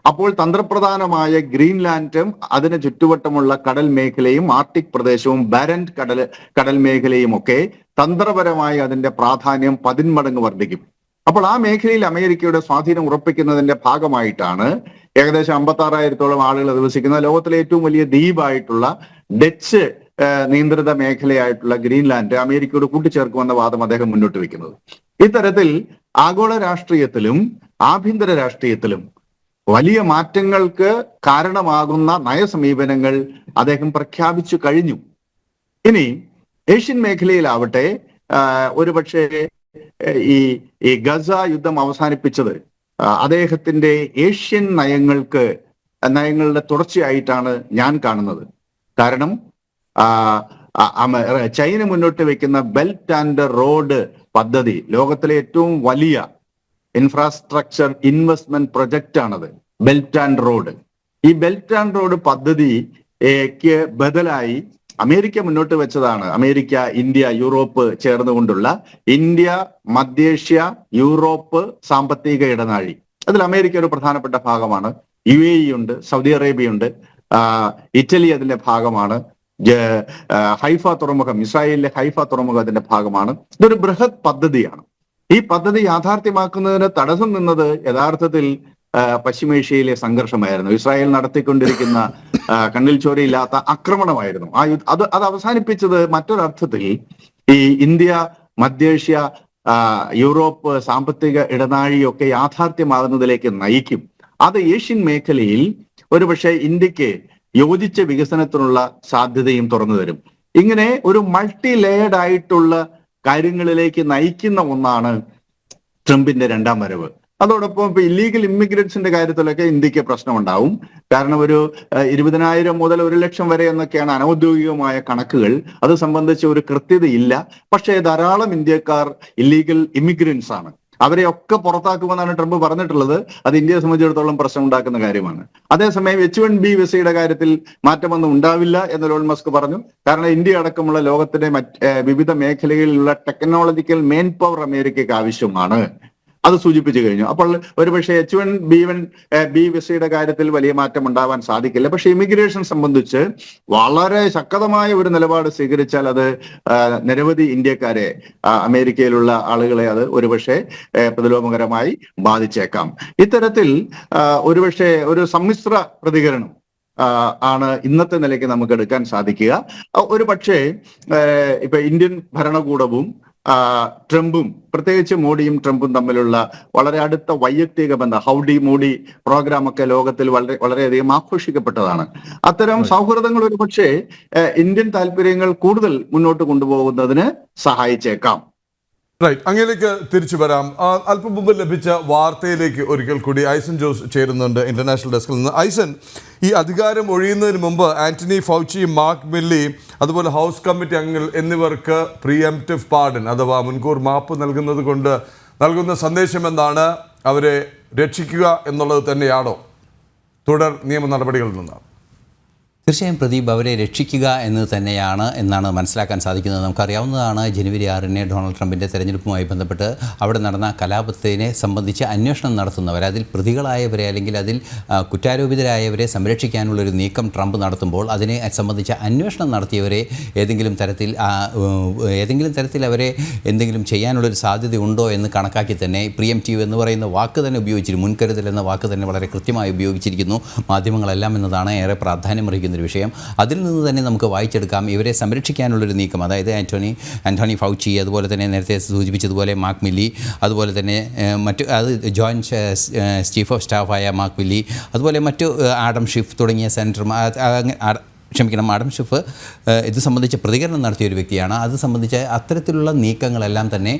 അപ്പോൾ തന്ത്രപ്രധാനമായ ഗ്രീൻലാൻഡും അതിന് ചുറ്റുവട്ടമുള്ള കടൽ മേഖലയും ആർട്ടിക് പ്രദേശവും ബാരന്റ് കടൽ മേഖലയും ഒക്കെ തന്ത്രപരമായി അതിന്റെ പ്രാധാന്യം 10 മടങ്ങ് വർദ്ധിക്കും. അപ്പോൾ ആ മേഖലയിൽ അമേരിക്കയുടെ സ്വാധീനം ഉറപ്പിക്കുന്നതിന്റെ ഭാഗമായിട്ടാണ് ഏകദേശം 56,000-ഓളം ആളുകൾ അധിവസിക്കുന്ന ലോകത്തിലെ ഏറ്റവും വലിയ ദ്വീപായിട്ടുള്ള ഡച്ച് നിയന്ത്രിത മേഖലയായിട്ടുള്ള ഗ്രീൻലാൻഡ് അമേരിക്കയോട് കൂട്ടിച്ചേർക്കുമെന്ന വാദം അദ്ദേഹം മുന്നോട്ട് വെക്കുന്നത്. ഇത്തരത്തിൽ ആഗോള രാഷ്ട്രീയത്തിലും ആഭ്യന്തര രാഷ്ട്രീയത്തിലും വലിയ മാറ്റങ്ങൾക്ക് കാരണമാകുന്ന നയസമീപനങ്ങൾ അദ്ദേഹം പ്രഖ്യാപിച്ചു കഴിഞ്ഞു. ഇനി ഏഷ്യൻ മേഖലയിലാവട്ടെ ഒരുപക്ഷെ ഈ ഗസ യുദ്ധം അവസാനിപ്പിച്ചത് അദ്ദേഹത്തിന്റെ ഏഷ്യൻ നയങ്ങളുടെ തുടർച്ചയായിട്ടാണ് ഞാൻ കാണുന്നത്. കാരണം ചൈന മുന്നോട്ട് വെക്കുന്ന ബെൽറ്റ് ആൻഡ് റോഡ് പദ്ധതി ലോകത്തിലെ ഏറ്റവും വലിയ ഇൻഫ്രാസ്ട്രക്ചർ ഇൻവെസ്റ്റ്മെന്റ് പ്രൊജക്റ്റ് ആണത്, ബെൽറ്റ് ആൻഡ് റോഡ്. ഈ ബെൽറ്റ് ആൻഡ് റോഡ് പദ്ധതിക്ക് ബദലായി അമേരിക്ക മുന്നോട്ട് വെച്ചതാണ് അമേരിക്ക, ഇന്ത്യ, യൂറോപ്പ് ചേർന്നുകൊണ്ടുള്ള ഇന്ത്യ മധ്യേഷ്യ യൂറോപ്പ് സാമ്പത്തിക ഇടനാഴി. അതിൽ അമേരിക്ക ഒരു പ്രധാനപ്പെട്ട ഭാഗമാണ്. UAE ഉണ്ട്, സൗദി അറേബ്യ ഉണ്ട്, ഇറ്റലി അതിന്റെ ഭാഗമാണ്, ഹൈഫ തുറമുഖം, ഇസ്രായേലിലെ ഹൈഫ തുറമുഖം അതിന്റെ ഭാഗമാണ്. ഇതൊരു ബൃഹത് പദ്ധതിയാണ്. ഈ പദ്ധതി യാഥാർത്ഥ്യമാക്കുന്നതിന് തടസ്സം നിന്നത് യഥാർത്ഥത്തിൽ പശ്ചിമേഷ്യയിലെ സംഘർഷമായിരുന്നു. ഇസ്രായേൽ നടത്തിക്കൊണ്ടിരിക്കുന്ന കണ്ണിൽ ചോരയില്ലാത്ത ആക്രമണമായിരുന്നു. അത് അവസാനിപ്പിച്ചത് മറ്റൊരർത്ഥത്തിൽ ഈ ഇന്ത്യ മധ്യേഷ്യ യൂറോപ്പ് സാമ്പത്തിക ഇടനാഴിയൊക്കെ യാഥാർത്ഥ്യമാകുന്നതിലേക്ക് നയിക്കും. അത് ഏഷ്യൻ മേഖലയിൽ ഒരുപക്ഷെ ഇന്ത്യക്ക് യോജിച്ച വികസനത്തിനുള്ള സാധ്യതയും തുറന്നു തരും. ഇങ്ങനെ ഒരു മൾട്ടി ലെയർഡ് ആയിട്ടുള്ള കാര്യങ്ങളിലേക്ക് നയിക്കുന്ന ഒന്നാണ് ട്രംപിന്റെ രണ്ടാം വരവ്. അതോടൊപ്പം ഇപ്പൊ ഇല്ലീഗൽ ഇമ്മിഗ്രൻസിന്റെ കാര്യത്തിലൊക്കെ ഇന്ത്യക്ക് പ്രശ്നമുണ്ടാവും. കാരണം ഒരു 20,000 മുതൽ 1,00,000 വരെ എന്നൊക്കെയാണ് അനൗദ്യോഗികമായ കണക്കുകൾ. അത് സംബന്ധിച്ച് ഒരു കൃത്യതയില്ല. പക്ഷേ ധാരാളം ഇന്ത്യക്കാർ ഇല്ലീഗൽ ഇമിഗ്രൻസ് ആണ്. അവരെയൊക്കെ പുറത്താക്കുമെന്നാണ് ട്രംപ് പറഞ്ഞിട്ടുള്ളത്. അത് ഇന്ത്യയെ സംബന്ധിച്ചിടത്തോളം പ്രശ്നം ഉണ്ടാക്കുന്ന കാര്യമാണ്. അതേസമയം H-1B വിസയുടെ കാര്യത്തിൽ മാറ്റമൊന്നും ഉണ്ടാവില്ല എന്ന് എലോൺ മസ്ക് പറഞ്ഞു. കാരണം ഇന്ത്യ അടക്കമുള്ള ലോകത്തിന്റെ വിവിധ മേഖലകളിലുള്ള ടെക്നോളജിക്കൽ മെയിൻ പവർ അമേരിക്കയ്ക്ക് ആവശ്യമാണ്. അത് സൂചിപ്പിച്ചു കഴിഞ്ഞു. അപ്പോൾ ഒരുപക്ഷെ H-1B വിസയുടെ കാര്യത്തിൽ വലിയ മാറ്റം ഉണ്ടാവാൻ സാധിക്കില്ല. പക്ഷെ ഇമിഗ്രേഷൻ സംബന്ധിച്ച് വളരെ ശക്തമായ ഒരു നിലപാട് സ്വീകരിച്ചാൽ അത് നിരവധി ഇന്ത്യക്കാരെ, അമേരിക്കയിലുള്ള ആളുകളെ അത് ഒരുപക്ഷെ പ്രതിലോമകരമായി ബാധിച്ചേക്കാം. ഇത്തരത്തിൽ ഒരുപക്ഷെ ഒരു സമ്മിശ്ര പ്രതികരണം ആണ് ഇന്നത്തെ നിലയ്ക്ക് നമുക്ക് എടുക്കാൻ സാധിക്കുക. ഒരു പക്ഷേ ഇപ്പൊ ഇന്ത്യൻ ഭരണകൂടവും ട്രംപും, പ്രത്യേകിച്ച് മോഡിയും ട്രംപും തമ്മിലുള്ള വളരെ അടുത്ത വൈയക്തിക ബന്ധം, ഹൗഡി മോഡി പ്രോഗ്രാം ഒക്കെ ലോകത്തിൽ വളരെയധികം ആഘോഷിക്കപ്പെട്ടതാണ്. അത്തരം സൗഹൃദങ്ങൾ ഒരു പക്ഷേ ഇന്ത്യൻ താല്പര്യങ്ങൾ കൂടുതൽ മുന്നോട്ട് കൊണ്ടുപോകുന്നതിന് സഹായിച്ചേക്കാം. റൈറ്റ്, അങ്ങനെയൊക്കെ തിരിച്ചു വരാം. അല്പം മുമ്പ് ലഭിച്ച വാർത്തയിലേക്ക് ഒരിക്കൽ കൂടി ഐസൻ ജോസ് ചേരുന്നുണ്ട് ഇന്റർനാഷണൽ ഡെസ്കിൽ നിന്ന്. ഐസൻ, ഈ അധികാരം ഒഴിയുന്നതിന് മുമ്പ് ആന്റണി ഫൗച്ചി, മാർക്ക് മില്ലി, അതുപോലെ ഹൗസ് കമ്മിറ്റി അംഗങ്ങൾ എന്നിവർക്ക് പ്രീഎംപ്റ്റീവ് പാർഡൻ അഥവാ മുൻകൂർ മാപ്പ് നൽകുന്നത് കൊണ്ട് നൽകുന്ന സന്ദേശം എന്താണ്? അവരെ രക്ഷിക്കുക എന്നുള്ളത് തന്നെയാണോ തുടർ നിയമ നടപടികളിൽ നിന്നാണ്? തീർച്ചയായും പ്രദീപ്, അവരെ രക്ഷിക്കുക എന്ന് തന്നെയാണ് എന്നാണ് മനസ്സിലാക്കാൻ സാധിക്കുന്നത്. നമുക്കറിയാവുന്നതാണ് ജനുവരി 6-ന് ഡൊണാൾഡ് ട്രംപിൻ്റെ തെരഞ്ഞെടുപ്പുമായി ബന്ധപ്പെട്ട് അവിടെ നടന്ന കലാപത്തിനെ സംബന്ധിച്ച് അന്വേഷണം നടത്തുന്നവർ, അതിൽ പ്രതികളായവരെ അല്ലെങ്കിൽ അതിൽ കുറ്റാരോപിതരായവരെ സംരക്ഷിക്കാനുള്ളൊരു നീക്കം ട്രംപ് നടത്തുമ്പോൾ അതിനെ സംബന്ധിച്ച അന്വേഷണം നടത്തിയവരെ ഏതെങ്കിലും തരത്തിൽ അവരെ എന്തെങ്കിലും ചെയ്യാനുള്ളൊരു സാധ്യത ഉണ്ടോ എന്ന് കണക്കാക്കി തന്നെ പ്രീഎംപ്റ്റീവ് എന്ന് പറയുന്ന വാക്ക് തന്നെ ഉപയോഗിച്ചിരുന്നു. മുൻകരുതൽ എന്ന വാക്ക് തന്നെ വളരെ കൃത്യമായി ഉപയോഗിച്ചിരിക്കുന്നു മാധ്യമങ്ങളെല്ലാം എന്നതാണ് ഏറെ പ്രാധാന്യമർഹിക്കുന്നത് ഒരു വിഷയം. അതിൽ നിന്ന് തന്നെ നമുക്ക് വായിച്ചെടുക്കാം ഇവരെ സംരക്ഷിക്കാനുള്ളൊരു നീക്കം. അതായത് ആന്റണി ഫൗച്ചി, അതുപോലെ തന്നെ നേരത്തെ സൂചിപ്പിച്ചതുപോലെ മാർക്ക് മില്ലി, അതുപോലെ തന്നെ ജോയിൻറ്റ് ചീഫ് ഓഫ് സ്റ്റാഫായ മാർക്ക് മില്ലി, അതുപോലെ മറ്റു ആഡം ഷിഫ് തുടങ്ങിയ ആഡം ഷിഫ് ഇത് സംബന്ധിച്ച് പ്രതികരണം നടത്തിയ ഒരു വ്യക്തിയാണ്. അത് സംബന്ധിച്ച് അത്തരത്തിലുള്ള നീക്കങ്ങളെല്ലാം തന്നെ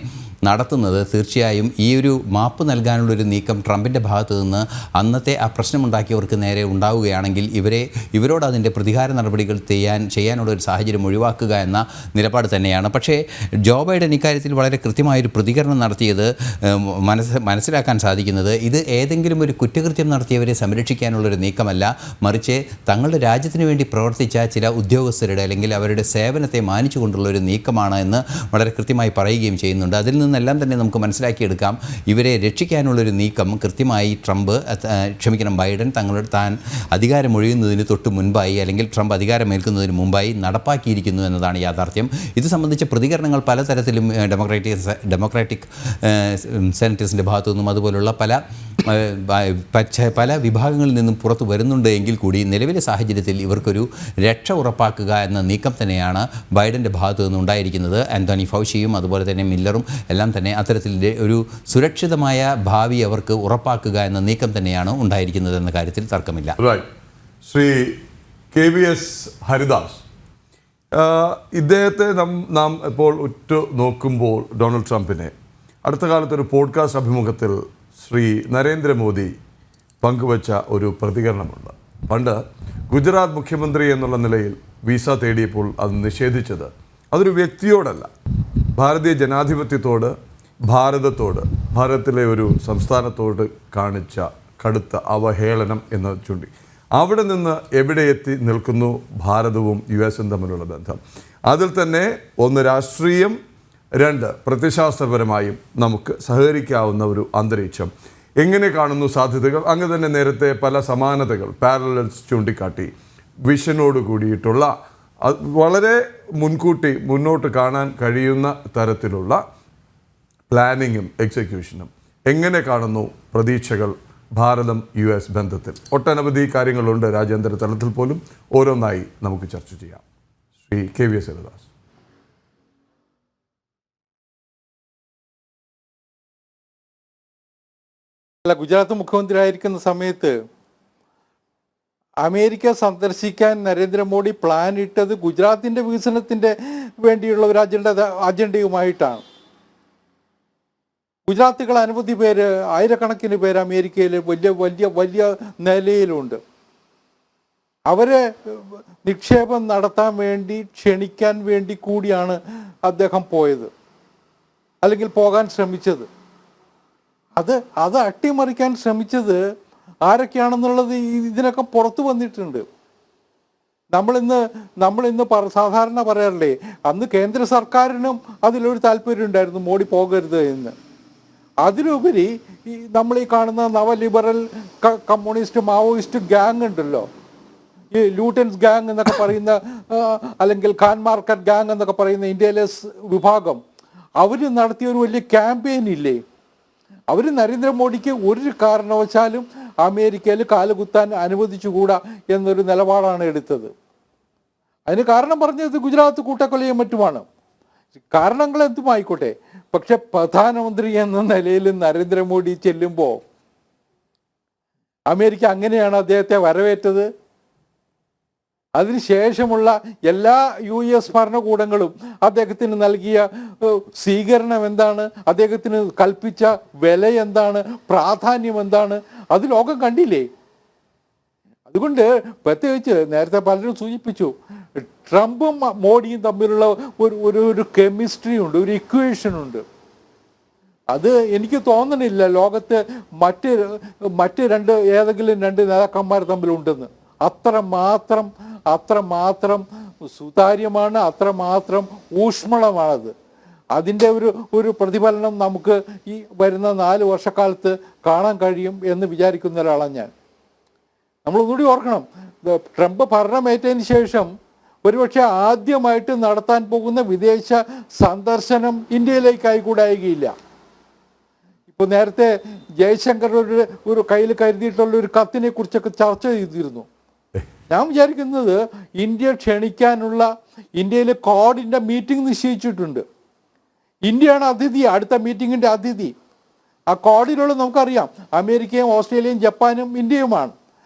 നടത്തുന്നത് തീർച്ചയായും ഈ ഒരു മാപ്പ് നൽകാനുള്ളൊരു നീക്കം ട്രംപിൻ്റെ ഭാഗത്തു നിന്ന് അന്നത്തെ ആ പ്രശ്നമുണ്ടാക്കിയവർക്ക് നേരെ ഉണ്ടാവുകയാണെങ്കിൽ ഇവരോട് അതിൻ്റെ പ്രതികാര നടപടികൾ ചെയ്യാനുള്ളൊരു സാഹചര്യം ഒഴിവാക്കുക എന്ന നിലപാട് തന്നെയാണ്. പക്ഷേ ജോ ബൈഡൻ ഇക്കാര്യത്തിൽ വളരെ കൃത്യമായൊരു പ്രതികരണം നടത്തിയത് മനസ്സിലാക്കാൻ സാധിക്കുന്നത് ഇത് ഏതെങ്കിലും ഒരു കുറ്റകൃത്യം നടത്തിയവരെ സംരക്ഷിക്കാനുള്ളൊരു നീക്കമല്ല, മറിച്ച് തങ്ങളുടെ രാജ്യത്തിന് വേണ്ടി പ്രവർത്തിച്ച ചില ഉദ്യോഗസ്ഥരുടെ അല്ലെങ്കിൽ അവരുടെ സേവനത്തെ മാനിച്ചുകൊണ്ടുള്ള ഒരു നീക്കമാണ് എന്ന് വളരെ കൃത്യമായി പറയുകയും ചെയ്യുന്നുണ്ട്. അതിൽ നിന്നെല്ലാം തന്നെ നമുക്ക് മനസ്സിലാക്കിയെടുക്കാം ഇവരെ രക്ഷിക്കാനുള്ളൊരു നീക്കം കൃത്യമായി ബൈഡൻ താൻ അധികാരമൊഴിയുന്നതിന് തൊട്ട് മുൻപായി അല്ലെങ്കിൽ ട്രംപ് അധികാരമേൽക്കുന്നതിന് മുമ്പായി നടപ്പാക്കിയിരിക്കുന്നു എന്നതാണ് യാഥാർത്ഥ്യം. ഇത് സംബന്ധിച്ച പ്രതികരണങ്ങൾ പലതരത്തിലും ഡെമോക്രാറ്റിക് സെനറ്റേഴ്സിൻ്റെ ഭാഗത്തു നിന്നും അതുപോലുള്ള പല വിഭാഗങ്ങളിൽ നിന്നും പുറത്തു വരുന്നുണ്ട് എങ്കിൽ കൂടി നിലവിലെ സാഹചര്യത്തിൽ ഇവർക്കൊരു രക്ഷ ഉറപ്പാക്കുക എന്ന നീക്കം തന്നെയാണ് ബൈഡൻ്റെ ഭാഗത്തു നിന്നുണ്ടായിരിക്കുന്നത്. ആന്റണി ഫൗച്ചിയും അതുപോലെ തന്നെ മില്ലറും എല്ലാം തന്നെ അത്തരത്തിൽ ഒരു സുരക്ഷിതമായ ഭാവി അവർക്ക് ഉറപ്പാക്കുക എന്ന നീക്കം തന്നെയാണ് ഉണ്ടായിരിക്കുന്നത് എന്ന കാര്യത്തിൽ തർക്കമില്ല. ശ്രീ KVS ഹരിദാസ്, ഇദ്ദേഹത്തെ നാം ഇപ്പോൾ ഉറ്റു നോക്കുമ്പോൾ ഡൊണാൾഡ് ട്രംപിനെ അടുത്ത കാലത്തൊരു പോഡ്കാസ്റ്റ് അഭിമുഖത്തിൽ ശ്രീ നരേന്ദ്രമോദി പങ്കുവച്ച ഒരു പ്രതികരണമുണ്ട്. പണ്ട് ഗുജറാത്ത് മുഖ്യമന്ത്രി എന്നുള്ള നിലയിൽ വിസ തേടിയപ്പോൾ അത് നിഷേധിച്ചത് അതൊരു വ്യക്തിയോടല്ല, ഭാരതീയ ജനാധിപത്യത്തോട്, ഭാരതത്തിലെ ഒരു സംസ്ഥാനത്തോട് കാണിച്ച കടുത്ത അവഹേളനം എന്ന് ചൂണ്ടി. അവിടെ നിന്ന് എവിടെ എത്തി നിൽക്കുന്നു ഭാരതവും US തമ്മിലുള്ള ബന്ധം? അതിൽ തന്നെ ഒന്ന് രാഷ്ട്രീയം, രണ്ട് പ്രത്യയശാസ്ത്രപരമായും നമുക്ക് സഹകരിക്കാവുന്ന ഒരു അന്തരീക്ഷം. എങ്ങനെ കാണുന്നു സാധ്യതകൾ? അങ്ങ് തന്നെ നേരത്തെ പല സമാനതകൾ, പാരലൽസ് ചൂണ്ടിക്കാട്ടി. വിഷനോട് കൂടിയിട്ടുള്ള വളരെ മുൻകൂട്ടി മുന്നോട്ട് കാണാൻ കഴിയുന്ന തരത്തിലുള്ള പ്ലാനിങ്ങും എക്സിക്യൂഷനും എങ്ങനെ കാണുന്നു പ്രതീക്ഷകൾ ഭാരതം US ബന്ധത്തിൽ? ഒട്ടനവധി കാര്യങ്ങളുണ്ട് രാജ്യാന്തര തലത്തിൽ പോലും, ഓരോന്നായി നമുക്ക് ചർച്ച ചെയ്യാം. ശ്രീ KVS ഹരിദാസ്. ഗുജറാത്ത് മുഖ്യമന്ത്രി ആയിരിക്കുന്ന സമയത്ത് അമേരിക്ക സന്ദർശിക്കാൻ നരേന്ദ്രമോദി പ്ലാൻ ഇട്ടത് ഗുജറാത്തിൻ്റെ വികസനത്തിൻ്റെ വേണ്ടിയുള്ള ഒരു അജണ്ടയുമായിട്ടാണ്. ഗുജറാത്തികൾ അനവധി പേര്, ആയിരക്കണക്കിന് പേര് അമേരിക്കയിൽ വലിയ നിലയിലുണ്ട്. അവരെ നിക്ഷേപം നടത്താൻ വേണ്ടി ക്ഷണിക്കാൻ വേണ്ടി കൂടിയാണ് അദ്ദേഹം പോയത്, അല്ലെങ്കിൽ പോകാൻ ശ്രമിച്ചത്. അത് അട്ടിമറിക്കാൻ ശ്രമിച്ചത് ആരൊക്കെയാണെന്നുള്ളത് ഇതിനൊക്കെ പുറത്തു വന്നിട്ടുണ്ട്. നമ്മളിന്ന് സാധാരണ പറയാറില്ലേ, അന്ന് കേന്ദ്ര സർക്കാരിനും അതിലൊരു താല്പര്യം ഉണ്ടായിരുന്നു മോഡി പോകരുത് എന്ന്. അതിലുപരി നമ്മൾ ഈ കാണുന്ന നവലിബറൽ കമ്മ്യൂണിസ്റ്റ് മാവോയിസ്റ്റ് ഗ്യാങ് ഉണ്ടല്ലോ, ഈ ലൂട്ടൻസ് ഗ്യാങ് എന്നൊക്കെ പറയുന്ന, അല്ലെങ്കിൽ ഖാൻ മാർക്കറ്റ് ഗ്യാങ് എന്നൊക്കെ പറയുന്ന ഇന്ത്യയിലെ വിഭാഗം, അവർ നടത്തിയ ഒരു വലിയ ക്യാമ്പയിൻ ഇല്ലേ, അവർ നരേന്ദ്രമോദിക്ക് ഒരു കാരണവശാലും അമേരിക്കയിൽ കാലുകുത്താൻ അനുവദിച്ചുകൂടാ എന്നൊരു നിലപാടാണ് എടുത്തത്. അതിന് കാരണം പറഞ്ഞത് ഗുജറാത്ത് കൂട്ടക്കൊലയും മറ്റുമാണ്. കാരണങ്ങൾ എന്തുമായിക്കോട്ടെ, പക്ഷെ പ്രധാനമന്ത്രി എന്ന നിലയിൽ നരേന്ദ്രമോദി ചെല്ലുമ്പോൾ അമേരിക്ക അങ്ങനെയാണ് അദ്ദേഹത്തെ വരവേറ്റത്. അതിനുശേഷമുള്ള എല്ലാ US ഭരണകൂടങ്ങളും അദ്ദേഹത്തിന് നൽകിയ സ്വീകരണം എന്താണ്, അദ്ദേഹത്തിന് കൽപ്പിച്ച വില എന്താണ്, പ്രാധാന്യം എന്താണ്, അത് ലോകം കണ്ടില്ലേ. അതുകൊണ്ട് പ്രത്യേകിച്ച് നേരത്തെ പലരും സൂചിപ്പിച്ചു, ട്രംപും മോഡിയും തമ്മിലുള്ള ഒരു കെമിസ്ട്രി ഉണ്ട്, ഒരു ഇക്വേഷൻ ഉണ്ട്. അത് എനിക്ക് തോന്നണില്ല ലോകത്ത് മറ്റ് ഏതെങ്കിലും രണ്ട് നേതാക്കന്മാർ തമ്മിലുണ്ടെന്ന്. അത്രമാത്രം സുതാര്യമാണ്, അത്രമാത്രം ഊഷ്മളമാണത്. അതിൻ്റെ ഒരു പ്രതിഫലനം നമുക്ക് ഈ വരുന്ന 4 വർഷക്കാലത്ത് കാണാൻ കഴിയും എന്ന് വിചാരിക്കുന്ന ഒരാളാണ് ഞാൻ. നമ്മളൊന്നുകൂടി ഓർക്കണം, ട്രംപ് ഭരണമേറ്റതിന് ശേഷം ഒരുപക്ഷെ ആദ്യമായിട്ട് നടത്താൻ പോകുന്ന വിദേശ സന്ദർശനം ഇന്ത്യയിലേക്കായിക്കൂടായികയില്ല. ഇപ്പോൾ നേരത്തെ ജയശങ്കർ ഒരു കയ്യിൽ കരുതിയിട്ടുള്ള ഒരു കത്തിനെ കുറിച്ചൊക്കെ ചർച്ച ചെയ്തിരുന്നു. ഞാൻ വിചാരിക്കുന്നത് ഇന്ത്യ ക്ഷണിക്കാനുള്ള ഇന്ത്യയിൽ ക്വാഡിൻ്റെ മീറ്റിംഗ് നിശ്ചയിച്ചിട്ടുണ്ട്. ഇന്ത്യയാണ് അതിഥി, അടുത്ത മീറ്റിങ്ങിൻ്റെ അതിഥി. ആ ക്വാഡിലുള്ള നമുക്കറിയാം അമേരിക്കയും ഓസ്ട്രേലിയയും ജപ്പാനും ഇന്ത്യയുമാണ്.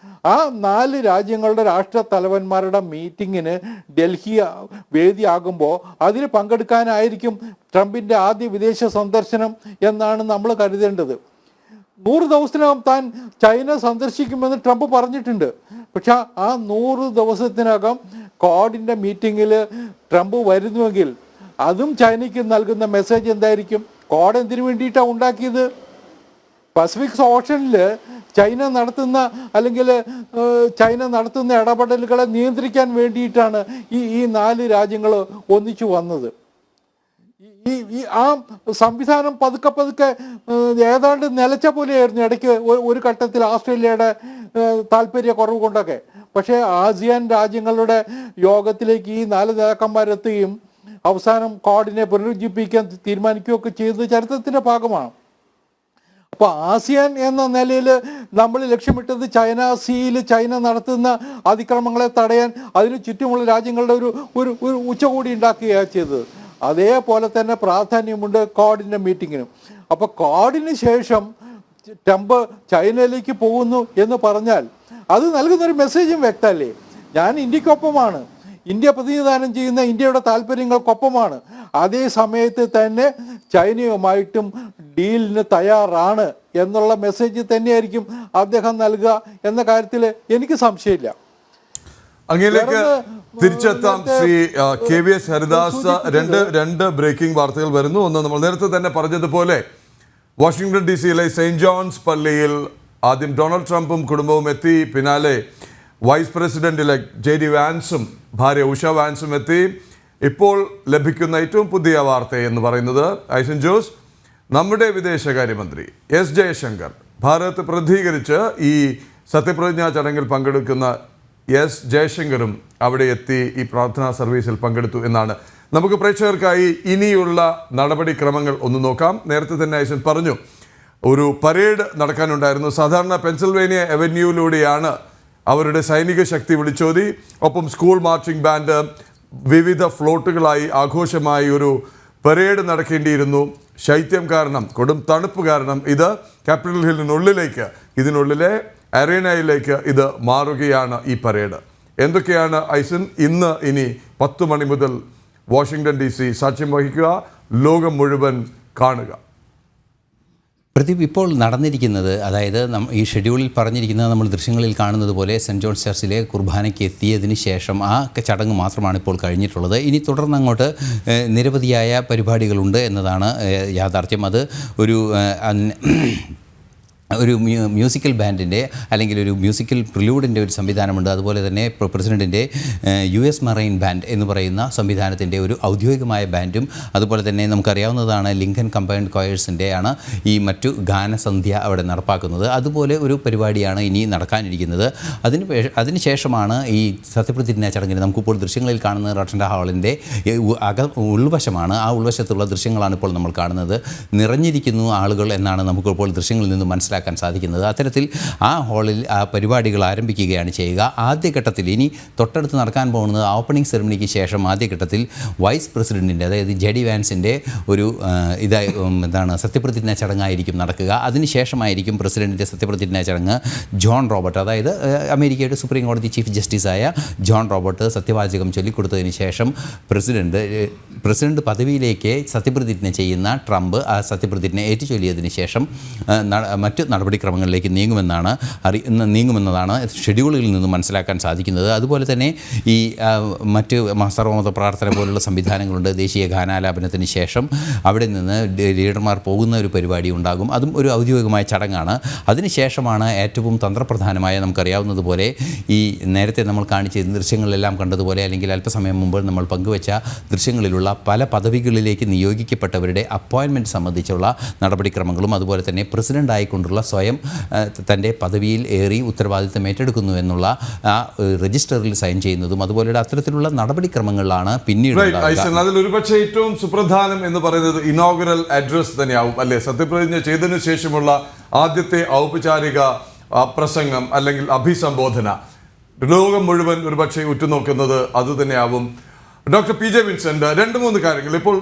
ആ 4 രാജ്യങ്ങളുടെ രാഷ്ട്ര തലവന്മാരുടെ മീറ്റിങ്ങിന് ഡൽഹി വേദിയാകുമ്പോൾ അതിന് പങ്കെടുക്കാനായിരിക്കും ട്രംപിൻ്റെ ആദ്യ വിദേശ സന്ദർശനം എന്നാണ് നമ്മൾ കരുതേണ്ടത്. 100 ദിവസത്തിനകം താൻ ചൈന സന്ദർശിക്കുമെന്ന് ട്രംപ് പറഞ്ഞിട്ടുണ്ട്. പക്ഷെ ആ 100 ദിവസത്തിനകം ക്വാഡിൻ്റെ മീറ്റിങ്ങിൽ ട്രംപ് വരുന്നുവെങ്കിൽ അതും ചൈനയ്ക്ക് നൽകുന്ന മെസ്സേജ് എന്തായിരിക്കും? ക്വാഡ് എന്തിനു വേണ്ടിയിട്ടാണ് ഉണ്ടാക്കിയത്? പസഫിക് ഓഷനിൽ ചൈന നടത്തുന്ന ഇടപെടലുകളെ നിയന്ത്രിക്കാൻ വേണ്ടിയിട്ടാണ് ഈ 4 രാജ്യങ്ങൾ ഒന്നിച്ചു വന്നത്. ആ സംവിധാനം പതുക്കെ ഏതാണ്ട് നിലച്ച പോലെയായിരുന്നു ഇടയ്ക്ക് ഒരു ഘട്ടത്തിൽ ആസ്ട്രേലിയയുടെ താല്പര്യക്കുറവ് കൊണ്ടൊക്കെ. പക്ഷേ ആസിയാൻ രാജ്യങ്ങളുടെ യോഗത്തിലേക്ക് ഈ 4 നേതാക്കന്മാരെത്തുകയും അവസാനം ക്വാഡിനെ പുനരുജ്ജീവിപ്പിക്കാൻ തീരുമാനിക്കുകയൊക്കെ ചെയ്തത് ചരിത്രത്തിൻ്റെ ഭാഗമാണ്. അപ്പോൾ ആസിയാൻ എന്ന നിലയിൽ നമ്മൾ ലക്ഷ്യമിട്ടത് ചൈന സീയിൽ ചൈന നടത്തുന്ന അതിക്രമങ്ങളെ തടയാൻ അതിന് ചുറ്റുമുള്ള രാജ്യങ്ങളുടെ ഒരു ഉച്ചകോടി ഉണ്ടാക്കുകയാണ് ചെയ്തത്. അതേപോലെ തന്നെ പ്രാധാന്യമുണ്ട് ക്വാഡിൻ്റെ മീറ്റിങ്ങിനും. അപ്പോൾ ക്വാഡിന് ശേഷം ട്രംപ് ചൈനയിലേക്ക് പോകുന്നു എന്ന് പറഞ്ഞാൽ അത് നൽകുന്നൊരു മെസ്സേജും വ്യക്തമല്ലേ? ഞാൻ ഇന്ത്യക്കൊപ്പമാണ്, ഇന്ത്യ പ്രതിനിധാനം ചെയ്യുന്ന ഇന്ത്യയുടെ താല്പര്യങ്ങൾക്കൊപ്പമാണ്, അതേ സമയത്ത് തന്നെ ചൈനയുമായിട്ടും ഡീലിന് തയ്യാറാണ് എന്നുള്ള മെസ്സേജ് തന്നെയായിരിക്കും അദ്ദേഹം നൽകുക എന്ന കാര്യത്തിൽ എനിക്ക് സംശയമില്ല. അങ്ങയിലേക്ക് തിരിച്ചെത്താം. ശ്രീ KVS ഹരിദാസ്, രണ്ട് ബ്രേക്കിംഗ് വാർത്തകൾ വരുന്നു. ഒന്ന്, നമ്മൾ നേരത്തെ തന്നെ പറഞ്ഞതുപോലെ വാഷിംഗ്ടൺ DC-യിലെ സെയിൻറ്റ് ജോൺസ് പള്ളിയിൽ ആദ്യം ഡൊണാൾഡ് ട്രംപും കുടുംബവും എത്തി. പിന്നാലെ വൈസ് പ്രസിഡന്റ് JD വാൻസും ഭാര്യ ഉഷ വാൻസും എത്തി. ഇപ്പോൾ ലഭിക്കുന്ന ഏറ്റവും പുതിയ വാർത്ത എന്ന് പറയുന്നത്, ഐസൻ ജോസ്, നമ്മുടെ വിദേശകാര്യമന്ത്രി S ജയശങ്കർ ഭാരതത്തെ പ്രതികരിച്ച് ഈ സത്യപ്രതിജ്ഞാ ചടങ്ങിൽ പങ്കെടുക്കുന്ന S ജയശങ്കറും അവിടെ എത്തി ഈ പ്രാർത്ഥനാ സർവീസിൽ പങ്കെടുത്തു എന്നാണ്. നമുക്ക് പ്രേക്ഷകർക്കായി ഇനിയുള്ള നടപടിക്രമങ്ങൾ ഒന്ന് നോക്കാം. നേരത്തെ തന്നെ ഐസൻ പറഞ്ഞു, ഒരു പരേഡ് നടക്കാനുണ്ടായിരുന്നു. സാധാരണ പെൻസിൽവേനിയ അവന്യൂയിലൂടെയാണ് അവരുടെ സൈനിക ശക്തി വിളിച്ചോതി. ഒപ്പം സ്കൂൾ മാർച്ചിങ് ബാൻഡ്, വിവിധ ഫ്ലോട്ടുകളായി ആഘോഷമായി ഒരു പരേഡ് നടക്കേണ്ടിയിരുന്നു. ശൈത്യം കാരണം, കൊടും തണുപ്പ് കാരണം ഇത് ക്യാപിറ്റൽ ഹില്ലിനുള്ളിലേക്ക്, ഇതിനുള്ളിലെ അറീനയിലേക്ക് ഇത് മാറുകയാണ് ഈ പരേഡ്. എന്തൊക്കെയാണ് ഐസൻ ഇനി 10 മണി മുതൽ വാഷിംഗ്ടൺ DC സാക്ഷ്യം വഹിക്കുക, ലോകം മുഴുവൻ കാണുക? പ്രദീപ്, ഇപ്പോൾ നടന്നിരിക്കുന്നത്, അതായത് ഈ ഷെഡ്യൂളിൽ പറഞ്ഞിരിക്കുന്നത് നമ്മൾ ദൃശ്യങ്ങളിൽ കാണുന്നത് പോലെ സെൻറ്റ് ജോൺസ് ചർച്ചിലെ കുർബാനയ്ക്ക് എത്തിയതിന് ശേഷം ആ ചടങ്ങ് മാത്രമാണ് ഇപ്പോൾ കഴിഞ്ഞിട്ടുള്ളത്. ഇനി തുടർന്ന് അങ്ങോട്ട് നിരവധിയായ പരിപാടികളുണ്ട് എന്നതാണ് യാഥാർത്ഥ്യം. അത് ഒരു ഒരു മ്യൂസിക്കൽ ബാൻഡിൻ്റെ അല്ലെങ്കിൽ ഒരു മ്യൂസിക്കൽ പ്രിലൂഡിൻ്റെ ഒരു സംവിധാനമുണ്ട്. അതുപോലെ തന്നെ പ്രസിഡൻറ്റിൻ്റെ US മറൈൻ ബാൻഡ് എന്ന് പറയുന്ന സംവിധാനത്തിൻ്റെ ഒരു ഔദ്യോഗികമായ ബാൻഡും, അതുപോലെ തന്നെ നമുക്കറിയാവുന്നതാണ് ലിങ്കൻ കമ്പൈൻഡ് കൊയേഴ്സിൻ്റെ ആണ് ഈ മറ്റു ഗാനസന്ധ്യ അവിടെ നടപ്പാക്കുന്നത്. അതുപോലെ ഒരു പരിപാടിയാണ് ഇനി നടക്കാനിരിക്കുന്നത്. അതിനുശേഷമാണ് ഈ സത്യപ്രതിജ്ഞ ചടങ്ങിന് നമുക്കിപ്പോൾ ദൃശ്യങ്ങളിൽ കാണുന്ന റട്ടൻഡ ഹാളിൻ്റെ ഉൾവശമാണ്. ആ ഉൾവശത്തുള്ള ദൃശ്യങ്ങളാണ് ഇപ്പോൾ നമ്മൾ കാണുന്നത്. നിറഞ്ഞിരിക്കുന്നു ആളുകൾ എന്നാണ് നമുക്കിപ്പോൾ ദൃശ്യങ്ങളിൽ നിന്ന് മനസ്സിലാക്കാൻ സാധിക്കുന്നത്. അത്തരത്തിൽ ആ ഹാളിൽ ആ പരിപാടികൾ ആരംഭിക്കുകയാണ് ചെയ്യുക. ആദ്യഘട്ടത്തിൽ ഇനി തൊട്ടടുത്ത് നടക്കാൻ പോകുന്നത് ഓപ്പണിംഗ് സെറിമണിക്ക് ശേഷം ആദ്യഘട്ടത്തിൽ വൈസ് പ്രസിഡൻറ്റിൻ്റെ, അതായത് JD വാൻസിൻ്റെ ഒരു സത്യപ്രതിജ്ഞാ ചടങ്ങായിരിക്കും നടക്കുക. അതിനുശേഷമായിരിക്കും പ്രസിഡൻറ്റിൻ്റെ സത്യപ്രതിജ്ഞാ ചടങ്ങ്. ജോൺ റോബർട്ട്, അതായത് അമേരിക്കയുടെ സുപ്രീം കോടതി ചീഫ് ജസ്റ്റിസായ ജോൺ റോബർട്ട് സത്യവാചകം ചൊല്ലിക്കൊടുത്തതിന് ശേഷം പ്രസിഡന്റ് പദവിയിലേക്ക് സത്യപ്രതിജ്ഞ ചെയ്യുന്ന ട്രംപ് ആ സത്യപ്രതിജ്ഞ ഏറ്റുചൊല്ലിയതിന് ശേഷം മറ്റ് നടപടിക്രമങ്ങളിലേക്ക് നീങ്ങുമെന്നതാണ് ഷെഡ്യൂളുകളിൽ നിന്ന് മനസ്സിലാക്കാൻ സാധിക്കുന്നത്. അതുപോലെ തന്നെ ഈ മറ്റ് സർവമത പ്രാർത്ഥന പോലുള്ള സംവിധാനങ്ങളുണ്ട്. ദേശീയ ഗാനാലാപനത്തിന് ശേഷം അവിടെ നിന്ന് ലീഡർമാർ പോകുന്ന ഒരു പരിപാടി ഉണ്ടാകും. അതും ഒരു ഔദ്യോഗികമായ ചടങ്ങാണ്. അതിനുശേഷമാണ് ഏറ്റവും തന്ത്രപ്രധാനമായ, നമുക്കറിയാവുന്നതുപോലെ ഈ നേരത്തെ നമ്മൾ കാണിച്ച ദൃശ്യങ്ങളിലെല്ലാം കണ്ടതുപോലെ, അല്ലെങ്കിൽ അല്പസമയം മുമ്പ് നമ്മൾ പങ്കുവച്ച ദൃശ്യങ്ങളിലുള്ള പല പദവികളിലേക്ക് നിയോഗിക്കപ്പെട്ടവരുടെ അപ്പോയിൻമെൻറ്റ് സംബന്ധിച്ചുള്ള നടപടിക്രമങ്ങളും, അതുപോലെ തന്നെ പ്രസിഡൻ്റ് ആയിക്കൊണ്ടുള്ള സ്വയം തൻ്റെ പദവിയിൽ ഏറി ഉത്തരവാദിത്തം ഏറ്റെടുക്കുന്നു എന്നുള്ള ആ രജിസ്റ്ററിൽ സൈൻ ചെയ്യുന്നതും അതുപോലെ അത്തരത്തിലുള്ള നടപടിക്രമങ്ങളിലാണ് പിന്നീട്. അതിൽ ഒരുപക്ഷെ ഏറ്റവും സുപ്രധാനം എന്ന് പറയുന്നത് ഇനോഗ്രൽ അഡ്രസ് തന്നെയാവും അല്ലേ? സത്യപ്രതിജ്ഞ ചെയ്തതിനു ശേഷമുള്ള ആദ്യത്തെ ഔപചാരിക പ്രസംഗം അല്ലെങ്കിൽ അഭിസംബോധന ലോകം മുഴുവൻ ഒരുപക്ഷെ ഉറ്റുനോക്കുന്നത് അതുതന്നെയാവും. ഡോക്ടർ PJ വിൻസെന്റ്, 2-3 കാര്യങ്ങൾ ഇപ്പോൾ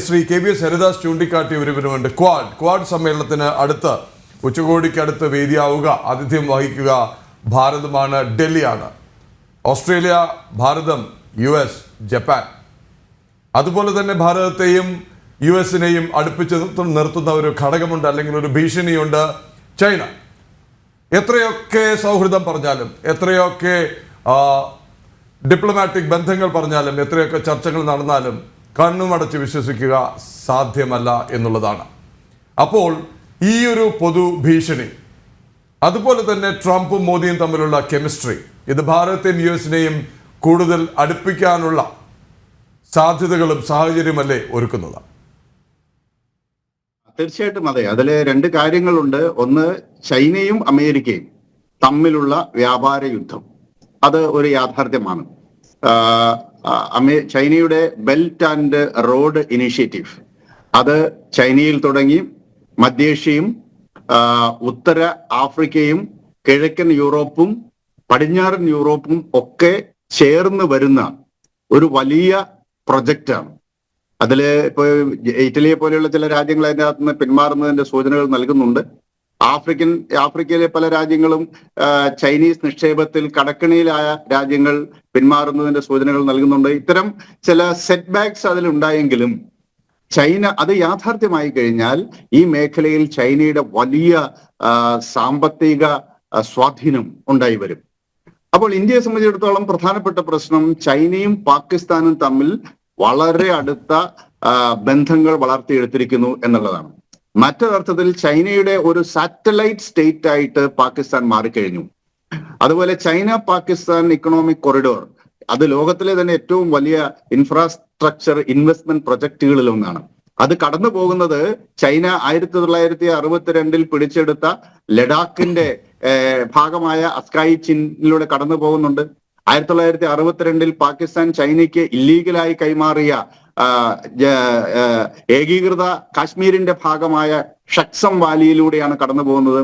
ശ്രീ KVS ഹരിദാസ് ചൂണ്ടിക്കാട്ടിയ ഒരു വിവരമുണ്ട്. ക്വാഡ് സമ്മേളനത്തിന് ഉച്ചകോടിക്കടുത്ത് വേദിയാവുക, ആതിഥ്യം വഹിക്കുക ഭാരതമാണ്, ഡൽഹിയാണ്. ഓസ്ട്രേലിയ, ഭാരതം, US, ജപ്പാൻ. അതുപോലെ തന്നെ ഭാരതത്തെയും US-നെയും അടുപ്പിച്ച് നിർത്തുന്ന ഒരു ഘടകമുണ്ട്, അല്ലെങ്കിൽ ഒരു ഭീഷണിയുണ്ട്, ചൈന. എത്രയൊക്കെ സൗഹൃദം പറഞ്ഞാലും, എത്രയൊക്കെ ഡിപ്ലോമാറ്റിക് ബന്ധങ്ങൾ പറഞ്ഞാലും, എത്രയൊക്കെ ചർച്ചകൾ നടന്നാലും കണ്ണുമടച്ച് വിശ്വസിക്കുക സാധ്യമല്ല എന്നുള്ളതാണ്. അപ്പോൾ ഈ ഒരു പൊതു ഭീഷണി, അതുപോലെ തന്നെ ട്രംപും മോദിയും തമ്മിലുള്ള കെമിസ്ട്രി, ഇത് ഭാരതത്തെയും US-നെയും കൂടുതൽ അടുപ്പിക്കാനുള്ള സാധ്യതകളും സാഹചര്യമല്ലേ ഒരുക്കുന്നത്? തീർച്ചയായിട്ടും അതെ. അതിൽ 2 കാര്യങ്ങളുണ്ട്. ഒന്ന്, ചൈനയും അമേരിക്കയും തമ്മിലുള്ള വ്യാപാര യുദ്ധം, അത് ഒരു യാഥാർത്ഥ്യമാണ്. ചൈനയുടെ ബെൽറ്റ് ആൻഡ് റോഡ് ഇനിഷ്യേറ്റീവ്, അത് ചൈനയിൽ തുടങ്ങി മധ്യേഷ്യയും ഉത്തര ആഫ്രിക്കയും കിഴക്കൻ യൂറോപ്പും പടിഞ്ഞാറൻ യൂറോപ്പും ഒക്കെ ചേർന്ന് വരുന്ന ഒരു വലിയ പ്രൊജക്റ്റാണ്. അതില് ഇപ്പൊ ഇറ്റലിയെ പോലെയുള്ള ചില രാജ്യങ്ങൾ അതിൻ്റെ അകത്ത് നിന്ന് പിന്മാറുന്നതിന്റെ സൂചനകൾ നൽകുന്നുണ്ട്. ആഫ്രിക്കയിലെ പല രാജ്യങ്ങളും ചൈനീസ് നിക്ഷേപത്തിൽ കടക്കണിയിലായ രാജ്യങ്ങൾ പിന്മാറുന്നതിന്റെ സൂചനകൾ നൽകുന്നുണ്ട്. ഇത്തരം ചില സെറ്റ് ബാക്സ് അതിലുണ്ടായെങ്കിലും ചൈന അത് യാഥാർത്ഥ്യമായി കഴിഞ്ഞാൽ ഈ മേഖലയിൽ ചൈനയുടെ വലിയ സാമ്പത്തിക സ്വാധീനം ഉണ്ടായി വരും. അപ്പോൾ ഇന്ത്യയെ സംബന്ധിച്ചിടത്തോളം പ്രധാനപ്പെട്ട പ്രശ്നം ചൈനയും പാകിസ്ഥാനും തമ്മിൽ വളരെ അടുത്ത ബന്ധങ്ങൾ വളർത്തിയെടുത്തിരിക്കുന്നു എന്നുള്ളതാണ്. മറ്റൊരർത്ഥത്തിൽ ചൈനയുടെ ഒരു സാറ്റലൈറ്റ് സ്റ്റേറ്റ് ആയിട്ട് പാകിസ്ഥാൻ മാറിക്കഴിഞ്ഞു. അതുപോലെ ചൈന പാകിസ്ഥാൻ ഇക്കണോമിക് കൊറിഡോർ, അത് ലോകത്തിലെ തന്നെ ഏറ്റവും വലിയ ഇൻഫ്രാസ്ട്രക്ചർ ഇൻവെസ്റ്റ്മെന്റ് പ്രൊജക്ടുകളിൽ ഒന്നാണ്. അത് കടന്നു പോകുന്നത് ചൈന 1962 പിടിച്ചെടുത്ത ലഡാക്കിന്റെ ഭാഗമായ അസ്കായി ചിനിലൂടെ കടന്നു പോകുന്നുണ്ട്. 1962 പാകിസ്ഥാൻ ചൈനയ്ക്ക് ഇല്ലീഗലായി കൈമാറിയ ഏകീകൃത കാശ്മീരിന്റെ ഭാഗമായ ഷക്സം വാലിയിലൂടെയാണ് കടന്നു പോകുന്നത്.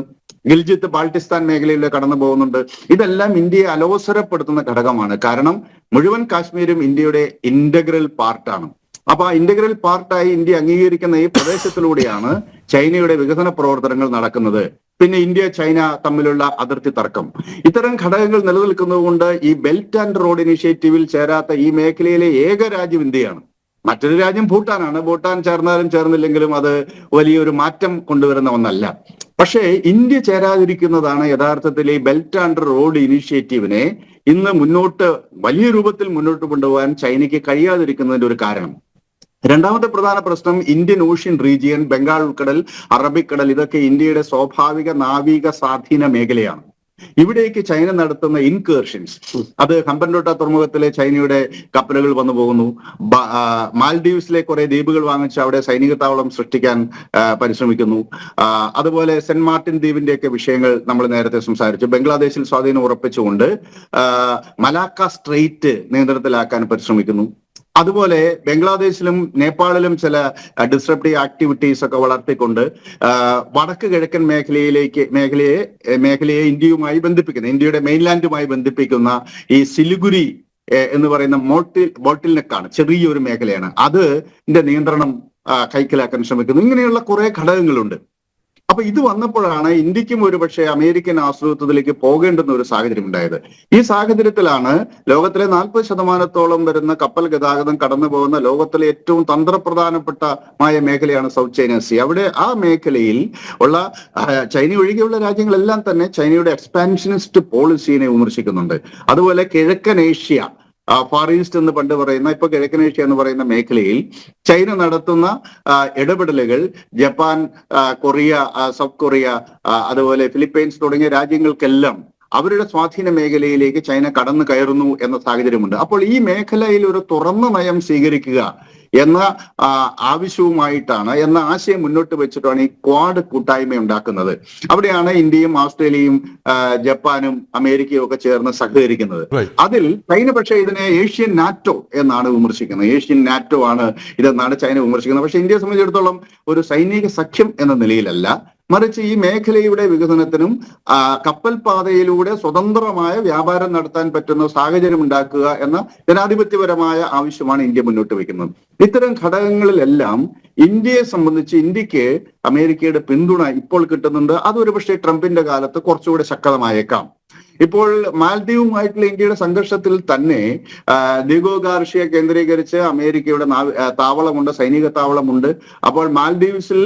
ഗിൽജിത്ത് ബാൾട്ടിസ്ഥാൻ മേഖലയിലൂടെ കടന്നു പോകുന്നുണ്ട്. ഇതെല്ലാം ഇന്ത്യയെ അലോസരപ്പെടുത്തുന്ന ഘടകമാണ്. കാരണം മുഴുവൻ കാശ്മീരും ഇന്ത്യയുടെ ഇന്റഗ്രൽ പാർട്ടാണ്. അപ്പൊ ആ ഇന്റഗ്രൽ പാർട്ടായി ഇന്ത്യ അംഗീകരിക്കുന്ന ഈ പ്രദേശത്തിലൂടെയാണ് ചൈനയുടെ വികസന പ്രവർത്തനങ്ങൾ നടക്കുന്നത്. പിന്നെ ഇന്ത്യ ചൈന തമ്മിലുള്ള അതിർത്തി തർക്കം, ഇത്തരം ഘടകങ്ങൾ നിലനിൽക്കുന്നതുകൊണ്ട് ഈ ബെൽറ്റ് ആൻഡ് റോഡ് ഇനിഷ്യേറ്റീവിൽ ചേരാത്ത ഈ മേഖലയിലെ ഏക രാജ്യം ഇന്ത്യയാണ്. മറ്റൊരു രാജ്യം ഭൂട്ടാനാണ്. ഭൂട്ടാൻ ചേർന്നാലും ചേർന്നില്ലെങ്കിലും അത് വലിയൊരു മാറ്റം കൊണ്ടുവരുന്ന ഒന്നല്ല. പക്ഷേ ഇന്ത്യ ചേരാതിരിക്കുന്നതാണ് യഥാർത്ഥത്തിൽ ഈ ബെൽറ്റ് ആൻഡ് റോഡ് ഇനിഷ്യേറ്റീവിനെ ഇന്ന് വലിയ രൂപത്തിൽ മുന്നോട്ട് കൊണ്ടുപോകാൻ ചൈനയ്ക്ക് കഴിയാതിരിക്കുന്നതിന്റെ ഒരു കാരണം. രണ്ടാമത്തെ പ്രധാന പ്രശ്നം ഇന്ത്യൻ ഓഷ്യൻ റീജിയൻ, ബംഗാൾ ഉൾക്കടൽ, അറബിക്കടൽ, ഇതൊക്കെ ഇന്ത്യയുടെ സ്വാഭാവിക നാവിക സ്വാധീന മേഖലയാണ്. ഇവിടേക്ക് ചൈന നടത്തുന്ന ഇൻകേർഷൻസ്, അത് ഹമ്പൻടോട്ട തുറമുഖത്തിലെ ചൈനയുടെ കപ്പലുകൾ വന്നു പോകുന്നു. മാൽഡീവ്സിലെ കുറെ ദ്വീപുകൾ വാങ്ങിച്ച് അവിടെ സൈനിക താവളം സൃഷ്ടിക്കാൻ പരിശ്രമിക്കുന്നു. അതുപോലെ സെന്റ് മാർട്ടിൻ ദ്വീപിന്റെയൊക്കെ വിഷയങ്ങൾ നമ്മൾ നേരത്തെ സംസാരിച്ചു. ബംഗ്ലാദേശിൽ സ്വാധീനം ഉറപ്പിച്ചുകൊണ്ട് മലാക്ക സ്ട്രെയിറ്റ് നിയന്ത്രണത്തിലാക്കാൻ പരിശ്രമിക്കുന്നു. അതുപോലെ ബംഗ്ലാദേശിലും നേപ്പാളിലും ചില ഡിസ്റപ്റ്റീവ് ആക്ടിവിറ്റീസ് ഒക്കെ വളർത്തിക്കൊണ്ട് വടക്ക് കിഴക്കൻ മേഖലയെ ഇന്ത്യയുമായി ബന്ധിപ്പിക്കുന്ന, ഇന്ത്യയുടെ മെയിൻലാൻഡുമായി ബന്ധിപ്പിക്കുന്ന ഈ സിലിഗുരി എന്ന് പറയുന്ന ബോട്ടിൽ നെക്കാണ്, ചെറിയൊരു മേഖലയാണ്, അതിന്റെ നിയന്ത്രണം കൈക്കലാക്കാൻ ശ്രമിക്കുന്നു. ഇങ്ങനെയുള്ള കുറെ ഘടകങ്ങളുണ്ട്. അപ്പൊ ഇത് വന്നപ്പോഴാണ് ഇന്ത്യക്കും ഒരുപക്ഷെ അമേരിക്കൻ ആശ്രിതത്വത്തിലേക്ക് പോകേണ്ടുന്ന ഒരു സാഹചര്യം ഉണ്ടായത്. ഈ സാഹചര്യത്തിലാണ് ലോകത്തിലെ 40% വരുന്ന കപ്പൽ ഗതാഗതം കടന്നു പോകുന്ന ലോകത്തിലെ ഏറ്റവും തന്ത്രപ്രധാനപ്പെട്ടമായ മേഖലയാണ് സൗത്ത് ചൈന സീ. അവിടെ ആ മേഖലയിൽ ഉള്ള ചൈന ഒഴികെയുള്ള രാജ്യങ്ങളെല്ലാം തന്നെ ചൈനയുടെ എക്സ്പാൻഷനിസ്റ്റ് പോളിസിയെ വിമർശിക്കുന്നുണ്ട്. അതുപോലെ കിഴക്കൻ ഏഷ്യ, ഫാർ ഈസ്റ്റ് എന്ന് പണ്ട് പറയുന്ന, ഇപ്പൊ കിഴക്കൻ ഏഷ്യ എന്ന് പറയുന്ന മേഖലയിൽ ചൈന നടത്തുന്ന ഇടപെടലുകൾ ജപ്പാൻ, കൊറിയ, സൗത്ത് കൊറിയ, അതുപോലെ ഫിലിപ്പൈൻസ് തുടങ്ങിയ രാജ്യങ്ങൾക്കെല്ലാം അവരുടെ സ്വാധീന മേഖലയിലേക്ക് ചൈന കടന്നു കയറുന്നു എന്ന സാഹചര്യമുണ്ട്. അപ്പോൾ ഈ മേഖലയിൽ ഒരു തുറന്ന നയം സ്വീകരിക്കുക എന്ന ആവശ്യവുമായിട്ടാണ്, എന്ന ആശയം മുന്നോട്ട് വെച്ചിട്ടാണ് ഈ ക്വാഡ് കൂട്ടായ്മ ഉണ്ടാക്കുന്നത്. അവിടെയാണ് ഇന്ത്യയും ഓസ്ട്രേലിയയും ജപ്പാനും അമേരിക്കയും ഒക്കെ ചേർന്ന് സഹകരിക്കുന്നത്. അതിൽ ചൈന പക്ഷേ ഇതിനെ ഏഷ്യൻ നാറ്റോ എന്നാണ് വിമർശിക്കുന്നത്. ഏഷ്യൻ നാറ്റോ ആണ് ഇതെന്നാണ് ചൈന വിമർശിക്കുന്നത്. പക്ഷെ ഇന്ത്യയെ സംബന്ധിച്ചിടത്തോളം ഒരു സൈനിക സഖ്യം എന്ന നിലയിലല്ല, മറിച്ച് ഈ മേഖലയുടെ വികസനത്തിനും കപ്പൽ പാതയിലൂടെ സ്വതന്ത്രമായ വ്യാപാരം നടത്താൻ പറ്റുന്ന സാഹചര്യം ഉണ്ടാക്കുക എന്ന ജനാധിപത്യപരമായ ആവശ്യമാണ് ഇന്ത്യ മുന്നോട്ട് വയ്ക്കുന്നത്. ഇത്തരം ഘടകങ്ങളിലെല്ലാം ഇന്ത്യയെ സംബന്ധിച്ച് ഇന്ത്യക്ക് അമേരിക്കയുടെ പിന്തുണ ഇപ്പോൾ കിട്ടുന്നുണ്ട്. അതൊരു പക്ഷേ ട്രംപിന്റെ കാലത്ത് കുറച്ചുകൂടെ ശക്തമായേക്കാം. ഇപ്പോൾ മാൽദ്വീപുമായിട്ടുള്ള ഇന്ത്യയുടെ സംഘർഷത്തിൽ തന്നെ ദിഗോ ഗാർഷ്യ കേന്ദ്രീകരിച്ച് അമേരിക്കയുടെ താവളമുണ്ട്, സൈനിക താവളമുണ്ട്. അപ്പോൾ മാൽദ്വീപ്സിൽ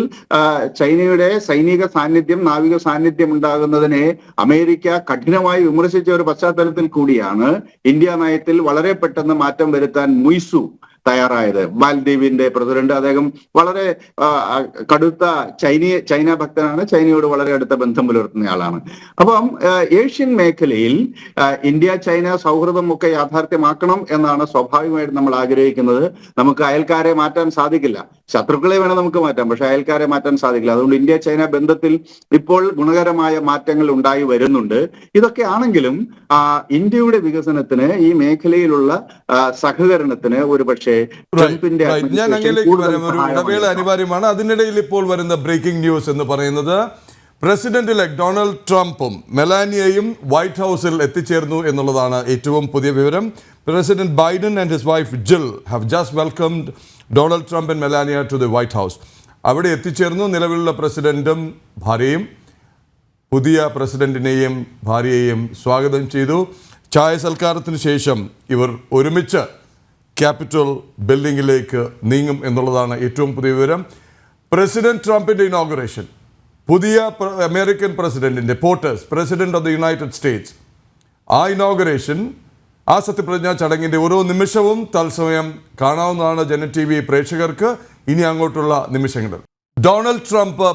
ചൈനയുടെ സൈനിക സാന്നിധ്യം, നാവിക സാന്നിധ്യം ഉണ്ടാകുന്നതിനെ അമേരിക്ക കഠിനമായി വിമർശിച്ച ഒരു പശ്ചാത്തലത്തിൽ കൂടിയാണ് ഇന്ത്യ നയത്തിൽ വളരെ പെട്ടെന്ന് മാറ്റം വരുത്താൻ മുയ്സു തയ്യാറായത്. മാൽദ്വീപിന്റെ പ്രസിഡന്റ്, അദ്ദേഹം വളരെ കടുത്ത ചൈന ഭക്തനാണ്, ചൈനയോട് വളരെ അടുത്ത ബന്ധം പുലർത്തുന്നയാളാണ്. അപ്പം ഏഷ്യൻ മേഖലയിൽ ഇന്ത്യ ചൈന സൗഹൃദം ഒക്കെ യാഥാർത്ഥ്യമാക്കണം എന്നാണ് സ്വാഭാവികമായിട്ട് നമ്മൾ ആഗ്രഹിക്കുന്നത്. നമുക്ക് അയൽക്കാരെ മാറ്റാൻ സാധിക്കില്ല, ശത്രുക്കളെ വേണം നമുക്ക് മാറ്റാം, പക്ഷെ അയൽക്കാരെ മാറ്റാൻ സാധിക്കില്ല. അതുകൊണ്ട് ഇന്ത്യ ചൈന ബന്ധത്തിൽ ഇപ്പോൾ ഗുണകരമായ മാറ്റങ്ങൾ ഉണ്ടായി വരുന്നുണ്ട്. ഇതൊക്കെ ആണെങ്കിലും ഇന്ത്യയുടെ വികസനത്തിന്, ഈ മേഖലയിലുള്ള സഹകരണത്തിന് ഒരുപക്ഷെ ഞാൻ അങ്ങനെയൊക്കെ വരാം, ഒരു ഇടവേള അനിവാര്യമാണ്. അതിനിടയിൽ ഇപ്പോൾ വരുന്ന ബ്രേക്കിംഗ് ന്യൂസ് എന്ന് പറയുന്നത് പ്രസിഡന്റ് ഇലക്ട് ഡൊണാൾഡ് ട്രംപും മെലാനിയയും വൈറ്റ് ഹൗസിൽ എത്തിച്ചേർന്നു എന്നുള്ളതാണ് ഏറ്റവും പുതിയ വിവരം. President Biden and his wife Jill have just welcomed Donald Trump and Melania to the White House. അവിടെ എത്തിച്ചേർന്നു. നിലവിലുള്ള പ്രസിഡന്റും ഭാര്യയും പുതിയ പ്രസിഡന്റിനെയും ഭാര്യയെയും സ്വാഗതം ചെയ്തു. ചായ സൽക്കാരത്തിന് ശേഷം ഇവർ ഒരുമിച്ച് ക്യാപിറ്റൽ ബിൽഡിങ്ങിലേക്ക് നീങ്ങും എന്നുള്ളതാണ് ഏറ്റവും പുതിയ വിവരം. പ്രസിഡന്റ് ട്രംപിൻ്റെ ഇനോഗുറേഷൻ, പുതിയ അമേരിക്കൻ പ്രസിഡന്റിൻ്റെ porters, president of the United States, ആ ഇനോഗുറേഷൻ, ആ സത്യപ്രതിജ്ഞാ ചടങ്ങിൻ്റെ ഓരോ നിമിഷവും തത്സമയം കാണാവുന്നതാണ് ജന TV പ്രേക്ഷകർക്ക് ഇനി അങ്ങോട്ടുള്ള നിമിഷങ്ങളിൽ.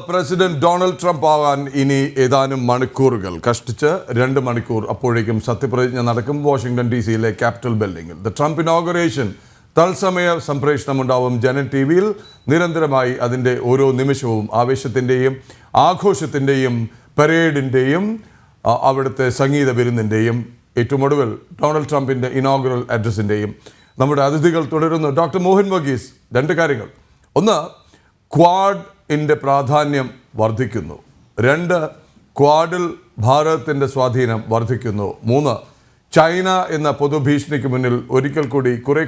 പ്രസിഡന്റ് ഡൊണാൾഡ് ട്രംപ് ആവാൻ ഇനി ഏതാനും മണിക്കൂറുകൾ, കഷ്ടിച്ച് 2 മണിക്കൂർ. അപ്പോഴേക്കും സത്യപ്രതിജ്ഞ നടക്കും വാഷിംഗ്ടൺ DC ക്യാപിറ്റൽ ബിൽഡിംഗിൽ. ദ ട്രംപ് ഇനോഗുറേഷൻ തത്സമയ സംപ്രേഷണം ഉണ്ടാവും ജന TVയിൽ. നിരന്തരമായി അതിൻ്റെ ഓരോ നിമിഷവും ആവേശത്തിൻ്റെയും ആഘോഷത്തിൻ്റെയും പരേഡിൻ്റെയും അവിടുത്തെ സംഗീത വിരുന്നിൻ്റെയും ഏറ്റവും ഒടുവിൽ ഡൊണാൾഡ് ട്രംപിൻ്റെ ഇനോഗറൽ അഡ്രസ്സിൻ്റെയും നമ്മുടെ അതിഥികൾ തുടരുന്നു. ഡോക്ടർ മോഹൻ വർഗീസ്, 2 കാര്യങ്ങൾ. ഒന്ന്, ക്വാഡിൻ്റെ പ്രാധാന്യം വർദ്ധിക്കുന്നു. 2, ക്വാഡിൽ ഭാരതത്തിൻ്റെ സ്വാധീനം വർദ്ധിക്കുന്നു. 3, ചൈന എന്ന പൊതുഭീഷണിക്ക് മുന്നിൽ ഒരിക്കൽ കൂടി കുറെ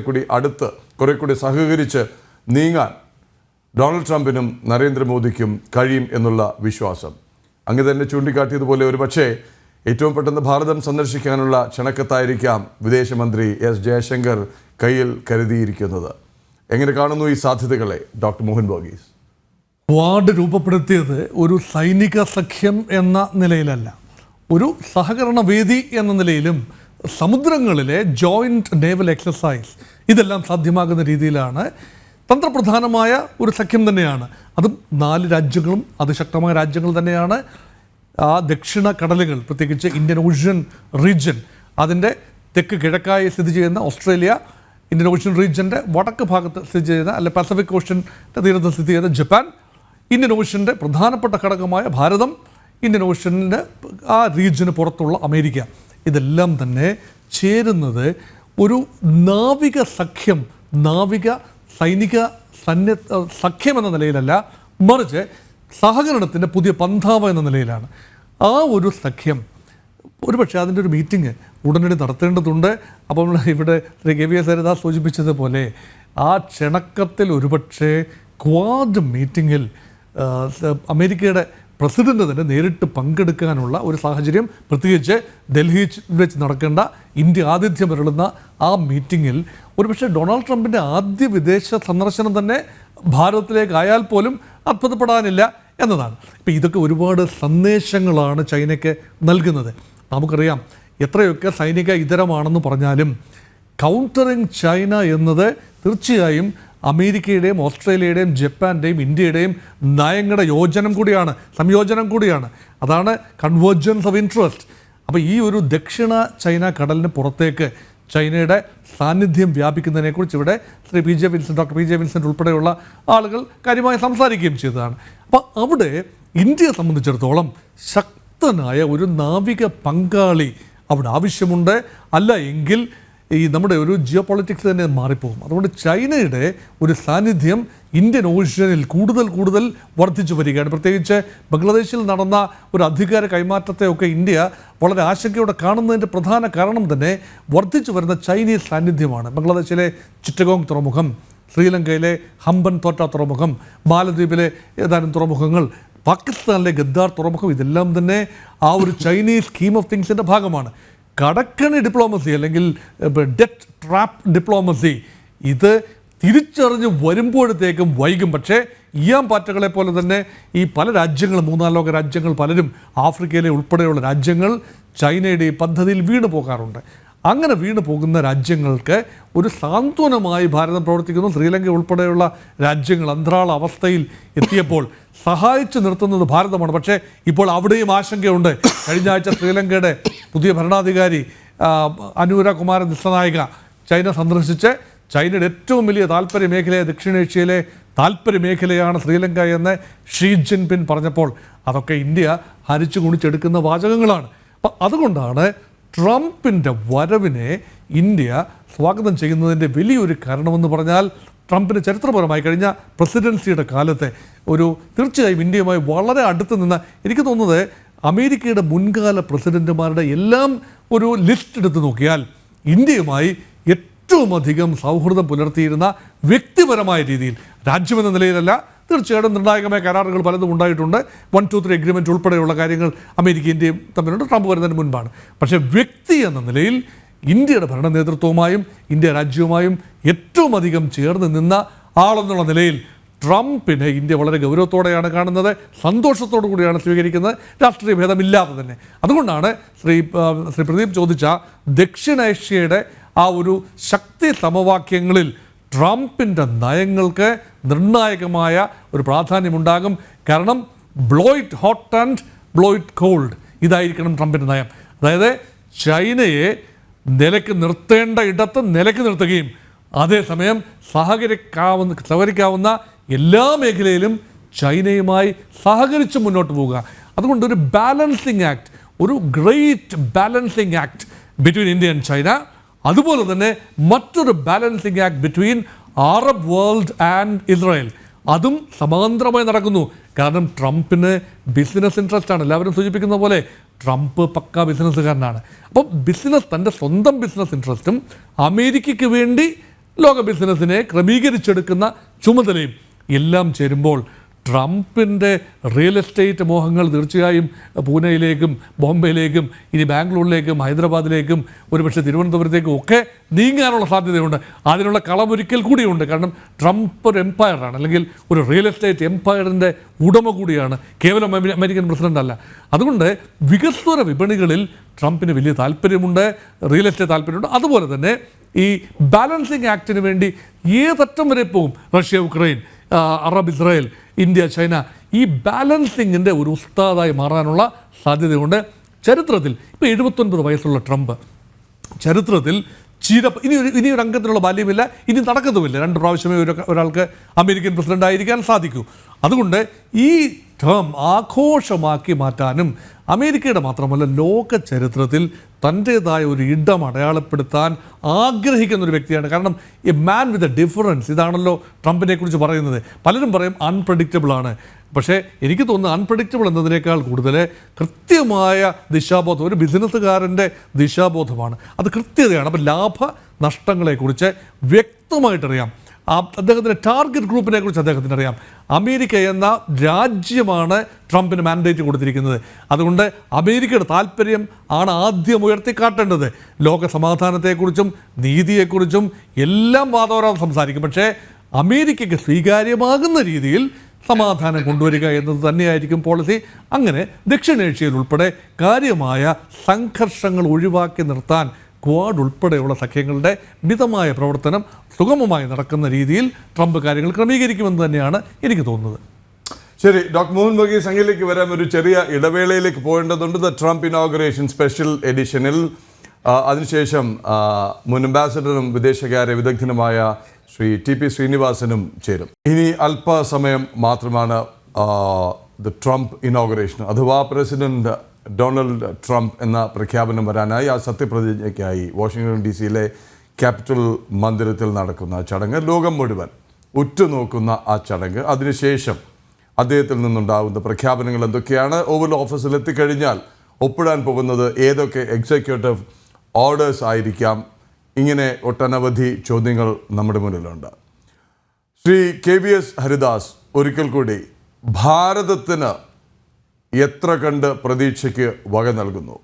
കൂടി അടുത്ത് സഹകരിച്ച് നീങ്ങാൻ ഡൊണാൾഡ് ട്രംപിനും നരേന്ദ്രമോദിക്കും കഴിയും എന്നുള്ള വിശ്വാസം. അങ്ങ് തന്നെ ചൂണ്ടിക്കാട്ടിയതുപോലെ ഒരു പക്ഷേ ഏറ്റവും പെട്ടെന്ന് ഭാരതം സന്ദർശിക്കാനുള്ള ക്ഷണക്കത്തായിരിക്കാം വിദേശമന്ത്രി S. ജയശങ്കർ കയ്യിൽ കരുതിയിരിക്കുന്നത്. എങ്ങനെ കാണുന്നു ഈ സാധ്യതകളെ ഡോക്ടർ മോഹൻ വർഗീസ്? ക്വാഡ് രൂപപ്പെടുത്തിയത് ഒരു സൈനിക സഖ്യം എന്ന നിലയിലല്ല, ഒരു സഹകരണ വേദി എന്ന നിലയിലും സമുദ്രങ്ങളിലെ ജോയിൻറ്റ് നേവൽ എക്സസൈസ് ഇതെല്ലാം സാധ്യമാകുന്ന രീതിയിലാണ് തന്ത്രപ്രധാനമായ ഒരു സഖ്യം തന്നെയാണ്. അതും 4 രാജ്യങ്ങളും അതിശക്തമായ രാജ്യങ്ങൾ തന്നെയാണ്. ആ ദക്ഷിണ കടലുകൾ, പ്രത്യേകിച്ച് ഇന്ത്യൻ ഓഷ്യൻ റീജ്യൻ, അതിൻ്റെ തെക്ക് കിഴക്കായി സ്ഥിതി ചെയ്യുന്ന ഓസ്ട്രേലിയ, ഇന്ത്യൻ ഓഷ്യൻ റീജ്യൻ്റെ വടക്ക് ഭാഗത്ത് സ്ഥിതി ചെയ്യുന്ന അല്ലെ പസഫിക് ഓഷ്യൻ്റെ തീരത്ത് സ്ഥിതി ചെയ്യുന്ന ജപ്പാൻ, ഇന്ത്യൻ ഓഷ്യൻ്റെ പ്രധാനപ്പെട്ട ഘടകമായ ഭാരതം, ഇന്ത്യൻ ഓഷ്യൻ്റെ ആ റീജ്യന് പുറത്തുള്ള അമേരിക്ക, ഇതെല്ലാം തന്നെ ചേരുന്നത് ഒരു നാവിക സഖ്യം, നാവിക സൈനിക സഖ്യം എന്ന നിലയിലല്ല, മറിച്ച് സഹകരണത്തിൻ്റെ പുതിയ പന്ഥാവ് എന്ന നിലയിലാണ്. ആ ഒരു സഖ്യം ഒരുപക്ഷെ അതിൻ്റെ ഒരു മീറ്റിംഗ് ഉടനടി നടത്തേണ്ടതുണ്ട്. അപ്പം ഇവിടെ Shri K V S Haridas സൂചിപ്പിച്ചതുപോലെ ആ ക്ഷണക്കത്തിൽ ഒരുപക്ഷെ ക്വാഡ് മീറ്റിങ്ങിൽ അമേരിക്കയുടെ പ്രസിഡന്റ് തന്നെ നേരിട്ട് പങ്കെടുക്കാനുള്ള ഒരു സാഹചര്യം, പ്രത്യേകിച്ച് ഡൽഹിയിൽ വെച്ച് നടക്കേണ്ട ഇന്ത്യ ആതിഥ്യം വരളുന്ന ആ മീറ്റിങ്ങിൽ ഒരുപക്ഷെ ഡൊണാൾഡ് ട്രംപിൻ്റെ ആദ്യ വിദേശ സന്ദർശനം തന്നെ ഭാരതത്തിലേക്കായാൽ പോലും അത്ഭുതപ്പെടാനില്ല എന്നതാണ്. ഇപ്പം ഇതൊക്കെ ഒരുപാട് സന്ദേശങ്ങളാണ് ചൈനയ്ക്ക് നൽകുന്നത്. നമുക്കറിയാം എത്രയൊക്കെ സൈനിക ഇതരമാണെന്ന് പറഞ്ഞാലും കൗണ്ടറിങ് ചൈന എന്നത് തീർച്ചയായും അമേരിക്കയുടെയും ഓസ്ട്രേലിയയുടെയും ജപ്പാൻ്റെയും ഇന്ത്യയുടെയും നയങ്ങളുടെ സംയോജനം കൂടിയാണ്. അതാണ് കൺവേർജൻസ് ഓഫ് ഇൻട്രസ്റ്റ്. അപ്പോൾ ഈ ഒരു ദക്ഷിണ ചൈന കടലിന് പുറത്തേക്ക് ചൈനയുടെ സാന്നിധ്യം വ്യാപിക്കുന്നതിനെക്കുറിച്ച് ഇവിടെ Shri doctor P J Vincent ഉൾപ്പെടെയുള്ള ആളുകൾ കാര്യമായി സംസാരിക്കുകയും ചെയ്തതാണ്. അപ്പോൾ അവിടെ ഇന്ത്യയെ സംബന്ധിച്ചിടത്തോളം ശക്തനായ ഒരു നാവിക പങ്കാളി അവിടെ ആവശ്യമുണ്ട്. അല്ല എങ്കിൽ ഈ നമ്മുടെ ഒരു ജിയോ പൊളിറ്റിക്സ് തന്നെ മാറിപ്പോകും. അതുകൊണ്ട് ചൈനയുടെ ഒരു സാന്നിധ്യം ഇന്ത്യൻ ഓഷ്യനിൽ കൂടുതൽ വർദ്ധിച്ചു വരികയാണ്. പ്രത്യേകിച്ച് ബംഗ്ലാദേശിൽ നടന്ന ഒരു അധികാര കൈമാറ്റത്തെയൊക്കെ ഇന്ത്യ വളരെ ആശങ്കയോടെ കാണുന്നതിൻ്റെ പ്രധാന കാരണം തന്നെ വർദ്ധിച്ചു വരുന്ന ചൈനീസ് സാന്നിധ്യമാണ്. ബംഗ്ലാദേശിലെ ചിറ്റഗോങ് തുറമുഖം, ശ്രീലങ്കയിലെ ഹംബൻ തോറ്റ തുറമുഖം, മാലദ്വീപിലെ ഏതാനും തുറമുഖങ്ങൾ, പാകിസ്ഥാനിലെ ഗദ്ദാർ തുറമുഖം, ഇതെല്ലാം തന്നെ ആ ഒരു ചൈനീസ് സ്കീം ഓഫ് തിങ്സിൻ്റെ ഭാഗമാണ്. കടക്കണി ഡിപ്ലോമസി അല്ലെങ്കിൽ ഡെറ്റ് ട്രാപ്പ് ഡിപ്ലോമസി ഇത് തിരിച്ചറിഞ്ഞ് വരുമ്പോഴത്തേക്കും വൈകും. പക്ഷേ ഇയാം പാറ്റകളെ പോലെ തന്നെ ഈ പല രാജ്യങ്ങളും, 3-4 ലോക രാജ്യങ്ങൾ പലരും, ആഫ്രിക്കയിലെ ഉൾപ്പെടെയുള്ള രാജ്യങ്ങൾ ചൈനയുടെ ഈ പദ്ധതിയിൽ വീണു പോകാറുണ്ട്. അങ്ങനെ വീണു പോകുന്ന രാജ്യങ്ങൾക്ക് ഒരു സാന്ത്വനമായി ഭാരതം പ്രവർത്തിക്കുന്നു. ശ്രീലങ്ക ഉൾപ്പെടെയുള്ള രാജ്യങ്ങൾ അന്തരാള അവസ്ഥയിൽ എത്തിയപ്പോൾ സഹായിച്ചു നിർത്തുന്നത് ഭാരതമാണ്. പക്ഷേ ഇപ്പോൾ അവിടെയും ആശങ്കയുണ്ട്. കഴിഞ്ഞ ആഴ്ച ശ്രീലങ്കയുടെ പുതിയ ഭരണാധികാരി അനുര കുമാര ദിസനായിക ചൈന സന്ദർശിച്ച് ചൈനയുടെ ഏറ്റവും വലിയ താല്പര്യ മേഖലയെ, ദക്ഷിണേഷ്യയിലെ താല്പര്യ മേഖലയാണ് ശ്രീലങ്ക എന്ന് ഷീ ജിൻപിൻ പറഞ്ഞപ്പോൾ അതൊക്കെ ഇന്ത്യ ഹരിച്ചു കുണിച്ചെടുക്കുന്ന വാചകങ്ങളാണ്. അപ്പം അതുകൊണ്ടാണ് ട്രംപിൻ്റെ വരവിനെ ഇന്ത്യ സ്വാഗതം ചെയ്യുന്നതിൻ്റെ വലിയൊരു കാരണമെന്ന് പറഞ്ഞാൽ ട്രംപിന് ചരിത്രപരമായി കഴിഞ്ഞ പ്രസിഡൻസിയുടെ കാലത്തെ ഒരു തീർച്ചയായും ഇന്ത്യയുമായി വളരെ അടുത്ത് നിന്ന്, എനിക്ക് തോന്നുന്നത് അമേരിക്കയുടെ മുൻകാല പ്രസിഡന്റുമാരുടെ എല്ലാം ഒരു ലിസ്റ്റ് എടുത്ത് നോക്കിയാൽ ഇന്ത്യയുമായി ഏറ്റവും അധികം സൗഹൃദം പുലർത്തിയിരുന്ന വ്യക്തിപരമായ രീതിയിൽ, രാജ്യമെന്ന നിലയിലല്ല, തീർച്ചയായിട്ടും നിർണായകമായ കരാറുകൾ പലതും ഉണ്ടായിട്ടുണ്ട്. 1-2-3 എഗ്രിമെൻറ്റ് ഉൾപ്പെടെയുള്ള കാര്യങ്ങൾ അമേരിക്ക ഇന്ത്യയും തമ്മിലുണ്ട്, ട്രംപ് വരുന്നതിന് മുൻപാണ്. പക്ഷേ വ്യക്തി എന്ന നിലയിൽ ഇന്ത്യയുടെ ഭരണ നേതൃത്വവുമായും ഇന്ത്യ രാജ്യവുമായും ഏറ്റവും അധികം ചേർന്ന് നിന്ന ആളെന്നുള്ള നിലയിൽ ട്രംപിനെ ഇന്ത്യ വളരെ ഗൗരവത്തോടെയാണ് കാണുന്നത്, സന്തോഷത്തോടു കൂടിയാണ് സ്വീകരിക്കുന്നത്, രാഷ്ട്രീയ ഭേദമില്ലാതെ തന്നെ. അതുകൊണ്ടാണ് ശ്രീ പ്രദീപ് ചോദിച്ച ദക്ഷിണേഷ്യയുടെ ആ ഒരു ശക്തി സമവാക്യങ്ങളിൽ ട്രംപിൻ്റെ നയങ്ങൾക്ക് നിർണായകമായ ഒരു പ്രാധാന്യമുണ്ടാകും. കാരണം blow it hot and blow it cold, ഇതായിരിക്കണം ട്രംപിൻ്റെ നയം. അതായത് ചൈനയെ നിർത്തേണ്ട ഇടത്ത് നിലയ്ക്ക് നിർത്തുകയും അതേസമയം സഹകരിക്കാവുന്ന എല്ലാ മേഖലയിലും ചൈനയുമായി സഹകരിച്ച് മുന്നോട്ട് പോവുക. അതുകൊണ്ട് ഒരു ബാലൻസിങ് ആക്ട്, ഒരു great balancing act between India and China, അതുപോലെ തന്നെ മറ്റൊരു balancing act between Arab world and Israel, അതും സമാന്തരമായി നടക്കുന്നു. കാരണം ട്രംപിന് ബിസിനസ് ഇൻട്രസ്റ്റ് ആണ്. എല്ലാവരും സൂചിപ്പിക്കുന്ന പോലെ ട്രംപ് പക്ക ബിസിനസ്സുകാരനാണ്. അപ്പോൾ തൻ്റെ സ്വന്തം ബിസിനസ് ഇൻട്രസ്റ്റും അമേരിക്കയ്ക്ക് വേണ്ടി ലോക ബിസിനസ്സിനെ ക്രമീകരിച്ചെടുക്കുന്ന ചുമതലയും എല്ലാം ചേരുമ്പോൾ ട്രംപിൻ്റെ റിയൽ എസ്റ്റേറ്റ് മോഹങ്ങൾ തീർച്ചയായും പൂനെയിലേക്കും ബോംബെയിലേക്കും ഇനി ബാംഗ്ലൂരിലേക്കും ഹൈദരാബാദിലേക്കും ഒരുപക്ഷെ തിരുവനന്തപുരത്തേക്കും ഒക്കെ നീങ്ങാനുള്ള സാധ്യതയുണ്ട്. അതിനുള്ള കളമൊരിക്കൽ കൂടിയുണ്ട്. കാരണം ട്രംപ് ഒരു എംപയറാണ്, അല്ലെങ്കിൽ ഒരു റിയൽ എസ്റ്റേറ്റ് എംപയറിൻ്റെ ഉടമ കൂടിയാണ്, കേവലം അമേരിക്കൻ പ്രസിഡന്റ് അല്ല. അതുകൊണ്ട് വികസ്വര വിപണികളിൽ ട്രംപിന് വലിയ താല്പര്യമുണ്ട്, റിയൽ എസ്റ്റേറ്റ് താല്പര്യമുണ്ട്. അതുപോലെ തന്നെ ഈ ബാലൻസിങ് ആക്ടിന് വേണ്ടി ഏതറ്റം വരെ പോകും. Russia, Ukraine, Arab Israel, India, China, ഈ ബാലൻസിങ്ങിൻ്റെ ഒരു ഉസ്താദായി മാറാനുള്ള സാധ്യതയുണ്ട്. ചരിത്രത്തിൽ ഇപ്പോൾ 79 വയസ്സുള്ള ട്രംപ് ചരിത്രത്തിൽ ഇനിയൊരു അംഗത്തിനുള്ള ബാല്യമില്ല, ഇനി നടക്കുന്നതുമില്ല. 2 പ്രാവശ്യമേ ഒരാൾക്ക് അമേരിക്കൻ പ്രസിഡന്റ് ആയിരിക്കാൻ സാധിക്കൂ. അതുകൊണ്ട് ഈ ടേം ആഘോഷമാക്കി മാറ്റാനും അമേരിക്കയുടെ മാത്രമല്ല ലോക ചരിത്രത്തിൽ തൻ്റേതായ ഒരു ഇടം അടയാളപ്പെടുത്താൻ ആഗ്രഹിക്കുന്ന ഒരു വ്യക്തിയാണ്. കാരണം a man with a difference, ഇതാണല്ലോ ട്രംപിനെ കുറിച്ച് പറയുന്നത്. പലരും പറയും അൺപ്രഡിക്റ്റബിൾ ആണ്, പക്ഷേ എനിക്ക് തോന്നുന്നു അൺപ്രഡിക്റ്റബിൾ എന്നതിനേക്കാൾ കൂടുതൽ കൃത്യമായ ദിശാബോധം, ഒരു ബിസിനസ്സുകാരൻ്റെ ദിശാബോധമാണ്, അത് കൃത്യതയാണ്. അപ്പോൾ ലാഭ നഷ്ടങ്ങളെക്കുറിച്ച് വ്യക്തമായിട്ടറിയാം. അദ്ദേഹത്തിൻ്റെ ടാർഗറ്റ് ഗ്രൂപ്പിനെ കുറിച്ച് അദ്ദേഹത്തിന് അറിയാം. അമേരിക്ക എന്ന രാജ്യമാണ് ട്രംപിന് മാൻഡേറ്റ് കൊടുത്തിരിക്കുന്നത്. അതുകൊണ്ട് അമേരിക്കയുടെ താല്പര്യം ആണ് ആദ്യം ഉയർത്തിക്കാട്ടേണ്ടത്. ലോക സമാധാനത്തെക്കുറിച്ചും നീതിയെക്കുറിച്ചും എല്ലാം വാദോരാതെ സംസാരിക്കും. പക്ഷേ അമേരിക്കയ്ക്ക് സ്വീകാര്യമാകുന്ന രീതിയിൽ സമാധാനം കൊണ്ടുവരിക എന്നത് തന്നെയായിരിക്കും പോളിസി. അങ്ങനെ ദക്ഷിണേഷ്യയിൽ ഉൾപ്പെടെ കാര്യമായ സംഘർഷങ്ങൾ ഒഴിവാക്കി നിർത്താൻ ക്വാഡ് ഉൾപ്പെടെയുള്ള സഖ്യങ്ങളുടെ മിതമായ പ്രവർത്തനം സുഗമമായി നടക്കുന്ന രീതിയിൽ ട്രംപ് കാര്യങ്ങൾ ക്രമീകരിക്കുമെന്ന് തന്നെയാണ് എനിക്ക് തോന്നുന്നത്. ശരി, ഡോക്ടർ മോഹൻ വർഗീസ്, അങ്ങിലേക്ക് വരാൻ ഒരു ചെറിയ ഇടവേളയിലേക്ക് പോകേണ്ടതുണ്ട്. ദ ട്രംപ് ഇനോഗ്രേഷൻ സ്പെഷ്യൽ എഡിഷനിൽ അതിനുശേഷം മുൻ അംബാസഡറും വിദേശകാര്യ വിദഗ്ധനുമായ ശ്രീ TP ശ്രീനിവാസനും ചേരും. ഇനി അല്പസമയം മാത്രമാണ് ദ ട്രംപ് ഇനോഗ്രേഷൻ അഥവാ പ്രസിഡന്റ് ഡൊണാൾഡ് ട്രംപ് എന്ന പ്രഖ്യാപനം വരാനായി. ആ സത്യപ്രതിജ്ഞയ്ക്കായി വാഷിംഗ്ടൺ DC ക്യാപിറ്റൽ മന്ദിരത്തിൽ നടക്കുന്ന ചടങ്ങ്, ലോകം മുഴുവൻ ഉറ്റുനോക്കുന്ന ആ ചടങ്ങ്, അതിനുശേഷം അദ്ദേഹത്തിൽ നിന്നുണ്ടാകുന്ന പ്രഖ്യാപനങ്ങൾ എന്തൊക്കെയാണ്, ഓവൽ ഓഫീസിൽ എത്തിക്കഴിഞ്ഞാൽ ഒപ്പിടാൻ പോകുന്നത് ഏതൊക്കെ എക്സിക്യൂട്ടീവ് ഓർഡേഴ്സ് ആയിരിക്കാം, ഇങ്ങനെ ഒട്ടനവധി ചോദ്യങ്ങൾ നമ്മുടെ മുന്നിലുണ്ട്. ശ്രീ KVS ഹരിദാസ്, ഒരിക്കൽ കൂടി ഭാരതത്തിന് എത്ര കണ്ട് പ്രതീക്ഷയ്ക്ക് വക നൽകുന്നു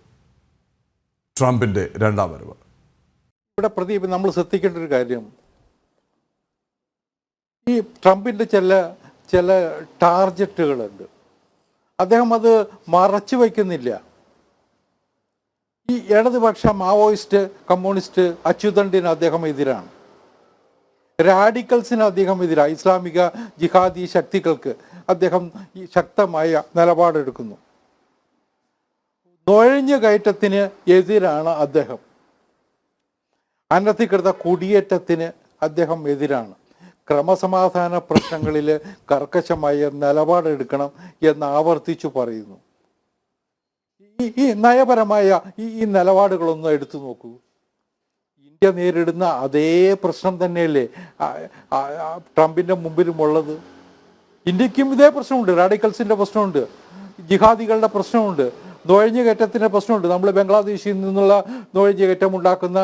ട്രംപിൻ്റെ രണ്ടാം വരവ്? ഇവിടെ പ്രദീപ്, നമ്മൾ ശ്രദ്ധിക്കേണ്ട ഒരു കാര്യം, ഈ ട്രംപിൻ്റെ ചില ടാർഗറ്റുകളുണ്ട്. അദ്ദേഹം അത് മറച്ചു വയ്ക്കുന്നില്ല. ഈ ഇടതുപക്ഷ മാവോയിസ്റ്റ്, കമ്മ്യൂണിസ്റ്റ് അച്യുതണ്ടിന് അദ്ദേഹം എതിരാണ്. റാഡിക്കൽസിന് അദ്ദേഹം എതിരാണ്. ഇസ്ലാമിക ജിഹാദി ശക്തികൾക്ക് അദ്ദേഹം ഈ ശക്തമായ നിലപാടെടുക്കുന്നു. നുഴഞ്ഞു കയറ്റത്തിന് എതിരാണ് അദ്ദേഹം. അനധികൃത കുടിയേറ്റത്തിന് അദ്ദേഹം എതിരാണ്. ക്രമസമാധാന പ്രശ്നങ്ങളിൽ കർക്കശമായ നിലപാടെടുക്കണം എന്ന് ആവർത്തിച്ചു പറയുന്നു. ഈ നയപരമായ ഈ നിലപാടുകളൊന്നും എടുത്തു നോക്കൂ. ഇന്ത്യ നേരിടുന്ന അതേ പ്രശ്നം തന്നെയല്ലേ ട്രംപിൻ്റെ മുമ്പിലുമുള്ളത്. ഇന്ത്യക്കും ഇതേ പ്രശ്നമുണ്ട്. റാഡിക്കൽസിൻ്റെ പ്രശ്നമുണ്ട്, ജിഹാദികളുടെ പ്രശ്നമുണ്ട്, നുഴഞ്ഞുകയറ്റത്തിൻ്റെ പ്രശ്നമുണ്ട്. നമ്മൾ ബംഗ്ലാദേശിൽ നിന്നുള്ള നുഴഞ്ഞുകയറ്റം ഉണ്ടാക്കുന്ന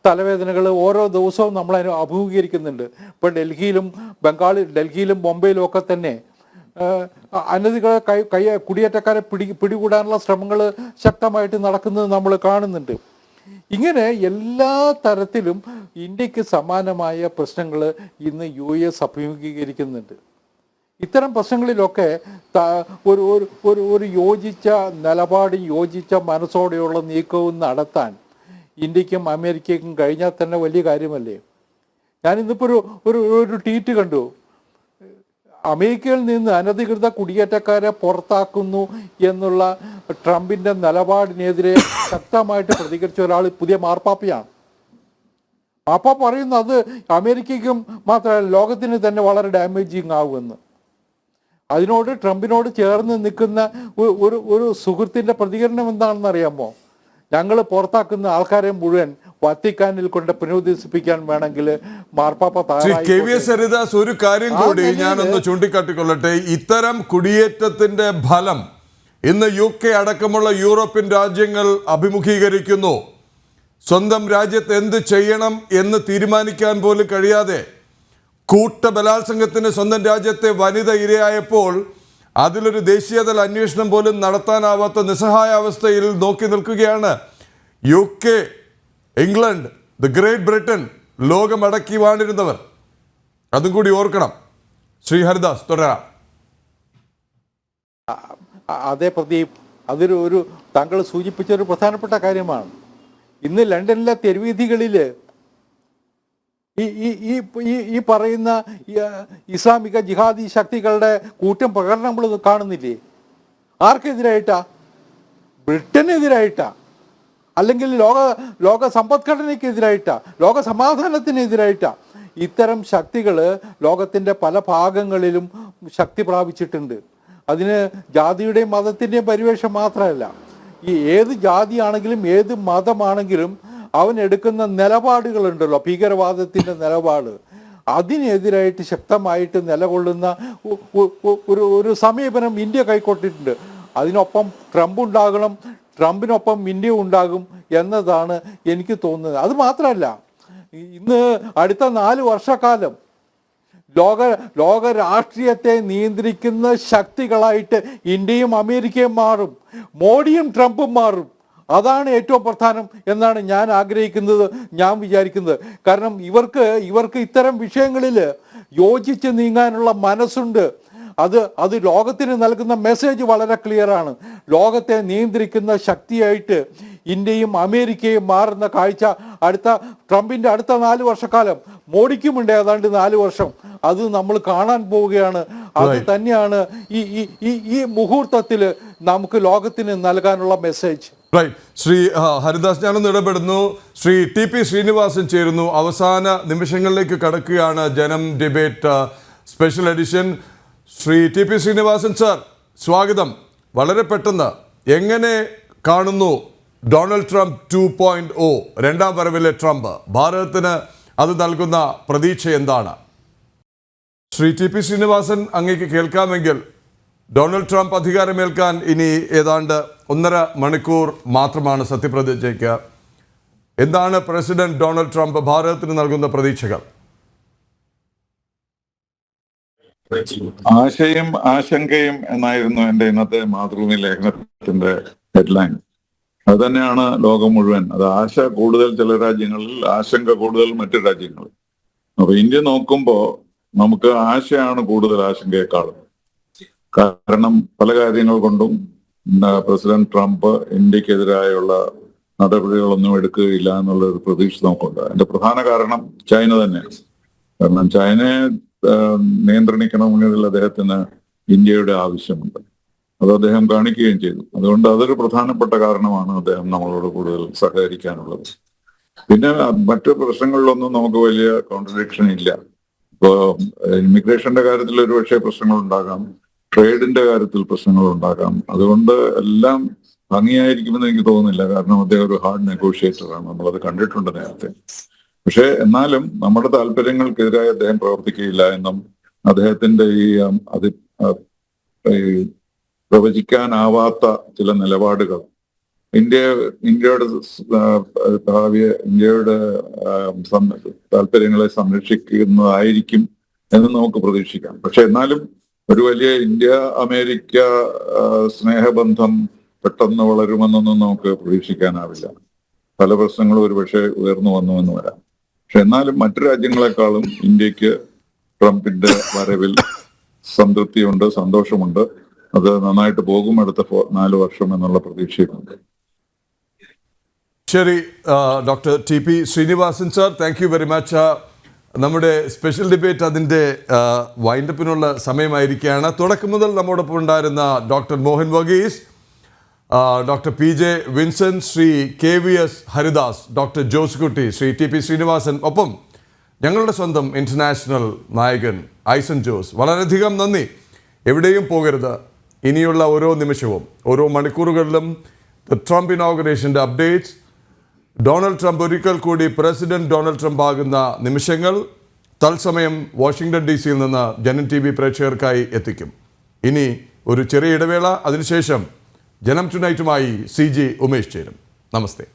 തലവേദനകൾ ഓരോ ദിവസവും നമ്മൾ അഭിമുഖീകരിക്കുന്നുണ്ട്. ഇപ്പോൾ ഡൽഹിയിലും ബോംബെയിലും ഒക്കെ തന്നെ അനധികൃത കുടിയേറ്റക്കാരെ പിടികൂടാനുള്ള ശ്രമങ്ങൾ ശക്തമായിട്ട് നടക്കുന്നത് നമ്മൾ കാണുന്നുണ്ട്. ഇങ്ങനെ എല്ലാ തരത്തിലും ഇന്ത്യക്ക് സമാനമായ പ്രശ്നങ്ങൾ ഇന്ന് US അഭിമുഖീകരിക്കുന്നുണ്ട്. ഇത്തരം പ്രശ്നങ്ങളിലൊക്കെ ഒരു യോജിച്ച നിലപാടും യോജിച്ച മനസ്സോടെയുള്ള നീക്കവും നടത്താൻ ഇന്ത്യക്കും അമേരിക്കയ്ക്കും കഴിഞ്ഞാൽ തന്നെ വലിയ കാര്യമല്ലേ. ഞാനിന്നിപ്പോൾ ഒരു ട്വീറ്റ് കണ്ടു. അമേരിക്കയിൽ നിന്ന് അനധികൃത കുടിയേറ്റക്കാരെ പുറത്താക്കുന്നു എന്നുള്ള ട്രംപിൻ്റെ നിലപാടിനെതിരെ ശക്തമായിട്ട് പ്രതികരിച്ച ഒരാൾ പുതിയ മാർപ്പാപ്പയാണ്. മാർപ്പാപ്പ പറയുന്നു അത് അമേരിക്കയ്ക്കും മാത്രമല്ല ലോകത്തിന് തന്നെ വളരെ ഡാമേജിങ് ആകുമെന്ന്. അതിനോട് ട്രംപിനോട് ചേർന്ന് നിൽക്കുന്ന ഒരു സുഹൃത്തിൻ്റെ പ്രതികരണം എന്താണെന്ന് അറിയാമോ? ഞങ്ങൾ പുറത്താക്കുന്ന ആൾക്കാരെ മുഴുവൻ വത്തിക്കാനിൽ കൊണ്ട് പുനരുദ്ധരിപ്പിക്കാൻ വേണമെങ്കിൽ മാർപ്പാപ്പ KVS ഹരിദാസ്, ഒരു കാര്യം കൂടി ഞാനൊന്ന് ചൂണ്ടിക്കാട്ടിക്കൊള്ളട്ടെ. ഇത്തരം കുടിയേറ്റത്തിന്റെ ഫലം ഇന്ന് UK അടക്കമുള്ള യൂറോപ്യൻ രാജ്യങ്ങൾ അഭിമുഖീകരിക്കുന്നു. സ്വന്തം രാജ്യത്ത് എന്ത് ചെയ്യണം എന്ന് തീരുമാനിക്കാൻ പോലും കഴിയാതെ കൂട്ടബലാത്സംഗത്തിന് സ്വന്തം രാജ്യത്തെ വനിത ഇരയായപ്പോൾ അതിലൊരു ദേശീയതല അന്വേഷണം പോലും നടത്താനാവാത്ത നിസ്സഹായ അവസ്ഥയിൽ നോക്കി നിൽക്കുകയാണ് UK, England, the great Britain, ലോകമടക്കി വാണിരുന്നവർ. അതും കൂടി ഓർക്കണം. ശ്രീ ഹരിദാസ്, തുടരാം. അതേ പ്രദീപ്, അതൊരു താങ്കൾ സൂചിപ്പിച്ച ഒരു പ്രധാനപ്പെട്ട കാര്യമാണ്. ഇന്ന് ലണ്ടനിലെ തെരുവീഥികളിൽ ഈ പറയുന്ന ഇസ്ലാമിക ജിഹാദി ശക്തികളുടെ കൂറ്റൻ പ്രകടനം നമ്മൾ കാണുന്നില്ലേ? ആർക്കെതിരായിട്ടാ? ബ്രിട്ടനെതിരായിട്ടാ? അല്ലെങ്കിൽ ലോക സമ്പദ്ഘടനയ്ക്കെതിരായിട്ടാ? ലോക സമാധാനത്തിനെതിരായിട്ടാ? ഇത്തരം ശക്തികൾ ലോകത്തിൻ്റെ പല ഭാഗങ്ങളിലും ശക്തി പ്രാപിച്ചിട്ടുണ്ട്. അതിന് ജാതിയുടെയും മതത്തിൻ്റെയും പരിവേഷം മാത്രമല്ല, ഈ ഏത് ജാതിയാണെങ്കിലും ഏത് മതമാണെങ്കിലും അവൻ എടുക്കുന്ന നിലപാടുകളുണ്ടല്ലോ, ഭീകരവാദത്തിൻ്റെ നിലപാട്, അതിനെതിരായിട്ട് ശക്തമായിട്ട് നിലകൊള്ളുന്ന ഒരു സമീപനം ഇന്ത്യ കൈക്കൊണ്ടിട്ടുണ്ട്. അതിനൊപ്പം ട്രംപ് ഉണ്ടാകണം, ട്രംപിനൊപ്പം ഇന്ത്യ ഉണ്ടാകും എന്നതാണ് എനിക്ക് തോന്നുന്നത്. അത് മാത്രമല്ല, ഇന്ന് അടുത്ത 4 വർഷക്കാലം ലോക രാഷ്ട്രീയത്തെ നിയന്ത്രിക്കുന്ന ശക്തികളായിട്ട് ഇന്ത്യയും അമേരിക്കയും മാറും, മോഡിയും ട്രംപും മാറും. അതാണ് ഏറ്റവും പ്രധാനം എന്നാണ് ഞാൻ ആഗ്രഹിക്കുന്നത്, ഞാൻ വിചാരിക്കുന്നത്. കാരണം ഇവർക്ക് ഇത്തരം വിഷയങ്ങളിൽ യോജിച്ച് നീങ്ങാനുള്ള മനസ്സുണ്ട്. അത് ലോകത്തിന് നൽകുന്ന മെസ്സേജ് വളരെ ക്ലിയറാണ്. ലോകത്തെ നിയന്ത്രിക്കുന്ന ശക്തിയായിട്ട് ഇന്ത്യയും അമേരിക്കയും മാറുന്ന കാഴ്ച ട്രംപിൻ്റെ അടുത്ത 4 വർഷക്കാലം, മോഡിക്കുമുണ്ട് ഏതാണ്ട് 4 വർഷം, അത് നമ്മൾ കാണാൻ പോവുകയാണ്. അത് തന്നെയാണ് ഈ മുഹൂർത്തത്തിൽ നമുക്ക് ലോകത്തിന് നൽകാനുള്ള മെസ്സേജ്. ശ്രീ ഹരിദാസ്, ഞാനൊന്ന് ഇടപെടുന്നു. ശ്രീ TP ശ്രീനിവാസൻ ചേരുന്നു. അവസാന നിമിഷങ്ങളിലേക്ക് കടക്കുകയാണ് Janam debate special edition. Shri TP Srinivasan sir, സ്വാഗതം. വളരെ പെട്ടെന്ന് എങ്ങനെ കാണുന്നു ഡൊണാൾഡ് ട്രംപ് 2.0, രണ്ടാം വരവിലെ ട്രംപ്? ഭാരതത്തിന് അത് നൽകുന്ന പ്രതീക്ഷ എന്താണ്? ശ്രീ TP ശ്രീനിവാസൻ, അങ്ങേക്ക് കേൾക്കാമെങ്കിൽ. ഡൊണാൾഡ് ട്രംപ് അധികാരമേൽക്കാൻ ഇനി ഏതാണ്ട് 1.5 മണിക്കൂർ മാത്രമാണ് സത്യപ്രതിജ്ഞയ്ക്ക്. എന്താണ് പ്രസിഡന്റ് ഡൊണാൾഡ് ട്രംപ് ഭാരതത്തിന് നൽകുന്ന പ്രതീക്ഷകൾ? ആശയും ആശങ്കയും എന്നായിരുന്നു എൻ്റെ ഇന്നത്തെ മാതൃഭൂമി ലേഖനത്തിന്റെ ഹെഡ്ലൈൻ. അത് തന്നെയാണ് ലോകം മുഴുവൻ. അത് ആശ കൂടുതൽ ചില രാജ്യങ്ങളിൽ, ആശങ്ക കൂടുതൽ മറ്റു രാജ്യങ്ങളിൽ. അപ്പൊ ഇന്ത്യ നോക്കുമ്പോൾ നമുക്ക് ആശയാണ് കൂടുതൽ ആശങ്കയെക്കാളും. കാരണം പല കാര്യങ്ങൾ കൊണ്ടും പ്രസിഡന്റ് ട്രംപ് ഇന്ത്യക്കെതിരായുള്ള നടപടികളൊന്നും എടുക്കുകയില്ല എന്നുള്ളൊരു പ്രതീക്ഷ നമുക്കുണ്ട്. അതിന്റെ പ്രധാന കാരണം ചൈന തന്നെയാണ്. കാരണം ചൈനയെ നിയന്ത്രിക്കണമെന്നതിൽ അദ്ദേഹത്തിന് ഇന്ത്യയുടെ ആവശ്യമുണ്ട്. അത് അദ്ദേഹം കാണിക്കുകയും ചെയ്തു. അതുകൊണ്ട് അതൊരു പ്രധാനപ്പെട്ട കാരണമാണ് അദ്ദേഹം നമ്മളോട് കൂടുതൽ സഹകരിക്കാനുള്ളത്. പിന്നെ മറ്റു പ്രശ്നങ്ങളിലൊന്നും നമുക്ക് വലിയ കോൺട്രഡിക്ഷൻ ഇല്ല. ഇപ്പോ ഇമിഗ്രേഷന്റെ കാര്യത്തിൽ ഒരുപക്ഷെ പ്രശ്നങ്ങൾ ഉണ്ടാകാം, ട്രേഡിന്റെ കാര്യത്തിൽ പ്രശ്നങ്ങൾ ഉണ്ടാകാം. അതുകൊണ്ട് എല്ലാം ഭംഗിയായിരിക്കുമെന്ന് എനിക്ക് തോന്നുന്നില്ല. കാരണം അദ്ദേഹം ഒരു ഹാർഡ് നെഗോഷിയേറ്ററാണ്, നമ്മളത് കണ്ടിട്ടുണ്ട് നേരത്തെ. പക്ഷെ എന്നാലും നമ്മുടെ താല്പര്യങ്ങൾക്കെതിരായി അദ്ദേഹം പ്രവർത്തിക്കുകയില്ല എന്നും അദ്ദേഹത്തിന്റെ ഈ പ്രവചിക്കാനാവാത്ത ചില നിലപാടുകൾ ഇന്ത്യയുടെ ഭാവിയെ, ഇന്ത്യയുടെ താല്പര്യങ്ങളെ സംരക്ഷിക്കുന്നതായിരിക്കും എന്ന് നമുക്ക് പ്രതീക്ഷിക്കാം. പക്ഷെ എന്നാലും ഒരു വലിയ ഇന്ത്യ അമേരിക്ക സ്നേഹബന്ധം പെട്ടെന്ന് വളരുമെന്നൊന്നും നമുക്ക് പ്രതീക്ഷിക്കാനാവില്ല. പല പ്രശ്നങ്ങളും ഒരുപക്ഷെ ഉയർന്നു വന്നുവെന്ന് വരാം. പക്ഷെ എന്നാലും മറ്റു രാജ്യങ്ങളെക്കാളും ഇന്ത്യക്ക് ട്രംപിന്റെ വരവിൽ സംതൃപ്തിയുണ്ട്, സന്തോഷമുണ്ട്. അത് നന്നായിട്ട് പോകും അടുത്ത 4 വർഷം എന്നുള്ള പ്രതീക്ഷയുണ്ട്. ശരി, doctor TP Srinivasan sir, thank you very much. നമ്മുടെ സ്പെഷ്യൽ ഡിബേറ്റ് അതിൻ്റെ വൈൻഡപ്പിനുള്ള സമയമായിരിക്കുകയാണ്. തുടക്കം മുതൽ നമ്മോടൊപ്പം ഉണ്ടായിരുന്ന doctor Mohan Varghese, doctor PJ Vincent, Shri KVS Haridas, doctor Josekutty, Shri TP Sreenivasan, ഒപ്പം ഞങ്ങളുടെ സ്വന്തം ഇന്റർനാഷണൽ നായകൻ ഐസൻ ജോസ്. വളരെയധികം നന്ദി. എവിടെയും പോകരുത്. ഇനിയുള്ള ഓരോ നിമിഷവും, ഓരോ മണിക്കൂറുകളിലും ട്രംപ് ഇനോഗ്രേഷൻ്റെ അപ്ഡേറ്റ്സ്, ഡൊണാൾഡ് ട്രംപ് ഒരിക്കൽ കൂടി പ്രസിഡന്റ് ഡൊണാൾഡ് ട്രംപ് ആകുന്ന നിമിഷങ്ങൾ തത്സമയം വാഷിംഗ്ടൺ DC യിൽ നിന്ന് ജനം TV പ്രേക്ഷകർക്കായി എത്തിക്കും. ഇനി ഒരു ചെറിയ ഇടവേള, അതിനുശേഷം ജനം ടുനൈറ്റുമായി CG ഉമേഷ് ചേരും. നമസ്തേ.